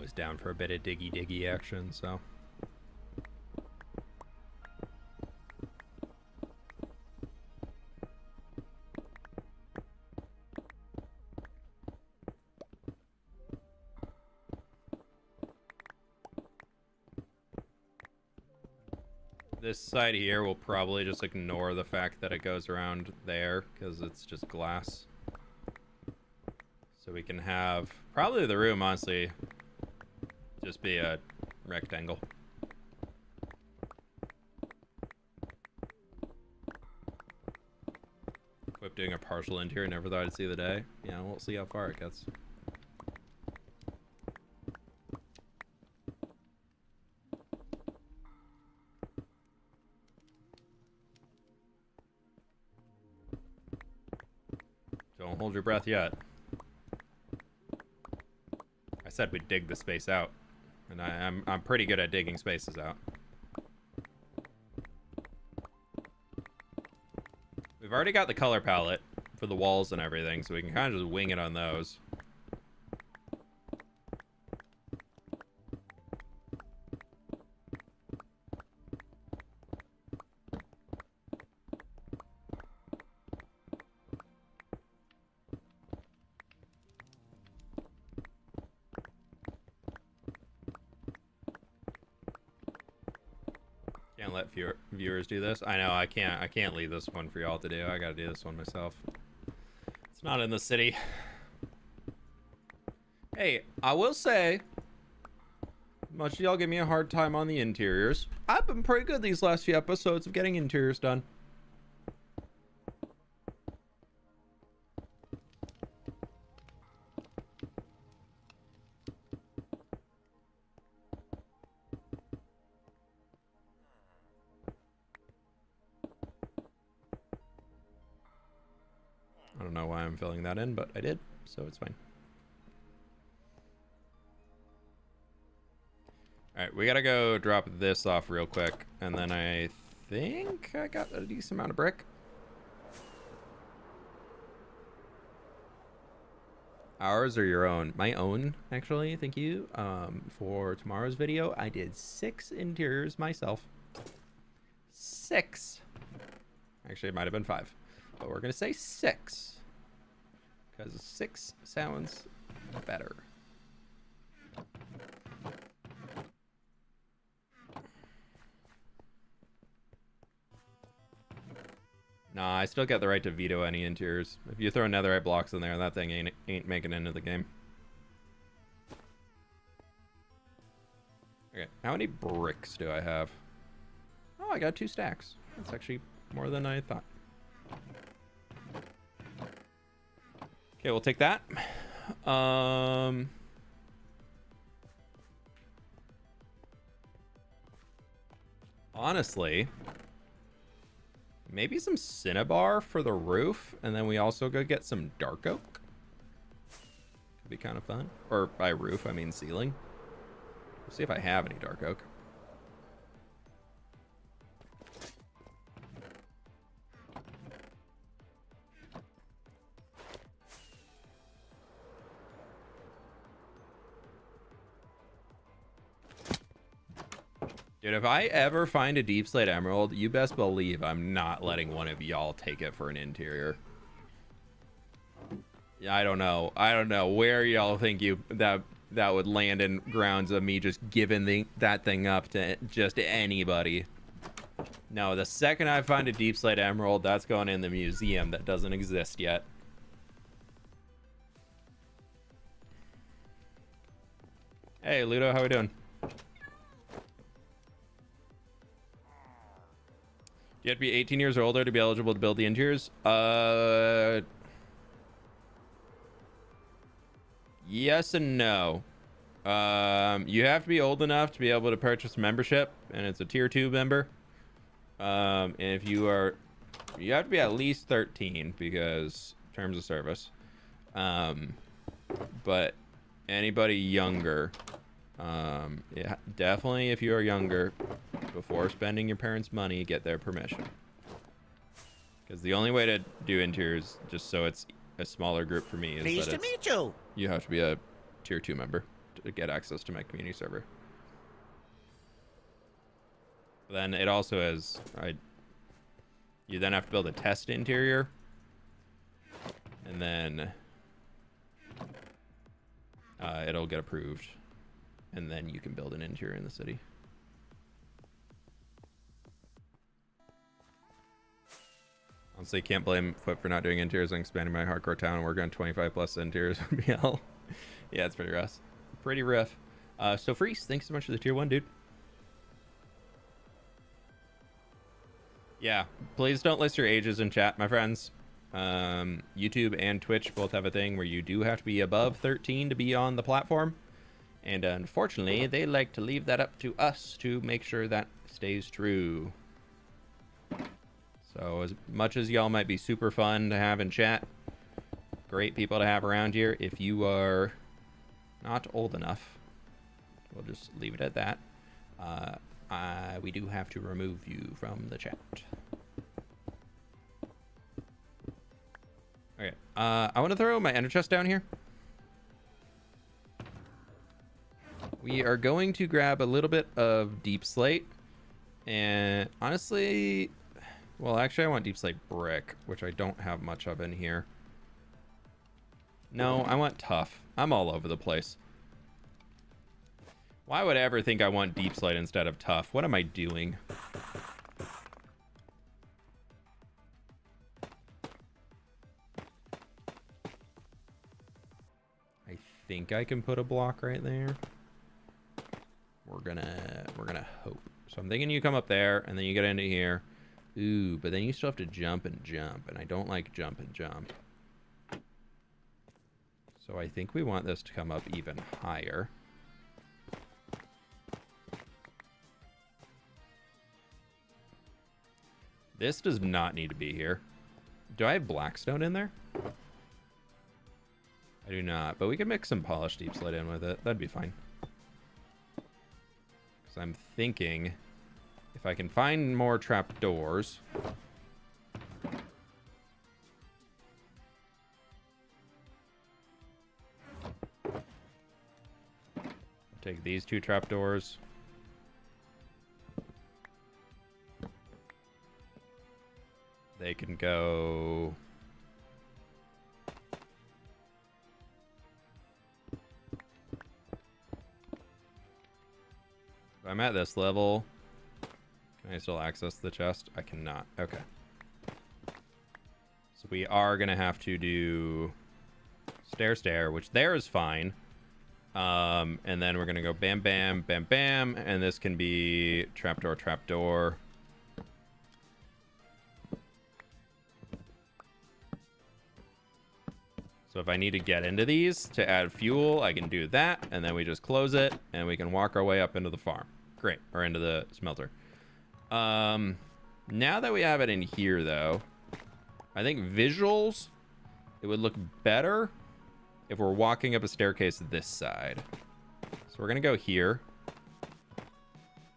always down for a bit of diggy action, so. This side here will probably just ignore the fact that it goes around there because it's just glass. So we can have probably the room, honestly, just be a rectangle. fWhip doing a partial interior, never thought I'd see the day. Yeah, we'll see how far it gets. Don't hold your breath yet. I said we'd dig the space out, and I'm pretty good at digging spaces out. We've already got the color palette for the walls and everything, so we can kind of just wing it on those. Can't let viewers do this. I know I can't leave this one for y'all to do. I gotta do this one myself. It's not in the city. Hey, I will say, much of y'all give me a hard time on the interiors. I've been pretty good these last few episodes of getting interiors done. I don't know why I'm filling that in, but I did, so it's fine. Alright, we gotta go drop this off real quick, and then I think I got a decent amount of brick. Ours or your own? My own, actually, thank you. For tomorrow's video, I did 6 interiors myself. 6. Actually, it might have been 5. But we're gonna say 6. Because 6 sounds better. Nah, I still get the right to veto any interiors. If you throw netherite blocks in there, that thing ain't making it into the game. Okay, how many bricks do I have? Oh, I got 2 stacks. That's actually more than I thought. Okay, we'll take that. Honestly, maybe some cinnabar for the roof, and then we also go get some dark oak. Could be kind of fun. Or by roof, I mean ceiling. We'll see if I have any dark oak. Dude, if I ever find a deep slate emerald, you best believe I'm not letting one of y'all take it for an interior. Yeah, I don't know. I don't know where y'all think that would land in grounds of me just giving that thing up to just anybody. No, the second I find a deep slate emerald, that's going in the museum that doesn't exist yet. Hey, Ludo, how we doing? You have to be 18 years or older to be eligible to build the interiors. Yes and no. You have to be old enough to be able to purchase membership, and it's a tier 2 member. And if you have to be at least 13 because terms of service. But anybody younger, yeah, definitely if you are younger, before spending your parents' money, get their permission. Because the only way to do interiors, just so it's a smaller group for me, is Pleased that to meet you. you have to be a tier 2 member to get access to my community server. But then it also has, you then have to build a test interior, and then it'll get approved, and then you can build an interior in the city. Honestly, can't blame fWhip for not doing interiors and expanding my hardcore town and working on 25 plus interiors would be hell. Yeah, it's pretty rough. Pretty rough. So Freeze, thanks so much for the tier 1, dude. Yeah, please don't list your ages in chat, my friends. YouTube and Twitch both have a thing where you do have to be above 13 to be on the platform. And unfortunately, they like to leave that up to us to make sure that stays true. So as much as y'all might be super fun to have in chat, great people to have around here, if you are not old enough, we'll just leave it at that. We do have to remove you from the chat. Okay, I want to throw my ender chest down here. We are going to grab a little bit of deep slate, and honestly, well, actually I want deep slate brick, which I don't have much of in here. No, I want tough. I'm all over the place. Why would I ever think I want deep slate instead of tough? What am I doing? I think I can put a block right there. We're gonna hope. So I'm thinking you come up there and then you get into here. Ooh, but then you still have to jump and jump, and I don't like jump and jump. So I think we want this to come up even higher. This does not need to be here. Do I have blackstone in there? I do not, but we can mix some polished deep slate in with it. That'd be fine. Because I'm thinking if I can find more trapdoors. Take these 2 trapdoors. They can go... If I'm at this level, can I still access the chest? I cannot. Okay. So we are going to have to do stair, which there is fine. And then we're going to go bam, bam, bam, bam. And this can be trapdoor. So if I need to get into these to add fuel, I can do that. And then we just close it and we can walk our way up into the farm. Great. Or into the smelter. Now that we have it in here, though, I think visuals, it would look better if we're walking up a staircase this side. So we're going to go here.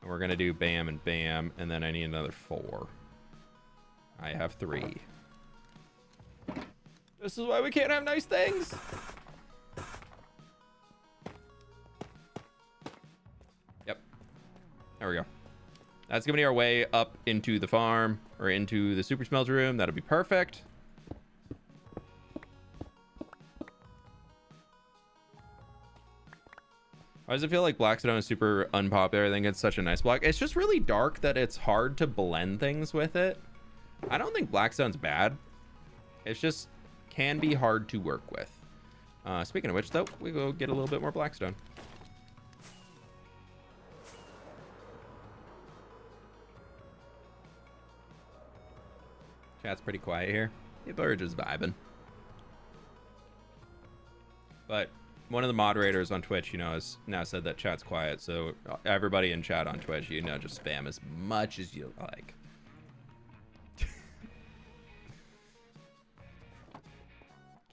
And we're going to do bam and bam. And then I need another 4. I have 3. This is why we can't have nice things. Yep. There we go. That's going to be our way up into the farm or into the super smelter room. That'll be perfect. Why does it feel like Blackstone is super unpopular? I think it's such a nice block. It's just really dark that it's hard to blend things with it. I don't think Blackstone's bad. It's just can be hard to work with. Speaking of which, though, we go get a little bit more Blackstone. Chat's pretty quiet here. People are just vibing. But one of the moderators on Twitch, has now said that chat's quiet. So everybody in chat on Twitch, just spam as much as you like.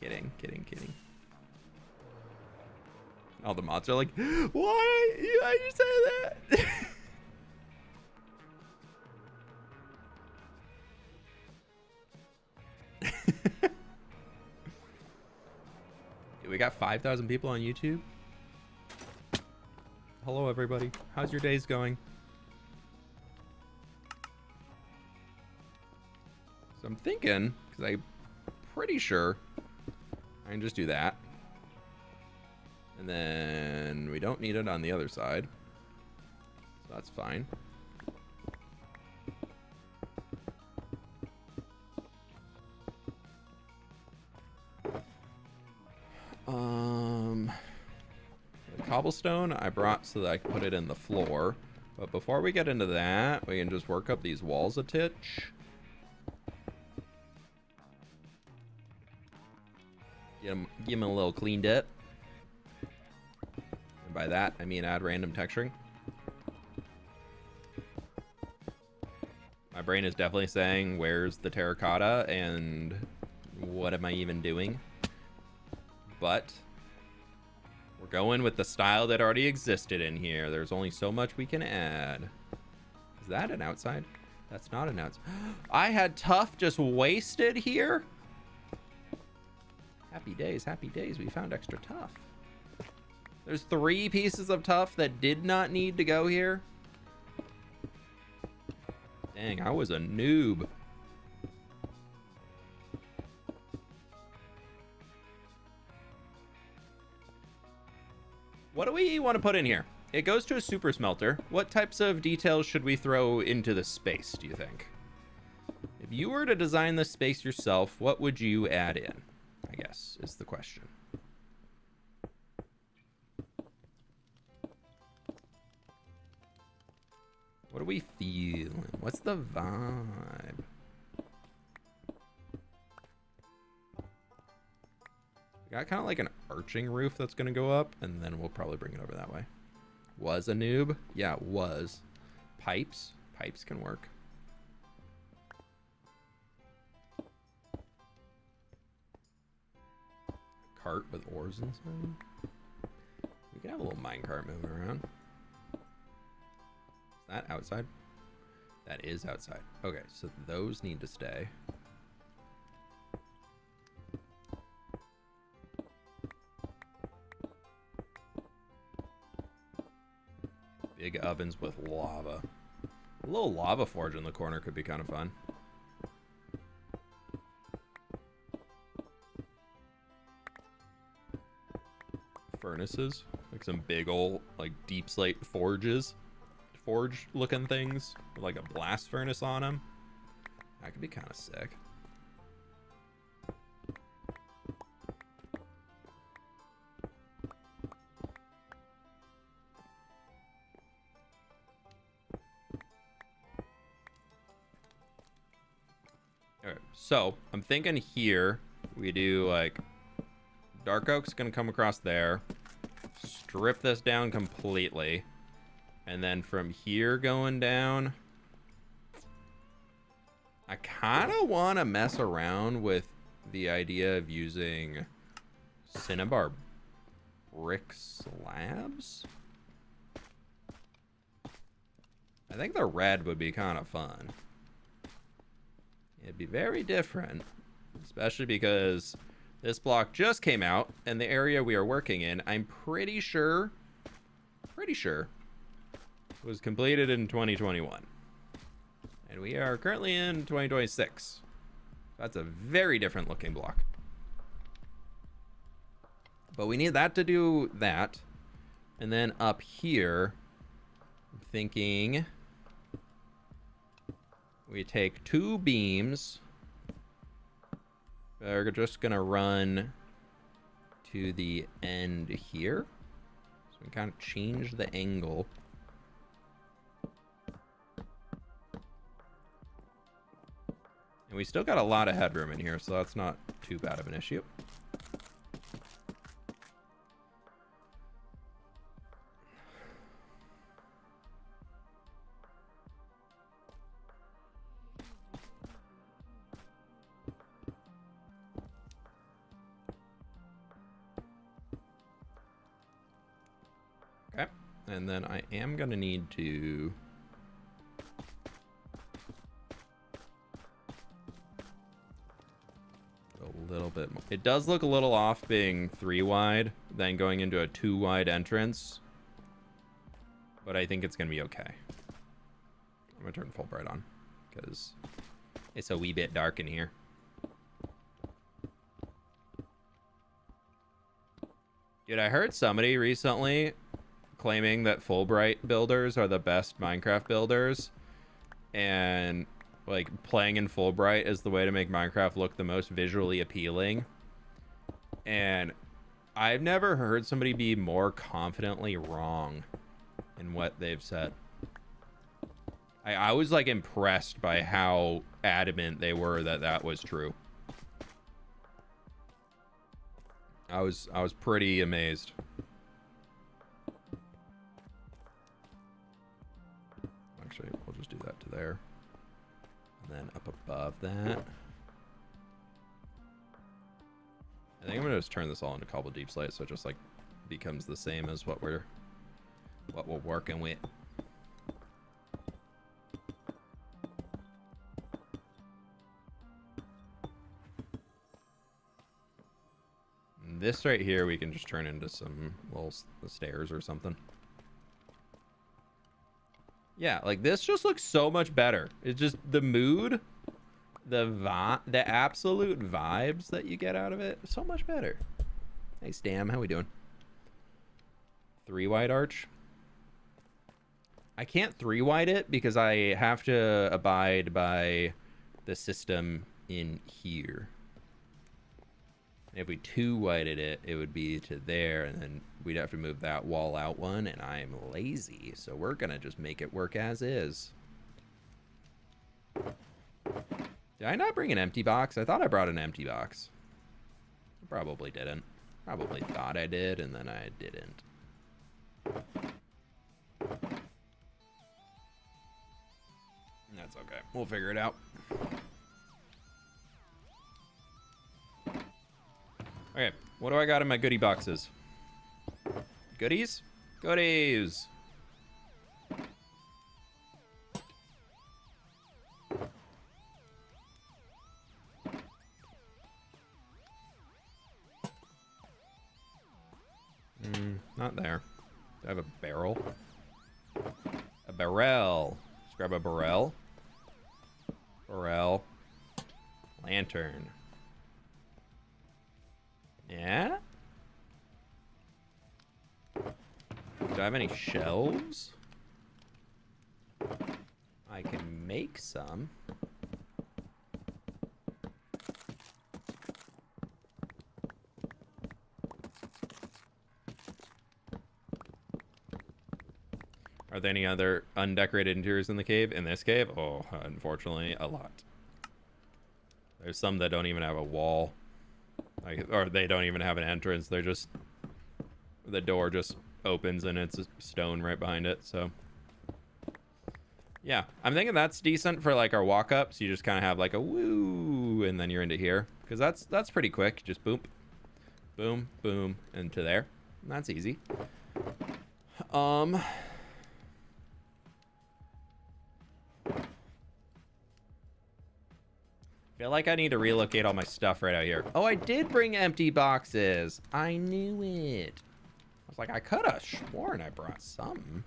Kidding. All the mods are like, why you say that? We got 5,000 people on YouTube. Hello, everybody. How's your days going? So I'm thinking, because I'm pretty sure I can just do that. And then we don't need it on the other side. So that's fine. The cobblestone I brought so that I can put it in the floor. But before we get into that, we can just work up these walls a titch. Get them a little cleaned up. And by that, I mean add random texturing. My brain is definitely saying, where's the terracotta and what am I even doing? But we're going with the style that already existed in here. There's only so much we can add. Is that an outside? That's not an outside. I had tough just wasted here. Happy days, happy days. We found extra tough. There's 3 pieces of tough that did not need to go here. Dang, I was a noob. What do we want to put in here? It goes to a super smelter. What types of details should we throw into the space, do you think? If you were to design the space yourself, what would you add in? I guess is the question. What are we feeling? What's the vibe? We got kind of like an arching roof that's going to go up, and then we'll probably bring it over that way. Was a noob? Yeah, it was. Pipes? Pipes can work. Cart with ores inside. We can have a little minecart moving around. Is that outside? That is outside. Okay, so those need to stay. Big ovens with lava. A little lava forge in the corner could be kind of fun. Furnaces, like some big old like deep slate forge looking things with like a blast furnace on them. That could be kind of sick. All right, so I'm thinking here we do like dark oak's gonna come across there, strip this down completely, and then from here going down, I kind of want to mess around with the idea of using cinnabar brick slabs. I think the red would be kind of fun. It'd be very different, especially because this block just came out, and the area we are working in, I'm pretty sure, was completed in 2021. And we are currently in 2026. That's a very different looking block. But we need that to do that. And then up here, I'm thinking we take 2 beams. We're just gonna run to the end here. So we kind of change the angle. And we still got a lot of headroom in here, so that's not too bad of an issue. Okay, and then I am gonna need to a little bit more. It does look a little off being 3 wide, then going into a 2 wide entrance. but I think it's gonna be okay. I'm gonna turn full bright on because it's a wee bit dark in here. Dude, I heard somebody recently claiming that Fulbright builders are the best Minecraft builders, and like playing in Fulbright is the way to make Minecraft look the most visually appealing. And I've never heard somebody be more confidently wrong in what they've said. I was like impressed by how adamant they were that that was true. I was pretty amazed. Actually, we'll just do that to there. And then up above that. I think I'm gonna just turn this all into cobble deep slate so it just like becomes the same as what we're working with. And this right here we can just turn into some little stairs or something. Yeah, like this just looks so much better. It's just the mood, the absolute vibes that you get out of it, so much better. Hey Stam, how we doing? 3 wide arch. I can't 3 wide it because I have to abide by the system in here. If we 2 wided it, it would be to there, and then we'd have to move that wall out one, and I'm lazy, so we're gonna just make it work as is. Did I not bring an empty box? I thought I brought an empty box. I probably didn't. Probably thought I did, and then I didn't. That's okay. We'll figure it out. Okay, what do I got in my goodie boxes? Goodies? Goodies! Not there. Do I have a barrel? A barrel. Let's grab a barrel. Barrel. Lantern. Yeah? Do I have any shelves? I can make some. Are there any other undecorated interiors in the cave? In this cave? Oh, unfortunately, a lot. There's some that don't even have a wall. Or they don't even have an entrance. They're just... The door just opens and it's a stone right behind it, so... Yeah, I'm thinking that's decent for like our walk-ups. You just kind of have like a woo, and then you're into here. Because that's pretty quick. Just boom, boom, boom, and to there. And that's easy. Feel like I need to relocate all my stuff right out here. Oh, I did bring empty boxes. I knew it. I was like, I could have sworn I brought some.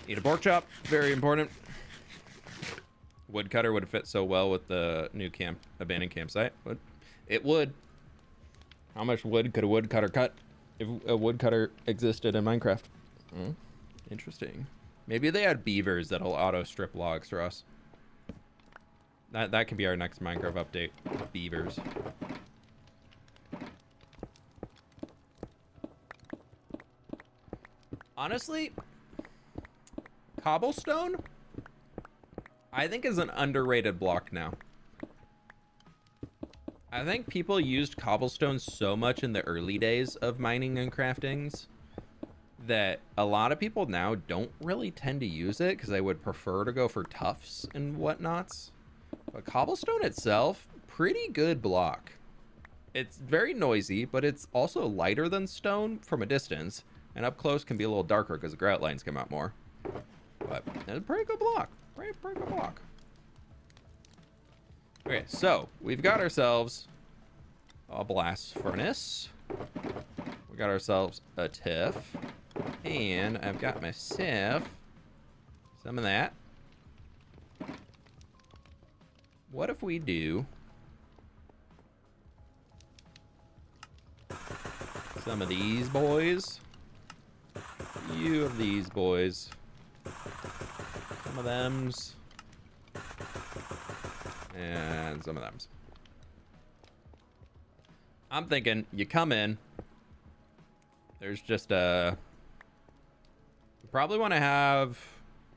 Need a pork chop, very important. Woodcutter would fit so well with the new abandoned campsite. It would. How much wood could a woodcutter cut if a woodcutter existed in Minecraft? Interesting. Maybe they had beavers that'll auto strip logs for us. That could be our next Minecraft update. Beavers. Honestly, cobblestone, I think, is an underrated block now. I think people used cobblestone so much in the early days of mining and craftings that a lot of people now don't really tend to use it because they would prefer to go for tufts and whatnots. But cobblestone itself, pretty good block. It's very noisy, but it's also lighter than stone from a distance. And up close can be a little darker because the grout lines come out more. But it's a pretty good block. Pretty good block. Okay, so we've got ourselves a blast furnace. We got ourselves a tiff. And I've got myself some of that. What if we do some of these boys? A few of these boys. Some of thems. And some of thems. I'm thinking you come in. There's just a... You probably want to have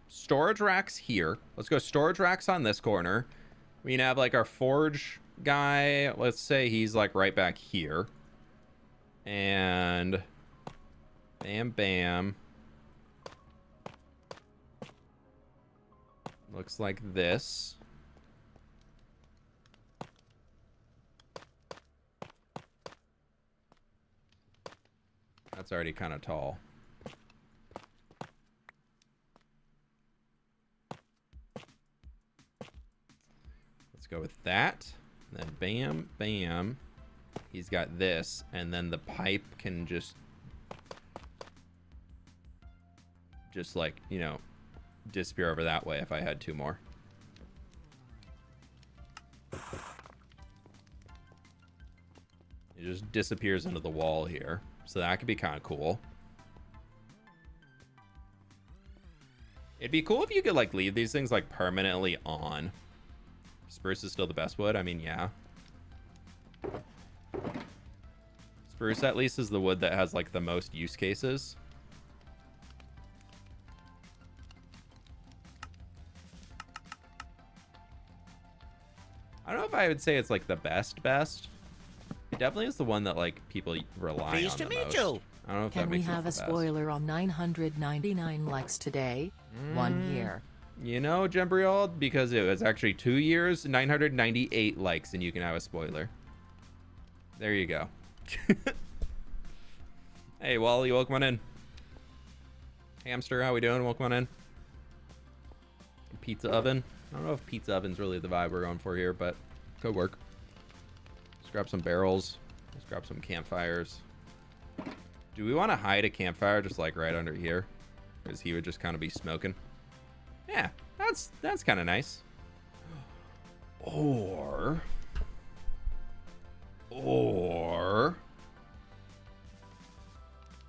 storage racks here. Let's go storage racks on this corner. We can have like our forge guy. Let's say he's like right back here. And bam, bam. Looks like this. That's already kind of tall. Let's go with that. And then bam, bam. He's got this, and then the pipe can just like, you know, disappear over that way if I had two more. It just disappears into the wall here. So that could be kind of cool. It'd be cool if you could like leave these things like permanently on. Spruce is still the best wood. I mean, yeah. Spruce at least is the wood that has like the most use cases. I don't know if I would say it's like the best. It definitely is the one that like people rely Pleased on to the meet most. you. I don't know if that Can we makes it have the a best. spoiler on 999 likes today? 1 year. You know, Jembriald, because it was actually 2 years, 998 likes, and you can have a spoiler. There you go. Hey, Wally, welcome on in. Hamster, how we doing? Welcome on in. Pizza oven. I don't know if pizza oven's really the vibe we're going for here, but could work. Let's grab some barrels. Let's grab some campfires. Do we want to hide a campfire just like right under here? Because he would just kind of be smoking. Yeah, that's kind of nice. Or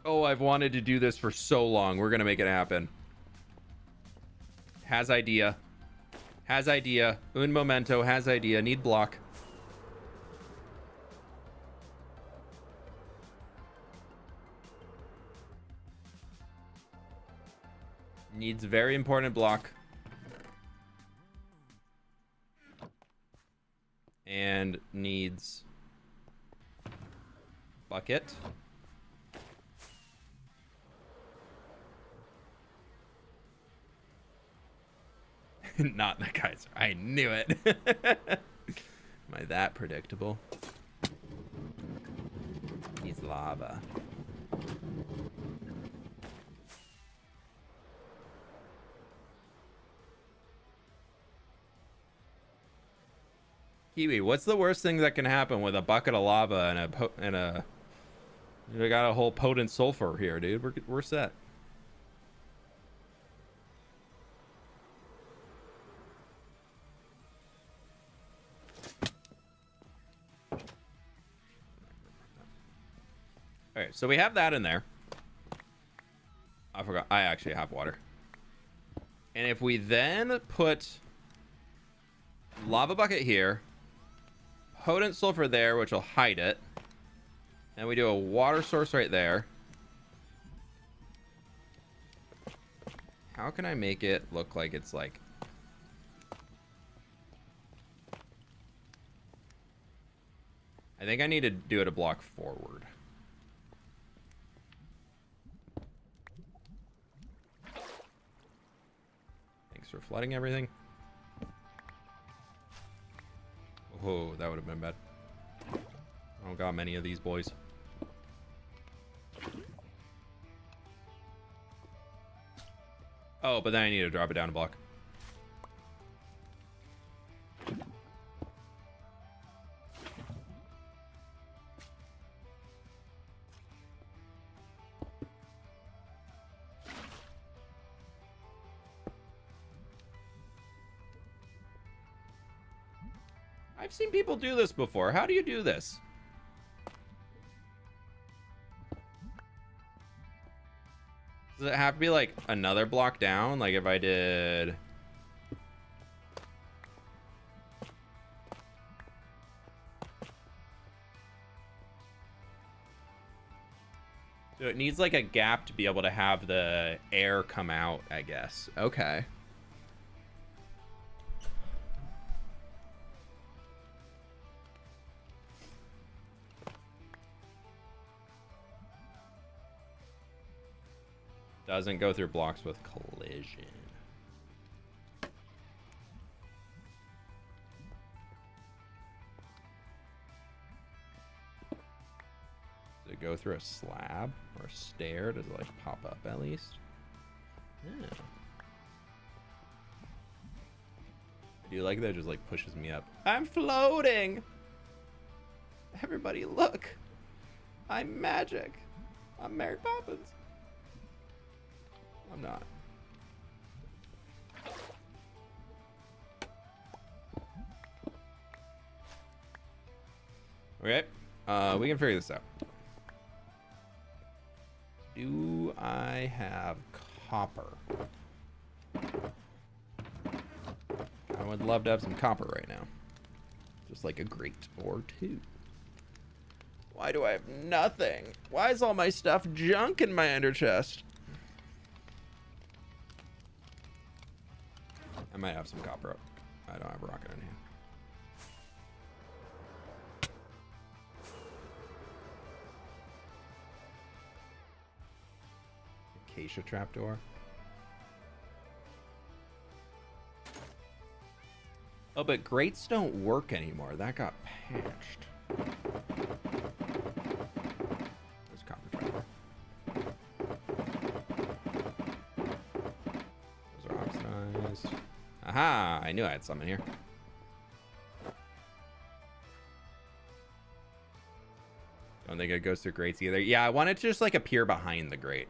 oh, I've wanted to do this for so long. We're gonna make it happen. Has idea. Has idea. Un momento. Has idea. Need block. Needs very important block. And needs bucket. Not the geyser. I knew it. Am I that predictable? Needs lava. Kiwi, what's the worst thing that can happen with a bucket of lava and a we got a whole potent sulfur here, dude. We're set. All right, so we have that in there. I forgot. I actually have water. And if we then put lava bucket here, potent sulfur there, which will hide it, and we do a water source right there. How can I make it look like it's like... I think I need to do it a block forward. Thanks for flooding everything. Oh, that would have been bad. I don't got many of these boys. Oh, but then I need to drop it down a block. I've seen people do this before. How do you do this? Does it have to be like another block down? Like if I did... So it needs like a gap to be able to have the air come out, I guess. Okay. Doesn't go through blocks with collision. Does it go through a slab or a stair? Does it like pop up at least? Yeah. I do like that it just like pushes me up. I'm floating! Everybody look! I'm magic! I'm Mary Poppins! I'm not. Okay, we can figure this out. Do I have copper? I would love to have some copper right now. Just like a grate or two. Why do I have nothing? Why is all my stuff junk in my ender chest? I might have some copper up. I don't have a rocket in here. Acacia trapdoor. Oh, but grates don't work anymore. That got patched. There's copper trapdoor. Those are oxidized. Aha! I knew I had some in here. Don't think it goes through grates either. Yeah, I want it to just like appear behind the grate.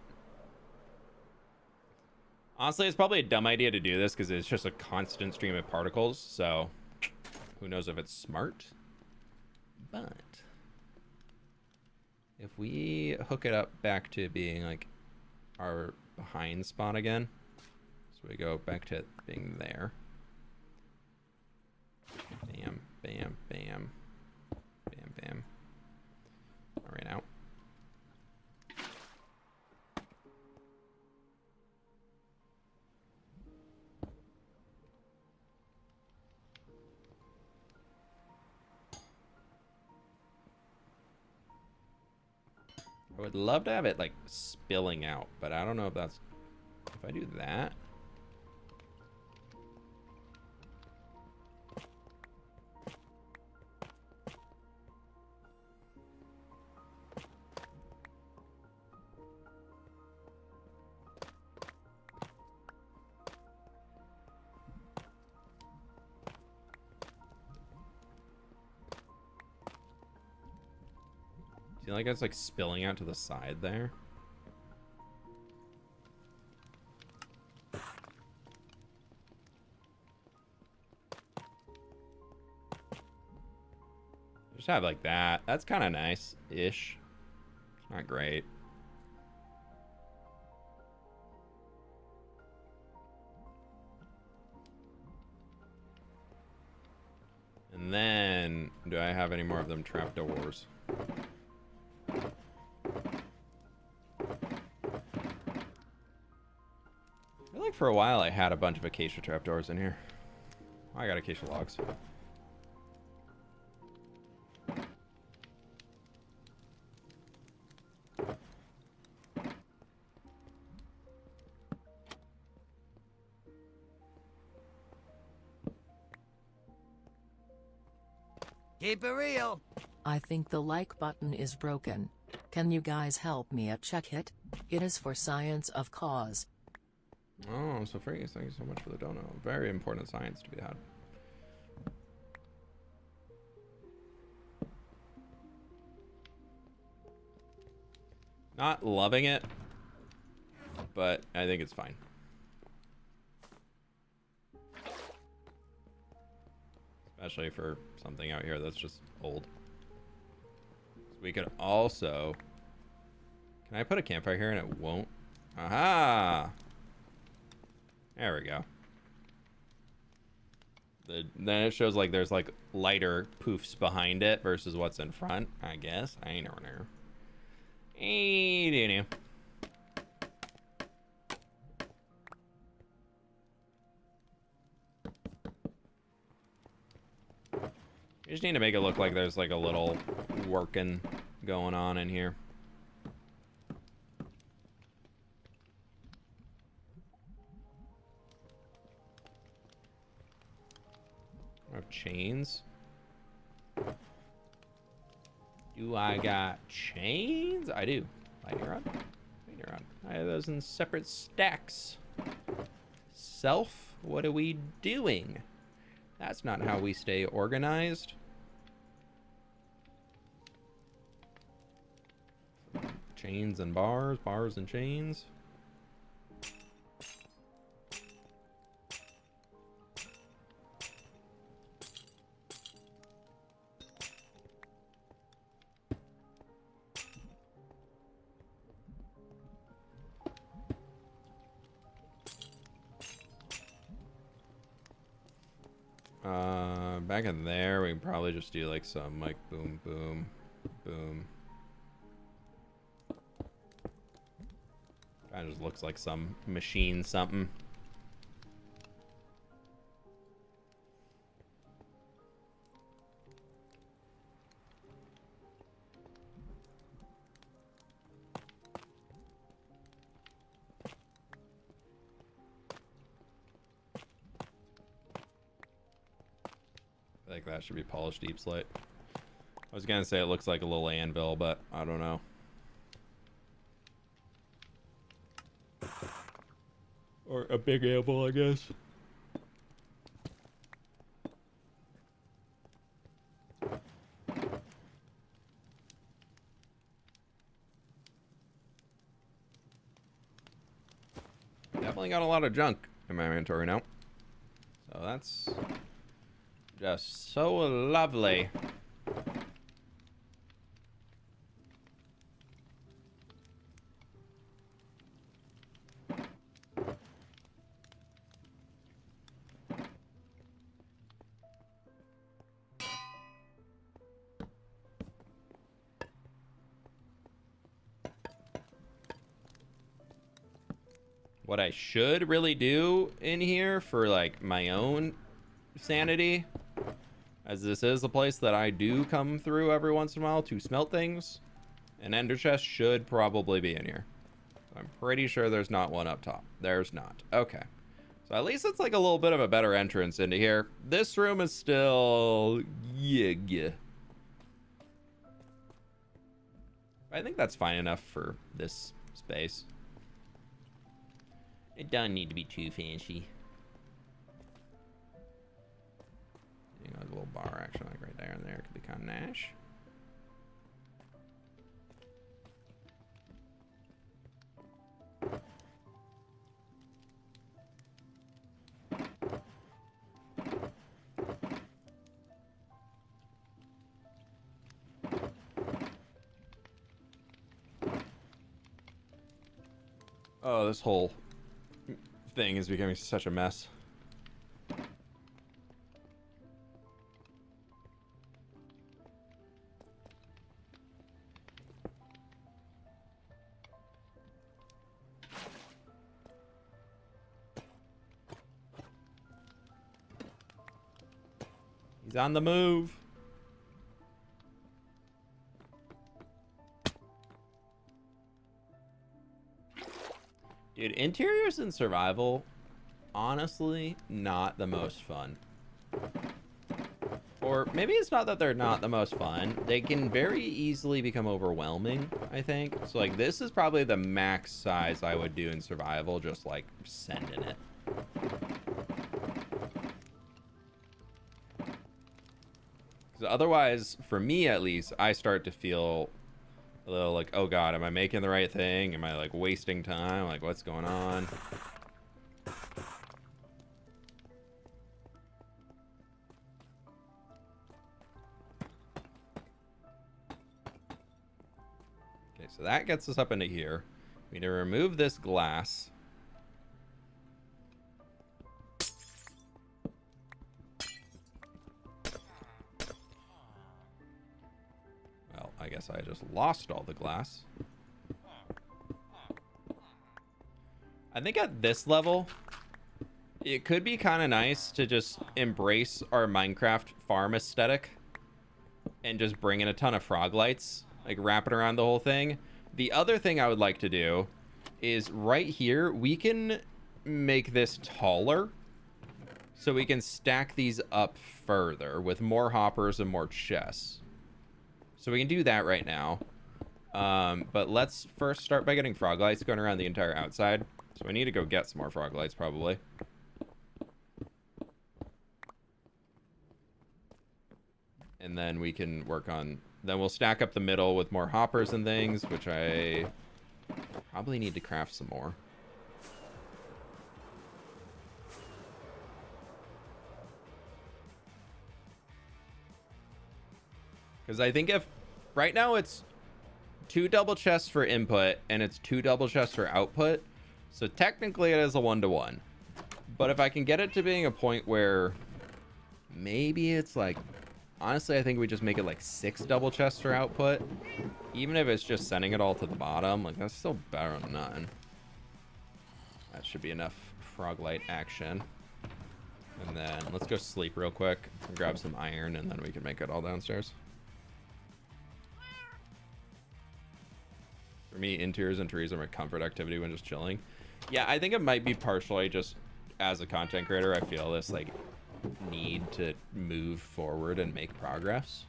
Honestly, it's probably a dumb idea to do this because it's just a constant stream of particles. So who knows if it's smart. But if we hook it up back to being like our behind spot again. So we go back to being there. Bam, bam, bam. Bam, bam. All right, out. I would love to have it like spilling out, but I don't know if that's... If I do that... Do you like it's like spilling out to the side there? Just have like that. That's kind of nice-ish. It's not great. And then, do I have any more of them trapdoors? I feel like for a while I had a bunch of acacia trapdoors in here. I got acacia logs. Keep it real. I think the like button is broken. Can you guys help me check it? It is for science of cause. Oh, so Freeze, thank you so much for the dono. Very important science to be had. Not loving it, but I think it's fine. Especially for something out here that's just old. So we could also... Can I put a campfire here and it won't? Aha! There we go. Then it shows like there's like lighter poofs behind it versus what's in front, I guess. I don't know. I don't know. You just need to make it look like there's like a little working going on in here. I have chains. Do I got chains? I do. Lightning rod. Lightning rod. I have those in separate stacks. Self, what are we doing? That's not how we stay organized. Chains and bars, bars and chains. Back in there, we can probably just do like some like boom, boom, boom. Kind of just looks like some machine something. I think that should be polished deep slate. I was gonna say it looks like a little anvil, but I don't know. Or a big anvil, I guess. Definitely got a lot of junk in my inventory now. So that's just so lovely. What I should really do in here for like my own sanity, as this is a place that I do come through every once in a while to smelt things, an ender chest should probably be in here. I'm pretty sure there's not one up top. There's not. Okay. So at least it's like a little bit of a better entrance into here. This room is still... yeah. I think that's fine enough for this space. It doesn't need to be too fancy. You know, a little bar action like right there and there could be kind of nice. Oh, this whole thing is becoming such a mess. He's on the move. Dude, interiors in survival, honestly, not the most fun. Or maybe it's not that they're not the most fun. They can very easily become overwhelming, I think. So like this is probably the max size I would do in survival, just like sending it. Because otherwise, for me at least, I start to feel a little like, oh God, am I making the right thing? Am I like wasting time? Like what's going on? So that gets us up into here. We need to remove this glass. Well, I guess I just lost all the glass. I think at this level, it could be kind of nice to just embrace our Minecraft farm aesthetic and just bring in a ton of frog lights. Like wrap it around the whole thing. The other thing I would like to do is right here, we can make this taller so we can stack these up further with more hoppers and more chests. So we can do that right now. But let's first start by getting frog lights going around the entire outside. So I need to go get some more frog lights probably. And then we can work on... Then we'll stack up the middle with more hoppers and things, which I probably need to craft some more. Because I think if... Right now it's 2 double chests for input, and it's 2 double chests for output. So technically it is a 1-to-1. But if I can get it to being a point where... Maybe it's like... Honestly, I think we just make it like 6 double chests for output. Even if it's just sending it all to the bottom, like that's still better than nothing. That should be enough frog light action. And then let's go sleep real quick and grab some iron, and then we can make it all downstairs. For me, interiors and trees are my comfort activity when just chilling. Yeah, I think it might be partially just as a content creator, I feel this like need to move forward and make progress.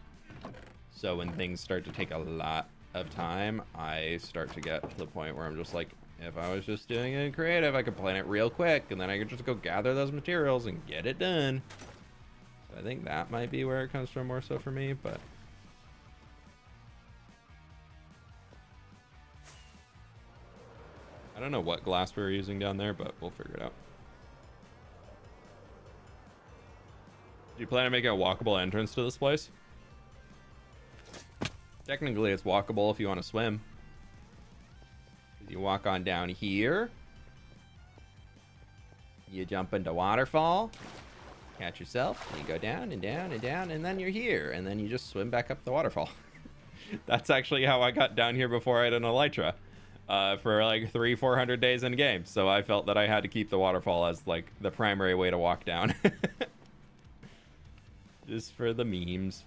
So when things start to take a lot of time, I start to get to the point where I'm just like, if I was just doing it in creative, I could plan it real quick and then I could just go gather those materials and get it done. So I think that might be where it comes from more so for me, but I don't know what glass we were using down there, but we'll figure it out. Do you plan on making a walkable entrance to this place? Technically, it's walkable if you want to swim. You walk on down here. You jump into waterfall. Catch yourself. You go down and down and down, and then you're here. And then you just swim back up the waterfall. That's actually how I got down here before I had an elytra. For like 300-400 days in game. So I felt that I had to keep the waterfall as like the primary way to walk down. Just for the memes.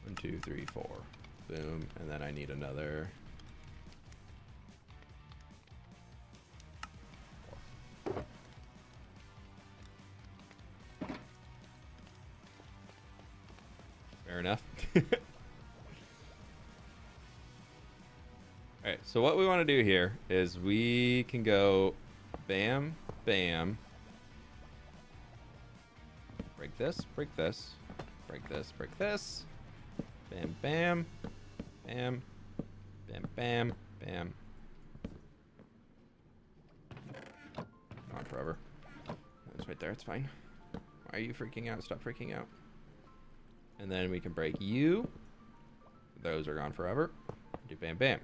One, two, three, four. Boom. And then I need another. Fair enough. Alright, so what we want to do here is we can go bam, bam. Break this, break this, break this, break this. Bam, bam, bam, bam, bam, bam. Come on forever. It's right there, it's fine. Why are you freaking out? Stop freaking out. And then we can break you. Those are gone forever. Do bam, bam.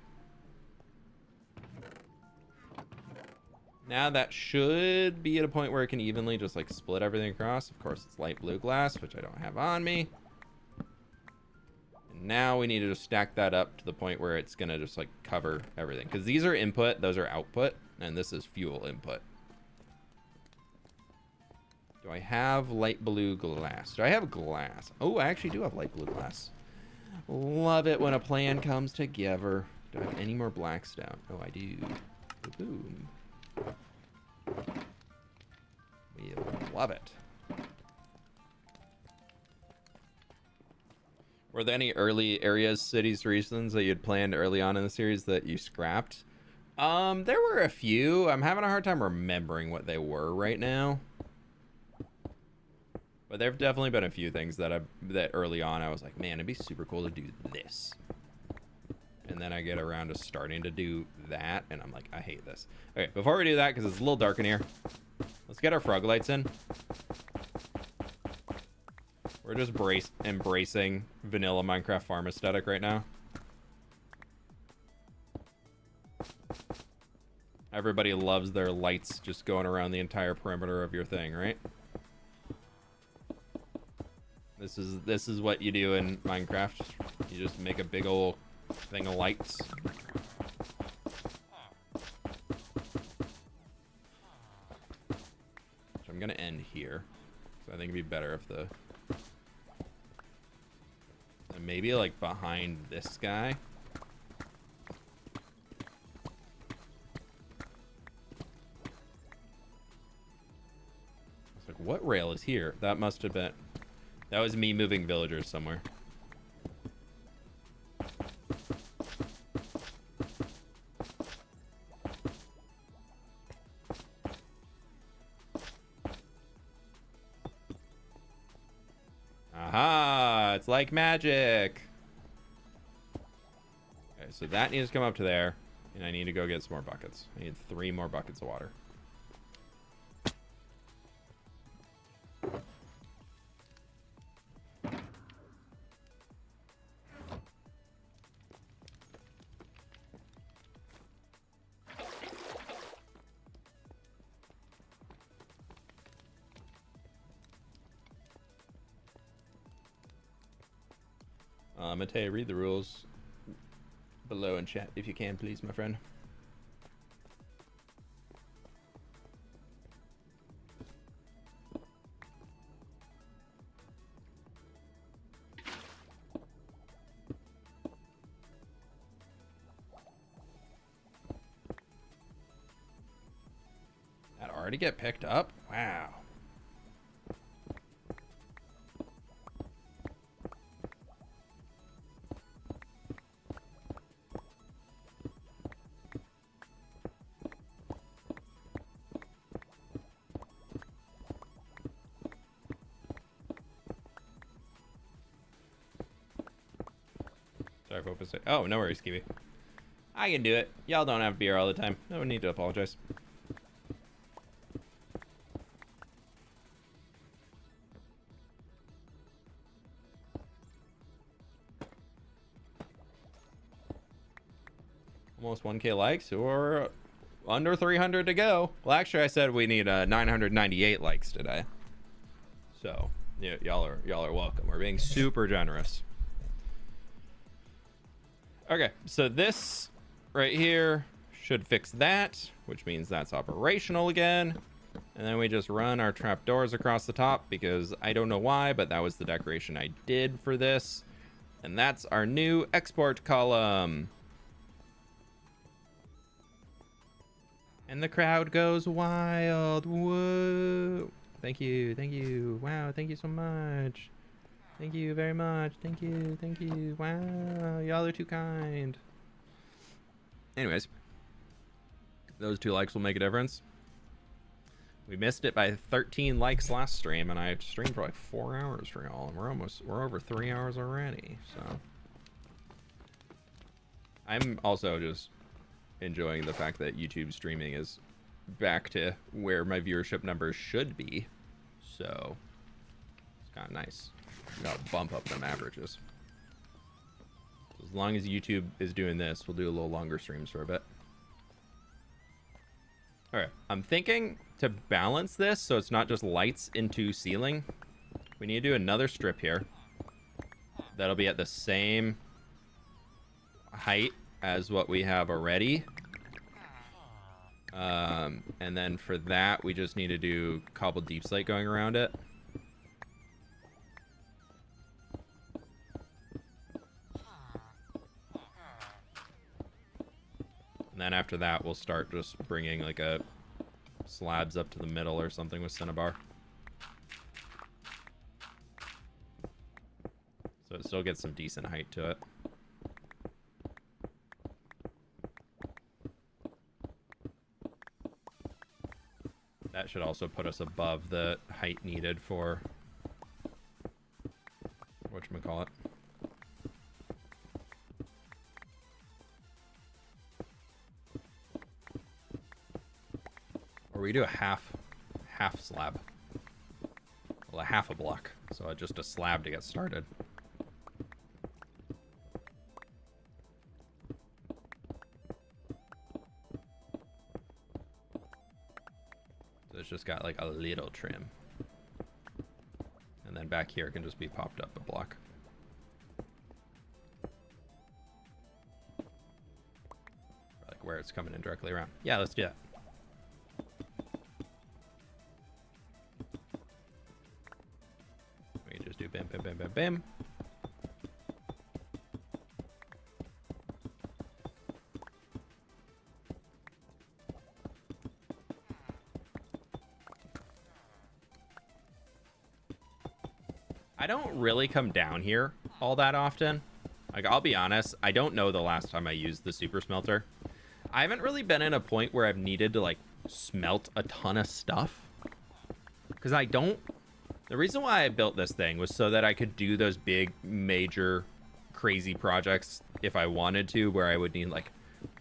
Now that should be at a point where it can evenly just like split everything across. Of course, it's light blue glass, which I don't have on me. And now we need to just stack that up to the point where it's going to just like cover everything. Because these are input, those are output, and this is fuel input. Do I have light blue glass? Do I have glass? Oh, I actually do have light blue glass. Love it when a plan comes together. Do I have any more blackstone? Oh, I do. Boom. We love it. Were there any early areas, cities, reasons that you had planned early on in the series that you scrapped? There were a few. I'm having a hard time remembering what they were right now. But there have definitely been a few things that early on I was like, man, it'd be super cool to do this. And then I get around to starting to do that, and I'm like, I hate this. Okay, before we do that, because it's a little dark in here, let's get our frog lights in. We're just embracing vanilla Minecraft farm aesthetic right now. Everybody loves their lights just going around the entire perimeter of your thing, right? This is what you do in Minecraft. You just make a big old thing of lights. So I'm gonna end here. So I think it'd be better if the maybe like behind this guy. It's like, what rail is here? That must have been, that was me moving villagers somewhere. Aha, it's like magic. Okay, so that needs to come up to there, and I need to go get some more buckets. I need 3 more buckets of water. Mateo, read the rules below in chat if you can, please, my friend. That already get picked up? Wow. Sorry if opens it. Oh, no worries, Kiwi. I can do it. Y'all don't have beer all the time. No need to apologize. Almost 1K likes, or under 300 to go. Well, actually, I said we need 998 likes today. So, yeah, y'all are welcome. We're being super generous. Okay, so this right here should fix that, which means that's operational again. And then we just run our trapdoors across the top because I don't know why, but that was the decoration I did for this. And that's our new export column. And the crowd goes wild. Whoa. Thank you. Thank you. Wow. Thank you so much. Thank you very much. Thank you. Thank you. Wow. Y'all are too kind. Anyways, those 2 likes will make a difference. We missed it by 13 likes last stream, and I streamed for like 4 hours for y'all, and we're over 3 hours already. So I'm also just enjoying the fact that YouTube streaming is back to where my viewership numbers should be. So it's kind of nice. Gotta bump up them averages. As long as YouTube is doing this, we'll do a little longer streams for a bit. Alright, I'm thinking to balance this so it's not just lights into ceiling, we need to do another strip here. That'll be at the same height as what we have already. And then for that, we just need to do cobbled deep slate going around it. And then after that, we'll start just bringing like a slabs up to the middle or something with Cinnabar. So it still gets some decent height to it. That should also put us above the height needed for whatchamacallit. Or we do a half slab. Well, a half a block. So just a slab to get started. So it's just got like a little trim. And then back here can just be popped up a block. Like where it's coming in directly around. Yeah, let's do that. We can just do bam, bam, bam, bam, bam. I don't really come down here all that often. Like, I'll be honest, I don't know the last time I used the super smelter. I haven't really been in a point where I've needed to, like, smelt a ton of stuff. Because I don't... The reason why I built this thing was so that I could do those big, major, crazy projects if I wanted to, where I would need, like,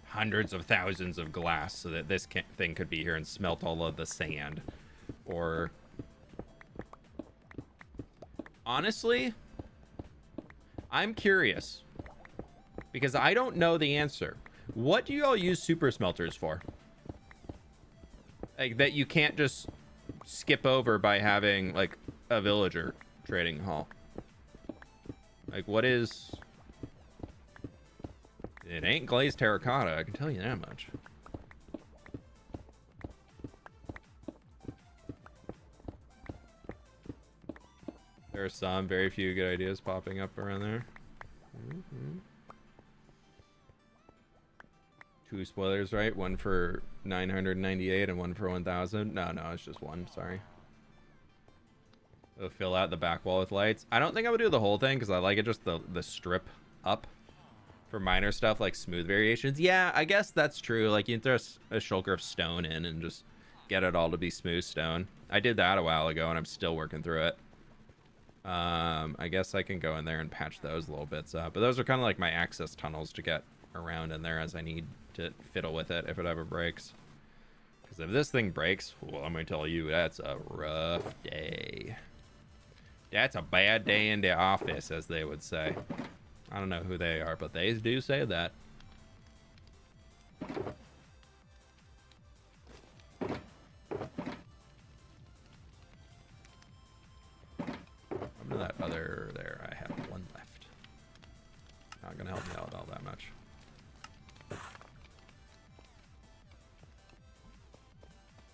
hundreds of thousands of glass so that this thing could be here and smelt all of the sand. Or... Honestly, I'm curious because I don't know the answer. What do you all use super smelters for? Like that you can't just skip over by having like a villager trading hall. Like what is... It ain't glazed terracotta, I can tell you that much. There are some very few good ideas popping up around there. Mm-hmm. 2 spoilers, right? One for 998 and one for 1000. No, it's just one. Sorry. It'll fill out the back wall with lights. I don't think I would do the whole thing because I like it just the strip up for minor stuff like smooth variations. Yeah, I guess that's true. Like you can throw a shulker of stone in and just get it all to be smooth stone. I did that a while ago and I'm still working through it. I guess I can go in there and patch those little bits up. But those are kind of like my access tunnels to get around in there as I need to fiddle with it if it ever breaks. Because if this thing breaks, well, I'm going to tell you, that's a rough day. That's a bad day in the office, as they would say. I don't know who they are, but they do say that. That other there, I have one left. Not gonna help me out all that much.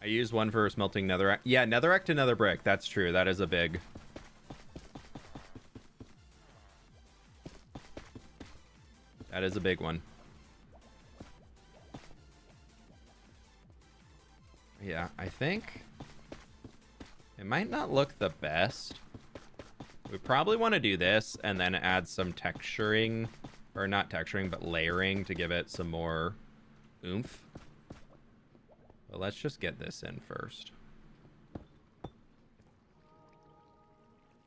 I use one for smelting netherrack. Yeah, netherrack to nether brick. That's true. That is a big. That is a big one. Yeah, I think it might not look the best. We probably want to do this and then add some texturing, or not texturing, but layering to give it some more oomph. But let's just get this in first.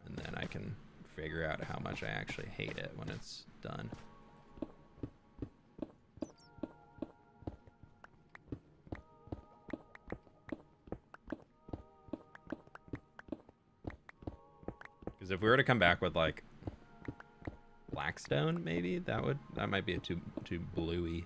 And then I can figure out how much I actually hate it when it's done. Because if we were to come back with like blackstone, maybe that might be a too bluey.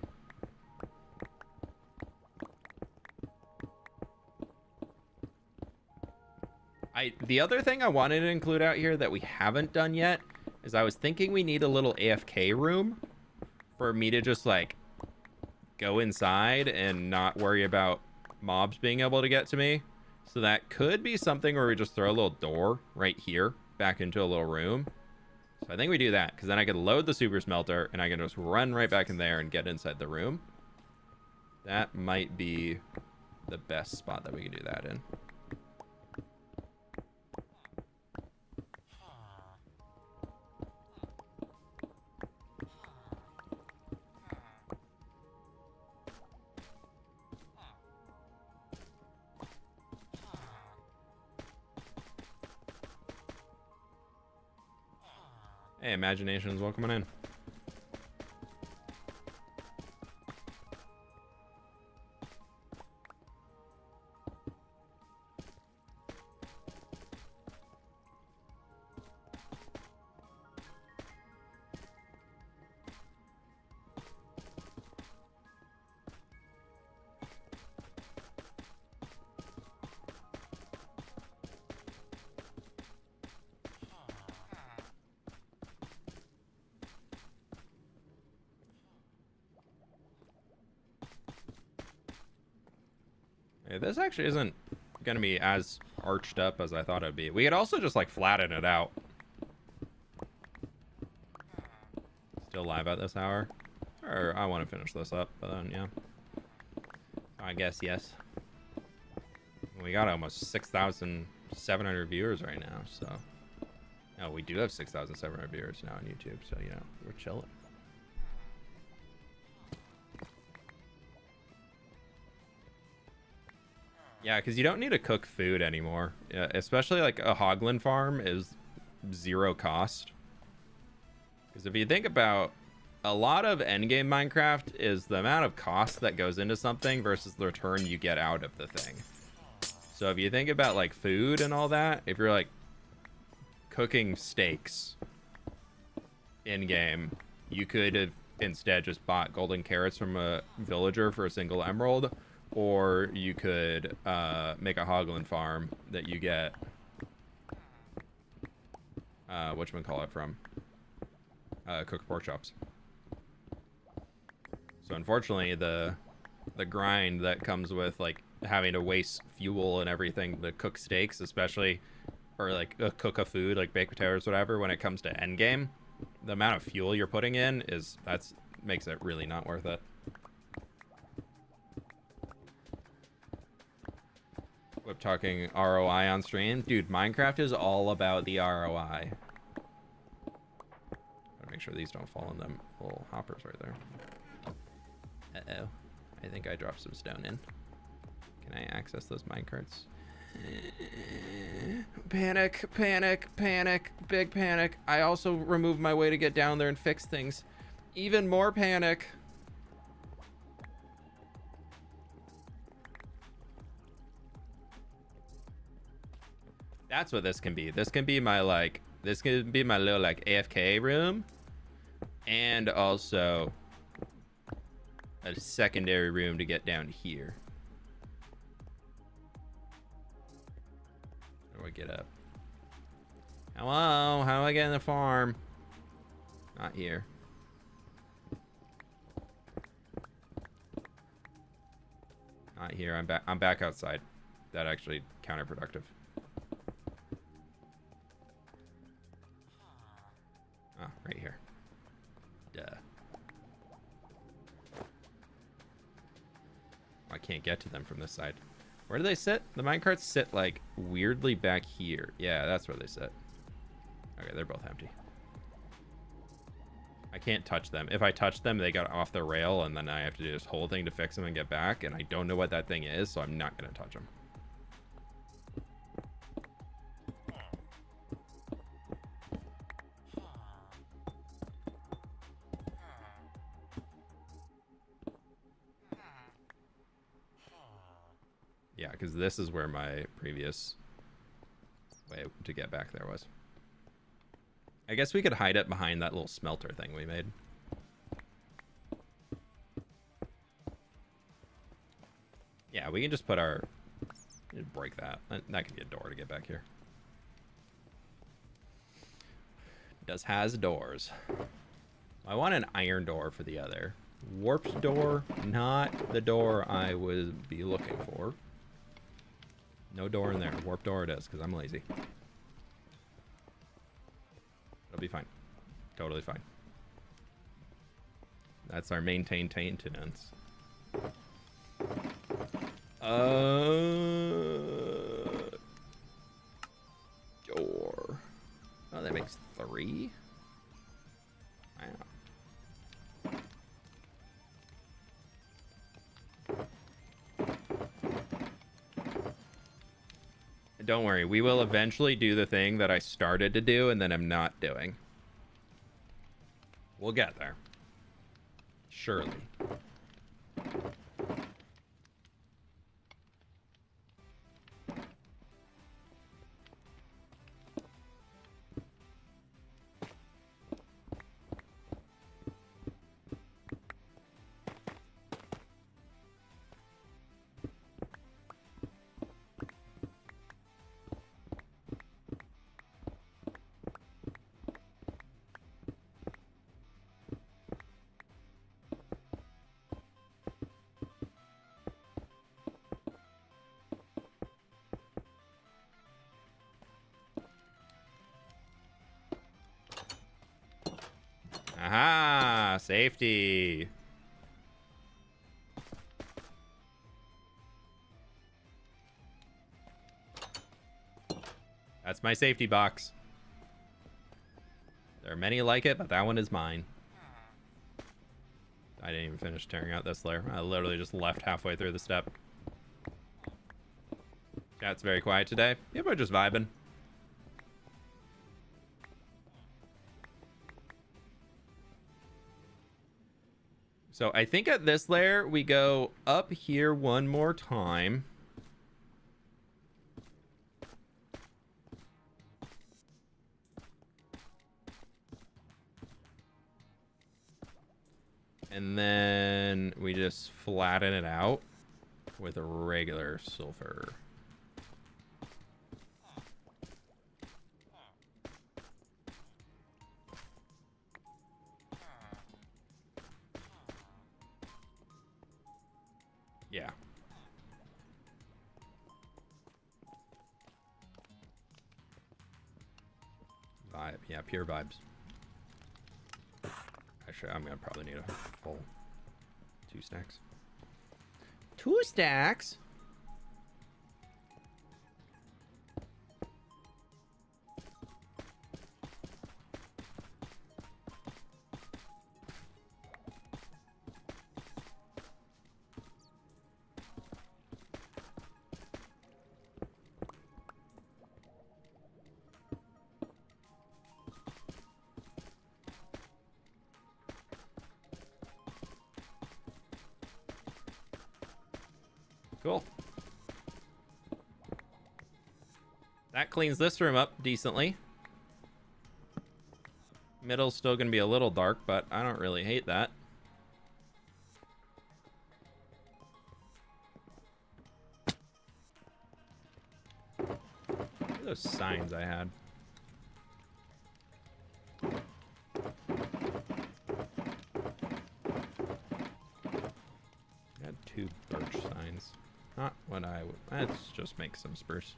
The other thing I wanted to include out here that we haven't done yet is I was thinking we need a little AFK room for me to just like go inside and not worry about mobs being able to get to me. So that could be something where we just throw a little door right here back into a little room. So I think we do that because then I can load the super smelter and I can just run right back in there and get inside the room. That might be the best spot that we can do that in. Hey, Imaginations, welcome on in. This actually isn't gonna be as arched up as I thought it'd be. We could also just like flatten it out. Still live at this hour? Or I want to finish this up, but then yeah. I guess yes. We got almost 6,700 viewers right now, so. No, we do have 6,700 viewers now on YouTube, so you know, we're chilling. Yeah, because you don't need to cook food anymore. Yeah, especially like a hoglin farm is 0 cost. Because if you think about a lot of endgame Minecraft is the amount of cost that goes into something versus the return you get out of the thing. So if you think about like food and all that, if you're like cooking steaks in game, you could have instead just bought golden carrots from a villager for a single emerald. Or you could make a hoglin farm that you get whatchamacallit from cooked pork chops. So unfortunately the grind that comes with like having to waste fuel and everything to cook steaks, especially, or like cook a food like baked potatoes, whatever, when it comes to endgame, the amount of fuel you're putting in makes it really not worth it. Whip talking ROI on stream. Dude, Minecraft is all about the ROI. Gotta make sure these don't fall in them little hoppers right there. Uh-oh. I think I dropped some stone in. Can I access those minecarts? Panic, panic, panic, big panic. I also removed my way to get down there and fix things. Even more panic. That's what this can be. This can be my little like AFK room, and also a secondary room to get down here. How do I get up? Hello, how do I get in the farm? Not here. Not here. I'm back outside. That actually counterproductive. Oh, right here. Duh. I can't get to them from this side. Where do they sit? The minecarts sit like weirdly back here. Yeah, that's where they sit. Okay, they're both empty. I can't touch them. If I touch them, they got off the rail, and then I have to do this whole thing to fix them and get back, and I don't know what that thing is, so I'm not going to touch them. Yeah, because this is where my previous way to get back there was. I guess we could hide it behind that little smelter thing we made. Yeah, we can just put our... break that. That could be a door to get back here. Has doors. I want an iron door for the other. Warped door, not the door I would be looking for. No door in there. Warp door it is, because I'm lazy. It'll be fine. Totally fine. That's our maintenance. Door. Oh, that makes 3. Wow. Don't worry, we will eventually do the thing that I started to do and then I'm not doing. We'll get there. Surely. Aha! Safety! That's my safety box. There are many like it, but that one is mine. I didn't even finish tearing out this layer. I literally just left halfway through the step. Chat's very quiet today. People are just vibing. So I think at this layer, we go up here one more time. And then we just flatten it out with a regular sulfur. Yeah. Vibe. Yeah, pure vibes. Actually, I'm gonna probably need a full 2 stacks. 2 stacks? Cool. That cleans this room up decently. Middle's still going to be a little dark, but I don't really hate that. What are those signs I had? I had 2 birch signs. Not what I would. Let's just make some spruce.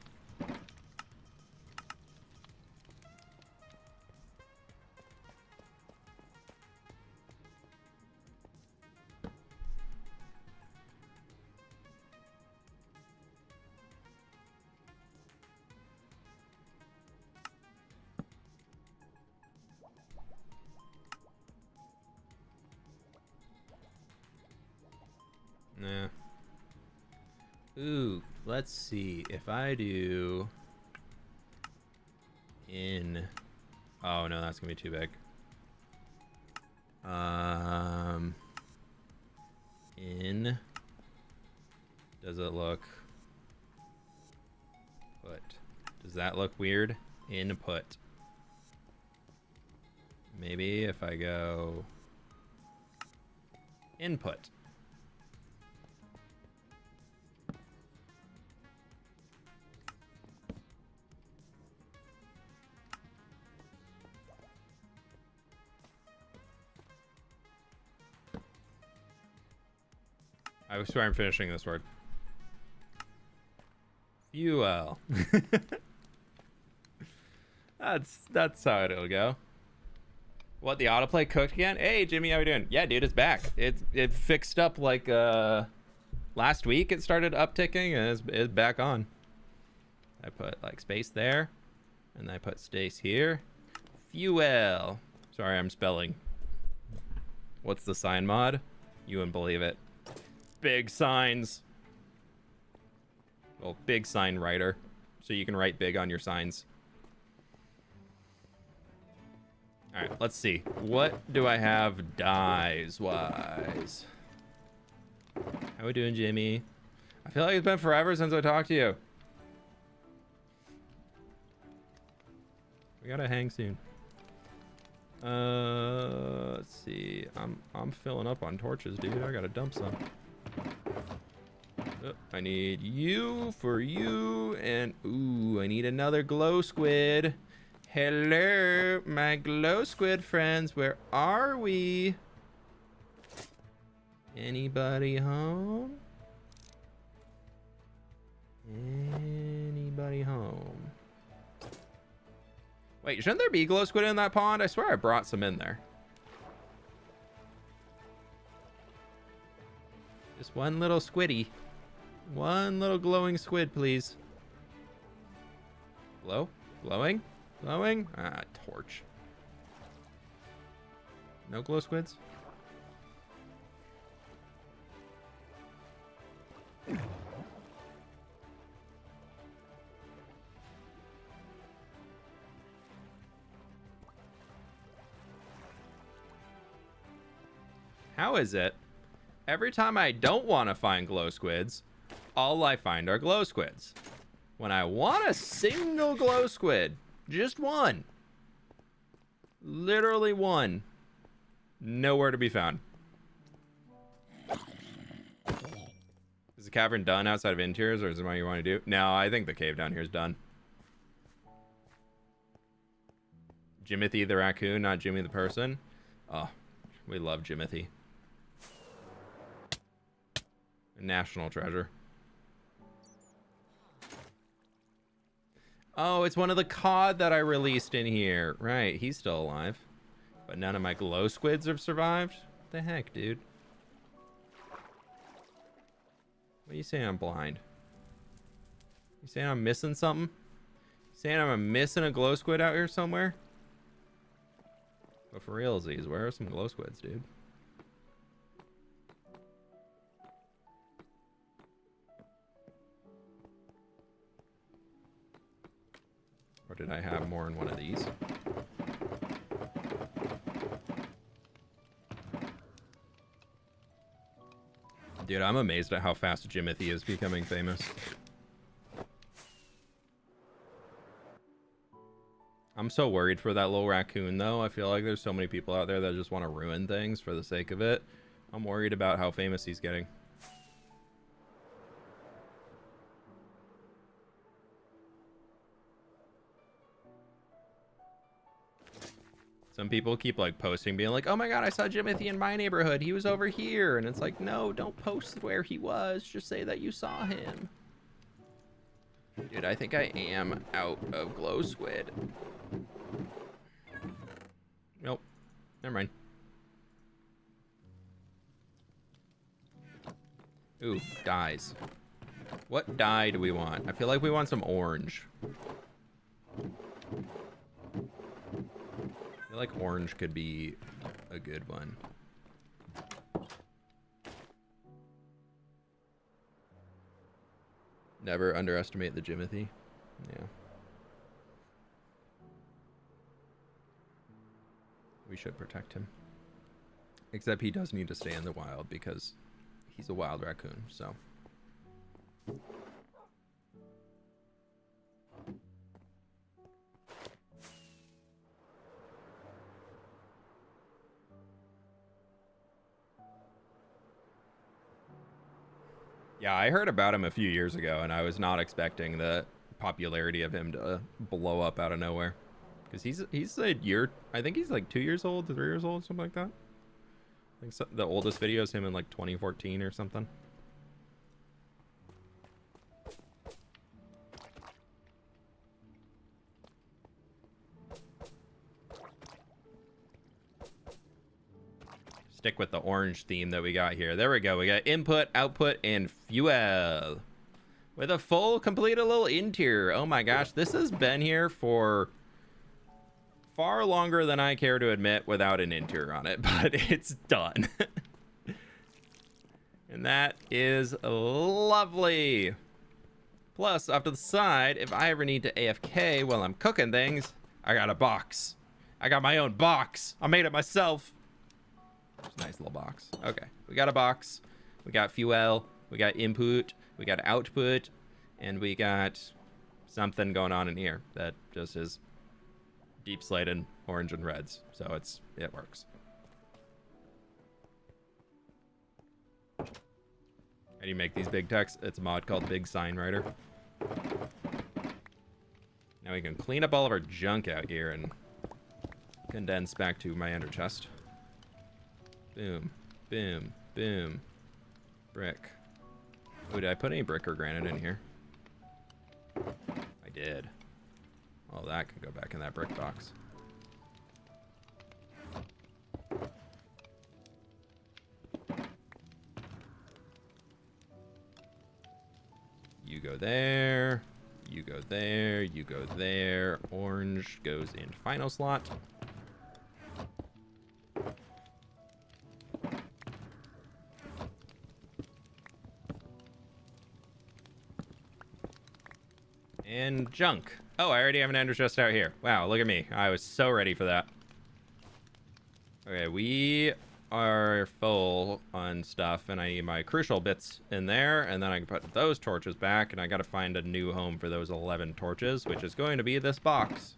Nah. Ooh, let's see if I do in. Oh no, that's gonna be too big. In. Does it look? Put. Does that look weird? Input. Maybe if I go input. I swear I'm finishing this word. Fuel. That's how it'll go. What, the autoplay cooked again? Hey Jimmy, how you doing? Yeah, dude, it's back. It fixed up like last week it started upticking and it's back on. I put like space there, and I put space here. Fuel. Sorry, I'm spelling. What's the sign mod? You wouldn't believe it. Big signs. Well, big sign writer. So you can write big on your signs. All right, let's see. What do I have dyes-wise? How we doing, Jimmy? I feel like it's been forever since I talked to you. We gotta hang soon. Let's see. I'm filling up on torches, dude. I gotta dump some. Oh, I need you for you, and ooh, I need another glow squid. Hello, my glow squid friends. Where are we? Anybody home? Anybody home? Wait, shouldn't there be glow squid in that pond? I swear I brought some in there. Just one little squiddy. One little glowing squid, please. Glow? Glowing? Glowing? Ah, torch. No glow squids? How is it? Every time I don't want to find glow squids, all I find are glow squids. When I want a single glow squid, just one, literally one, nowhere to be found. Is the cavern done outside of interiors, or is it what you want to do? No, I think the cave down here is done. Jimothy the raccoon, not Jimmy the person. Oh, we love Jimothy. A national treasure. Oh, it's one of the cod that I released in here. Right, he's still alive. But none of my glow squids have survived? What the heck, dude? What are you saying I'm blind? You saying I'm missing something? You saying I'm missing a glow squid out here somewhere? But for realsies, where are some glow squids, dude? Or did I have more in one of these? Dude, I'm amazed at how fast Jimothy is becoming famous. I'm so worried for that little raccoon, though. I feel like there's so many people out there that just want to ruin things for the sake of it. I'm worried about how famous he's getting. Some people keep like posting being like, oh my god, I saw Jimothy in my neighborhood, he was over here, and it's like, no, don't post where he was, just say that you saw him. Dude, I think I am out of glow squid. Nope, never mind. Ooh, dyes. What dye do we want? I feel like we want some orange. I feel like orange could be a good one. Never underestimate the Jimothy. Yeah. We should protect him. Except he does need to stay in the wild because he's a wild raccoon, so. Yeah, I heard about him a few years ago, and I was not expecting the popularity of him to blow up out of nowhere. Because he's a year, I think he's like 2 years old, 3 years old, something like that. I think so, the oldest video is him in like 2014 or something. stick with the orange theme that we got here. There we go. We got input, output, and fuel. With a full, completed little interior. Oh my gosh, this has been here for far longer than I care to admit without an interior on it, but it's done. And that is lovely. Plus, off to the side, if I ever need to AFK while I'm cooking things, I got a box. I got my own box. I made it myself. It's a nice little box. Okay, we got a box. We got fuel. We got input. We got output. And we got something going on in here that just is deep slated orange and reds. So it works. How do you make these big text? It's a mod called Big Sign Writer. Now we can clean up all of our junk out here and condense back to my ender chest. Boom, boom, boom. Brick. Oh, did I put any brick or granite in here? I did. Oh, that can go back in that brick box. You go there, you go there, you go there. Orange goes in final slot. And junk. Oh, I already have an ender chest out here. Wow, look at me. I was so ready for that. Okay, we are full on stuff, and I need my crucial bits in there, and then I can put those torches back, and I gotta find a new home for those 11 torches, which is going to be this box.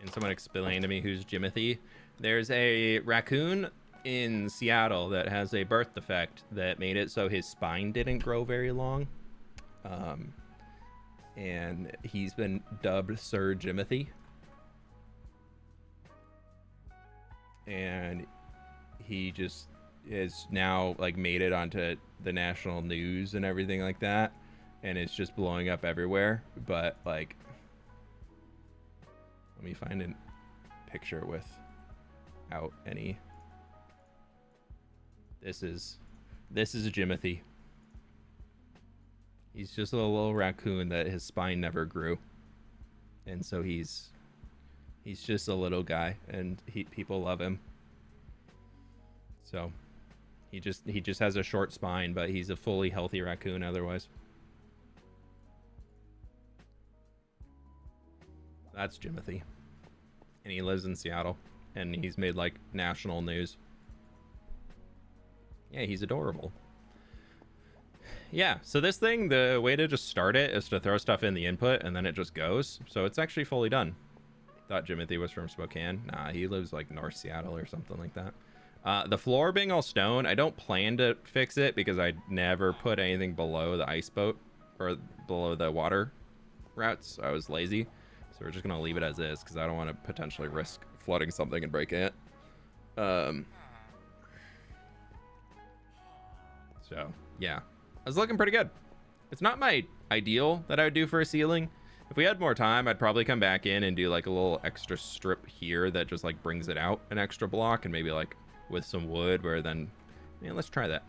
Can someone explain to me who's Jimothy? There's a raccoon in Seattle that has a birth defect that made it so his spine didn't grow very long. And he's been dubbed Sir Jimothy. And he just is now like made it onto the national news and everything like that. And it's just blowing up everywhere. But like, let me find a picture without any. This is a Jimothy. He's just a little raccoon that his spine never grew, and so he's just a little guy, and people love him. So he just has a short spine, but he's a fully healthy raccoon otherwise. That's Jimothy, and he lives in Seattle, and he's made like national news. Yeah, he's adorable. Yeah, so this thing, the way to just start it is to throw stuff in the input, and then it just goes. So it's actually fully done. Thought Jimothy was from Spokane. Nah, he lives like North Seattle or something like that. The floor being all stone, I don't plan to fix it because I never put anything below the ice boat or below the water routes. I was lazy. So we're just going to leave it as is because I don't want to potentially risk flooding something and breaking it. So, yeah. I was looking pretty good. It's not my ideal that I would do for a ceiling. If we had more time, I'd probably come back in and do like a little extra strip here that just like brings it out an extra block, and maybe like with some wood where then, man, let's try that.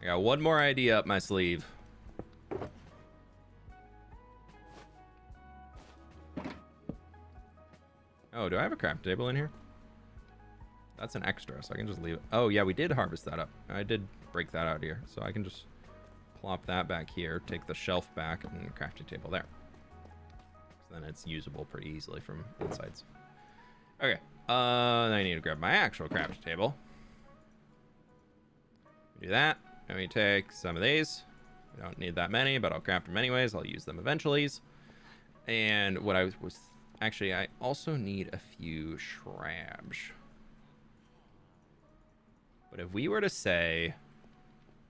I got one more idea up my sleeve. Oh, do I have a craft table in here? That's an extra, so I can just leave it. Oh, yeah, we did harvest that up. I did break that out here, so I can just plop that back here, take the shelf back, and crafting table there. So then it's usable pretty easily from insides. Okay, then I need to grab my actual crafting table. Do that, and we take some of these. We don't need that many, but I'll craft them anyways. I'll use them eventually. And what I was actually, I also need a few shrubs. But if we were to say,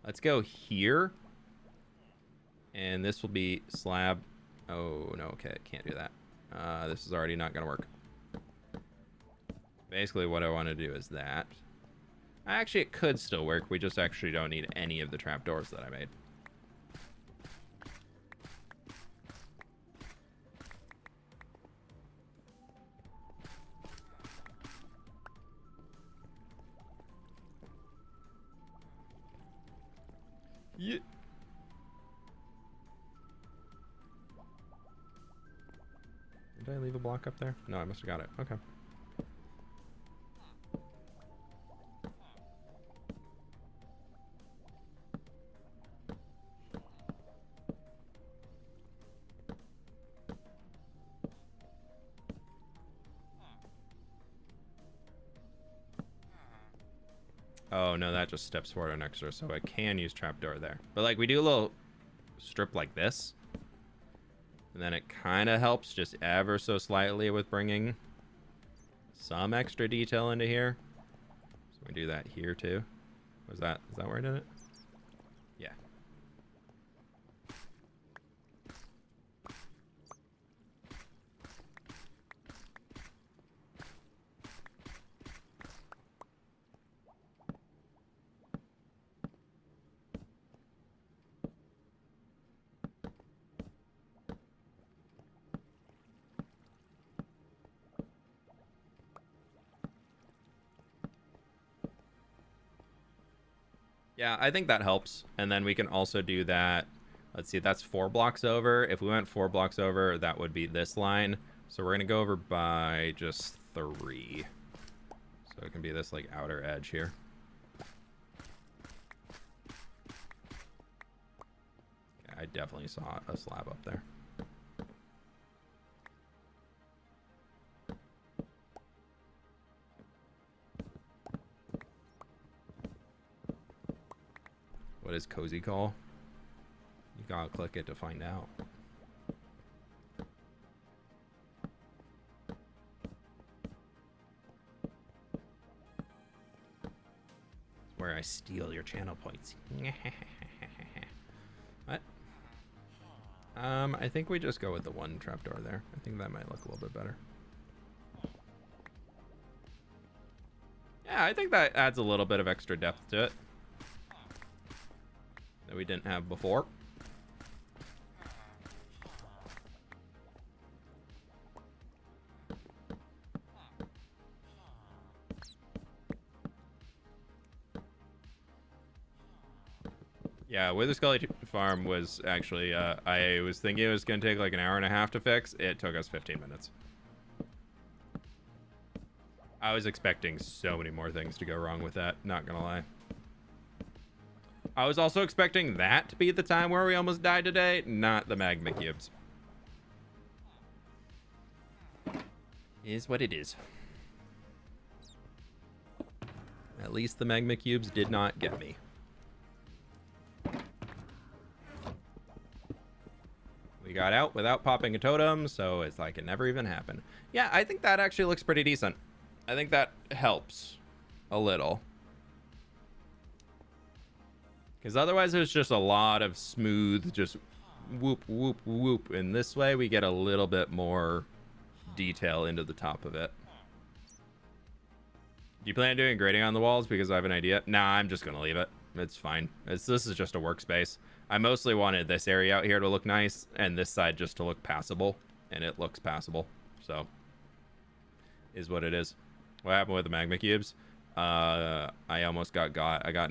let's go here, and this will be slab. Oh, no, okay, can't do that. This is already not going to work. Basically, what I want to do is that. Actually, it could still work. We just actually don't need any of the trapdoors that I made. Yeah. Did I leave a block up there? No, I must have got it. Okay. Oh, no, that just steps forward an extra, so I can use trapdoor there. But, like, we do a little strip like this. And then it kind of helps just ever so slightly with bringing some extra detail into here. So we do that here, too. Is that where I did it? Yeah. Yeah, I think that helps. And then we can also do that. Let's see, that's 4 blocks over. If we went 4 blocks over, that would be this line. So we're going to go over by just 3. So it can be this, like, outer edge here. Yeah, I definitely saw a slab up there. What is cozy call? You gotta click it to find out. It's where I steal your channel points. What? I think we just go with the 1 trapdoor there. I think that might look a little bit better. Yeah, I think that adds a little bit of extra depth to it that we didn't have before. Yeah, Wither Skelly Farm was actually, I was thinking it was going to take like an hour and a half to fix. It took us 15 minutes. I was expecting so many more things to go wrong with that, not gonna lie. I was also expecting that to be the time where we almost died today, not the magma cubes. Is what it is. At least the magma cubes did not get me. We got out without popping a totem, so it's like it never even happened. Yeah, I think that actually looks pretty decent. I think that helps a little. Because otherwise there's just a lot of smooth, just whoop, whoop, whoop. And this way we get a little bit more detail into the top of it. Do you plan on doing grading on the walls? Because I have an idea. Nah, I'm just going to leave it. It's fine. This is just a workspace. I mostly wanted this area out here to look nice and this side just to look passable. And it looks passable. So, is what it is. What happened with the magma cubes? I almost got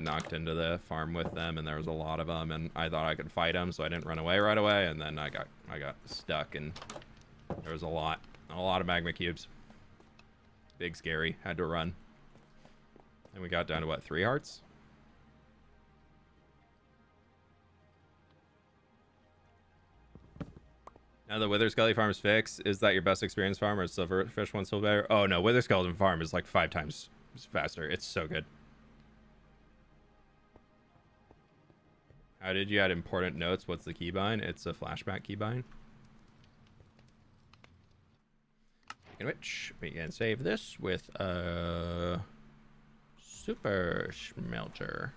knocked into the farm with them, and there was a lot of them, and I thought I could fight them, so I didn't run away right away, and then I got stuck, and there was a lot of magma cubes. Big scary, had to run. And we got down to what, 3 hearts? Now the Wither Skelly Farm is fixed. Is that your best experience farm, or is Silverfish one still better? Oh no, Wither Skeleton Farm is like 5 times faster. It's so good. How did you add important notes? What's the keybind? It's a flashback keybind. In which we can save this with a super smelter.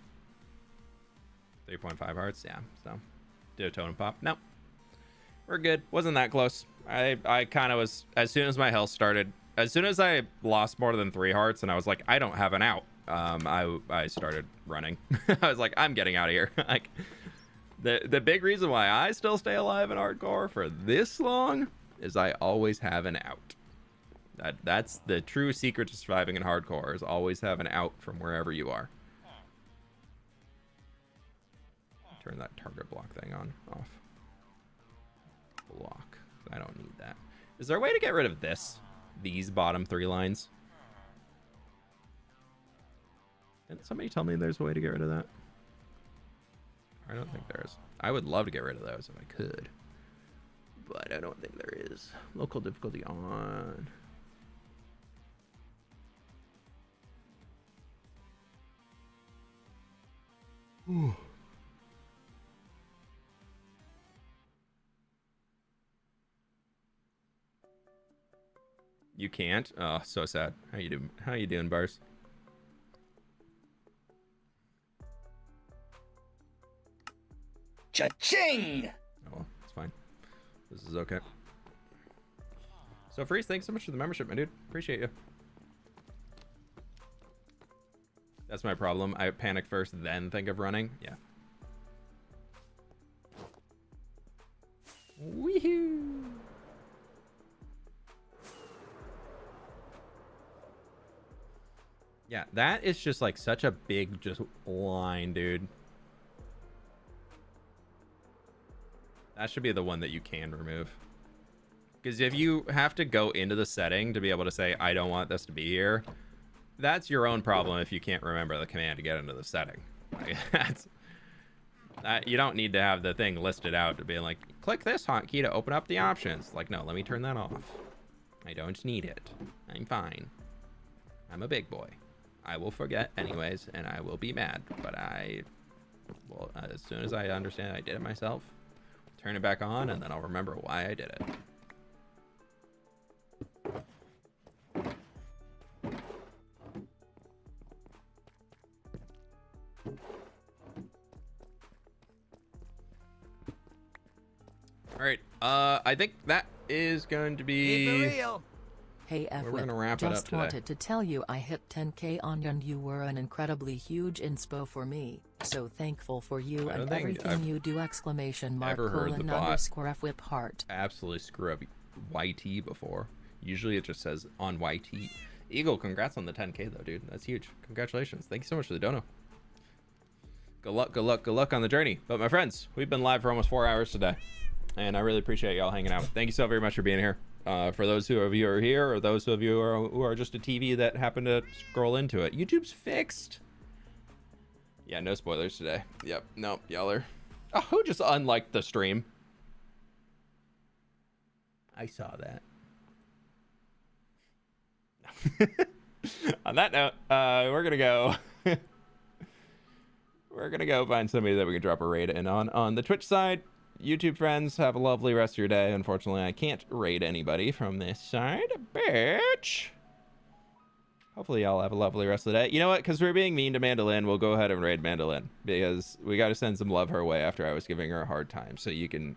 3.5 hearts, yeah. So did a totem pop. No. We're good. Wasn't that close. I kind of was, as soon as my health started, as soon as I lost more than 3 hearts and I was like, I don't have an out, I started running. I was like, I'm getting out of here. Like, the big reason why I still stay alive in hardcore for this long is I always have an out. That's the true secret to surviving in hardcore, is always have an out from wherever you are. turn that target block thing on, off. Block. I don't need that. Is there a way to get rid of this? These bottom 3 lines? Didn't somebody tell me there's a way to get rid of that? I don't think there is. I would love to get rid of those if I could. But I don't think there is. Local difficulty on. Ooh. You can't? Oh, so sad. How you doing? How you doing, Bars? Cha-ching! Oh, it's fine. This is okay. So Freeze, thanks so much for the membership, my dude. Appreciate you. That's my problem. I panic first, then think of running. Yeah. Woohoo! Yeah, that is just like such a big just line, dude. That should be the one that you can remove. Because if you have to go into the setting to be able to say, I don't want this to be here, that's your own problem if you can't remember the command to get into the setting. Like, you don't need to have the thing listed out to be like, click this hotkey to open up the options. Like, no, let me turn that off. I don't need it. I'm fine. I'm a big boy. I will forget anyways, and I will be mad. But well, as soon as I understand I did it myself, turn it back on, and then I'll remember why I did it. All right, I think that is going to be... Hey we're gonna wrap fWhip, it up just today. wanted to tell you I hit 10k on you and you were an incredibly huge inspo for me. So thankful for you I don't and think everything I've you do! Exclamation mark ever heard the colon bot underscore fWhip heart. Absolutely screw up YT before. Usually it just says on YT. Eagle, congrats on the 10k though, dude. That's huge. Congratulations. Thank you so much for the dono. Good luck, good luck, good luck on the journey. But my friends, we've been live for almost 4 hours today, and I really appreciate y'all hanging out. Thank you so very much for being here. For those of you who are here, or those of you who are just a TV that happened to scroll into it, YouTube's fixed. Yeah, no spoilers today. Yep, nope, y'all are... Oh, who just unliked the stream? I saw that. On that note, we're gonna go. We're gonna go find somebody that we can drop a raid in on the Twitch side. YouTube friends, have a lovely rest of your day. Unfortunately, I can't raid anybody from this side, bitch. Hopefully, y'all have a lovely rest of the day. You know what? Because we're being mean to Mandolin, we'll go ahead and raid Mandolin because we got to send some love her way after I was giving her a hard time. So you can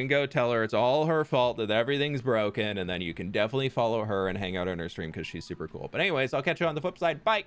go tell her it's all her fault, that everything's broken, and then you can definitely follow her and hang out on her stream because she's super cool. But anyways, I'll catch you on the flip side. Bye.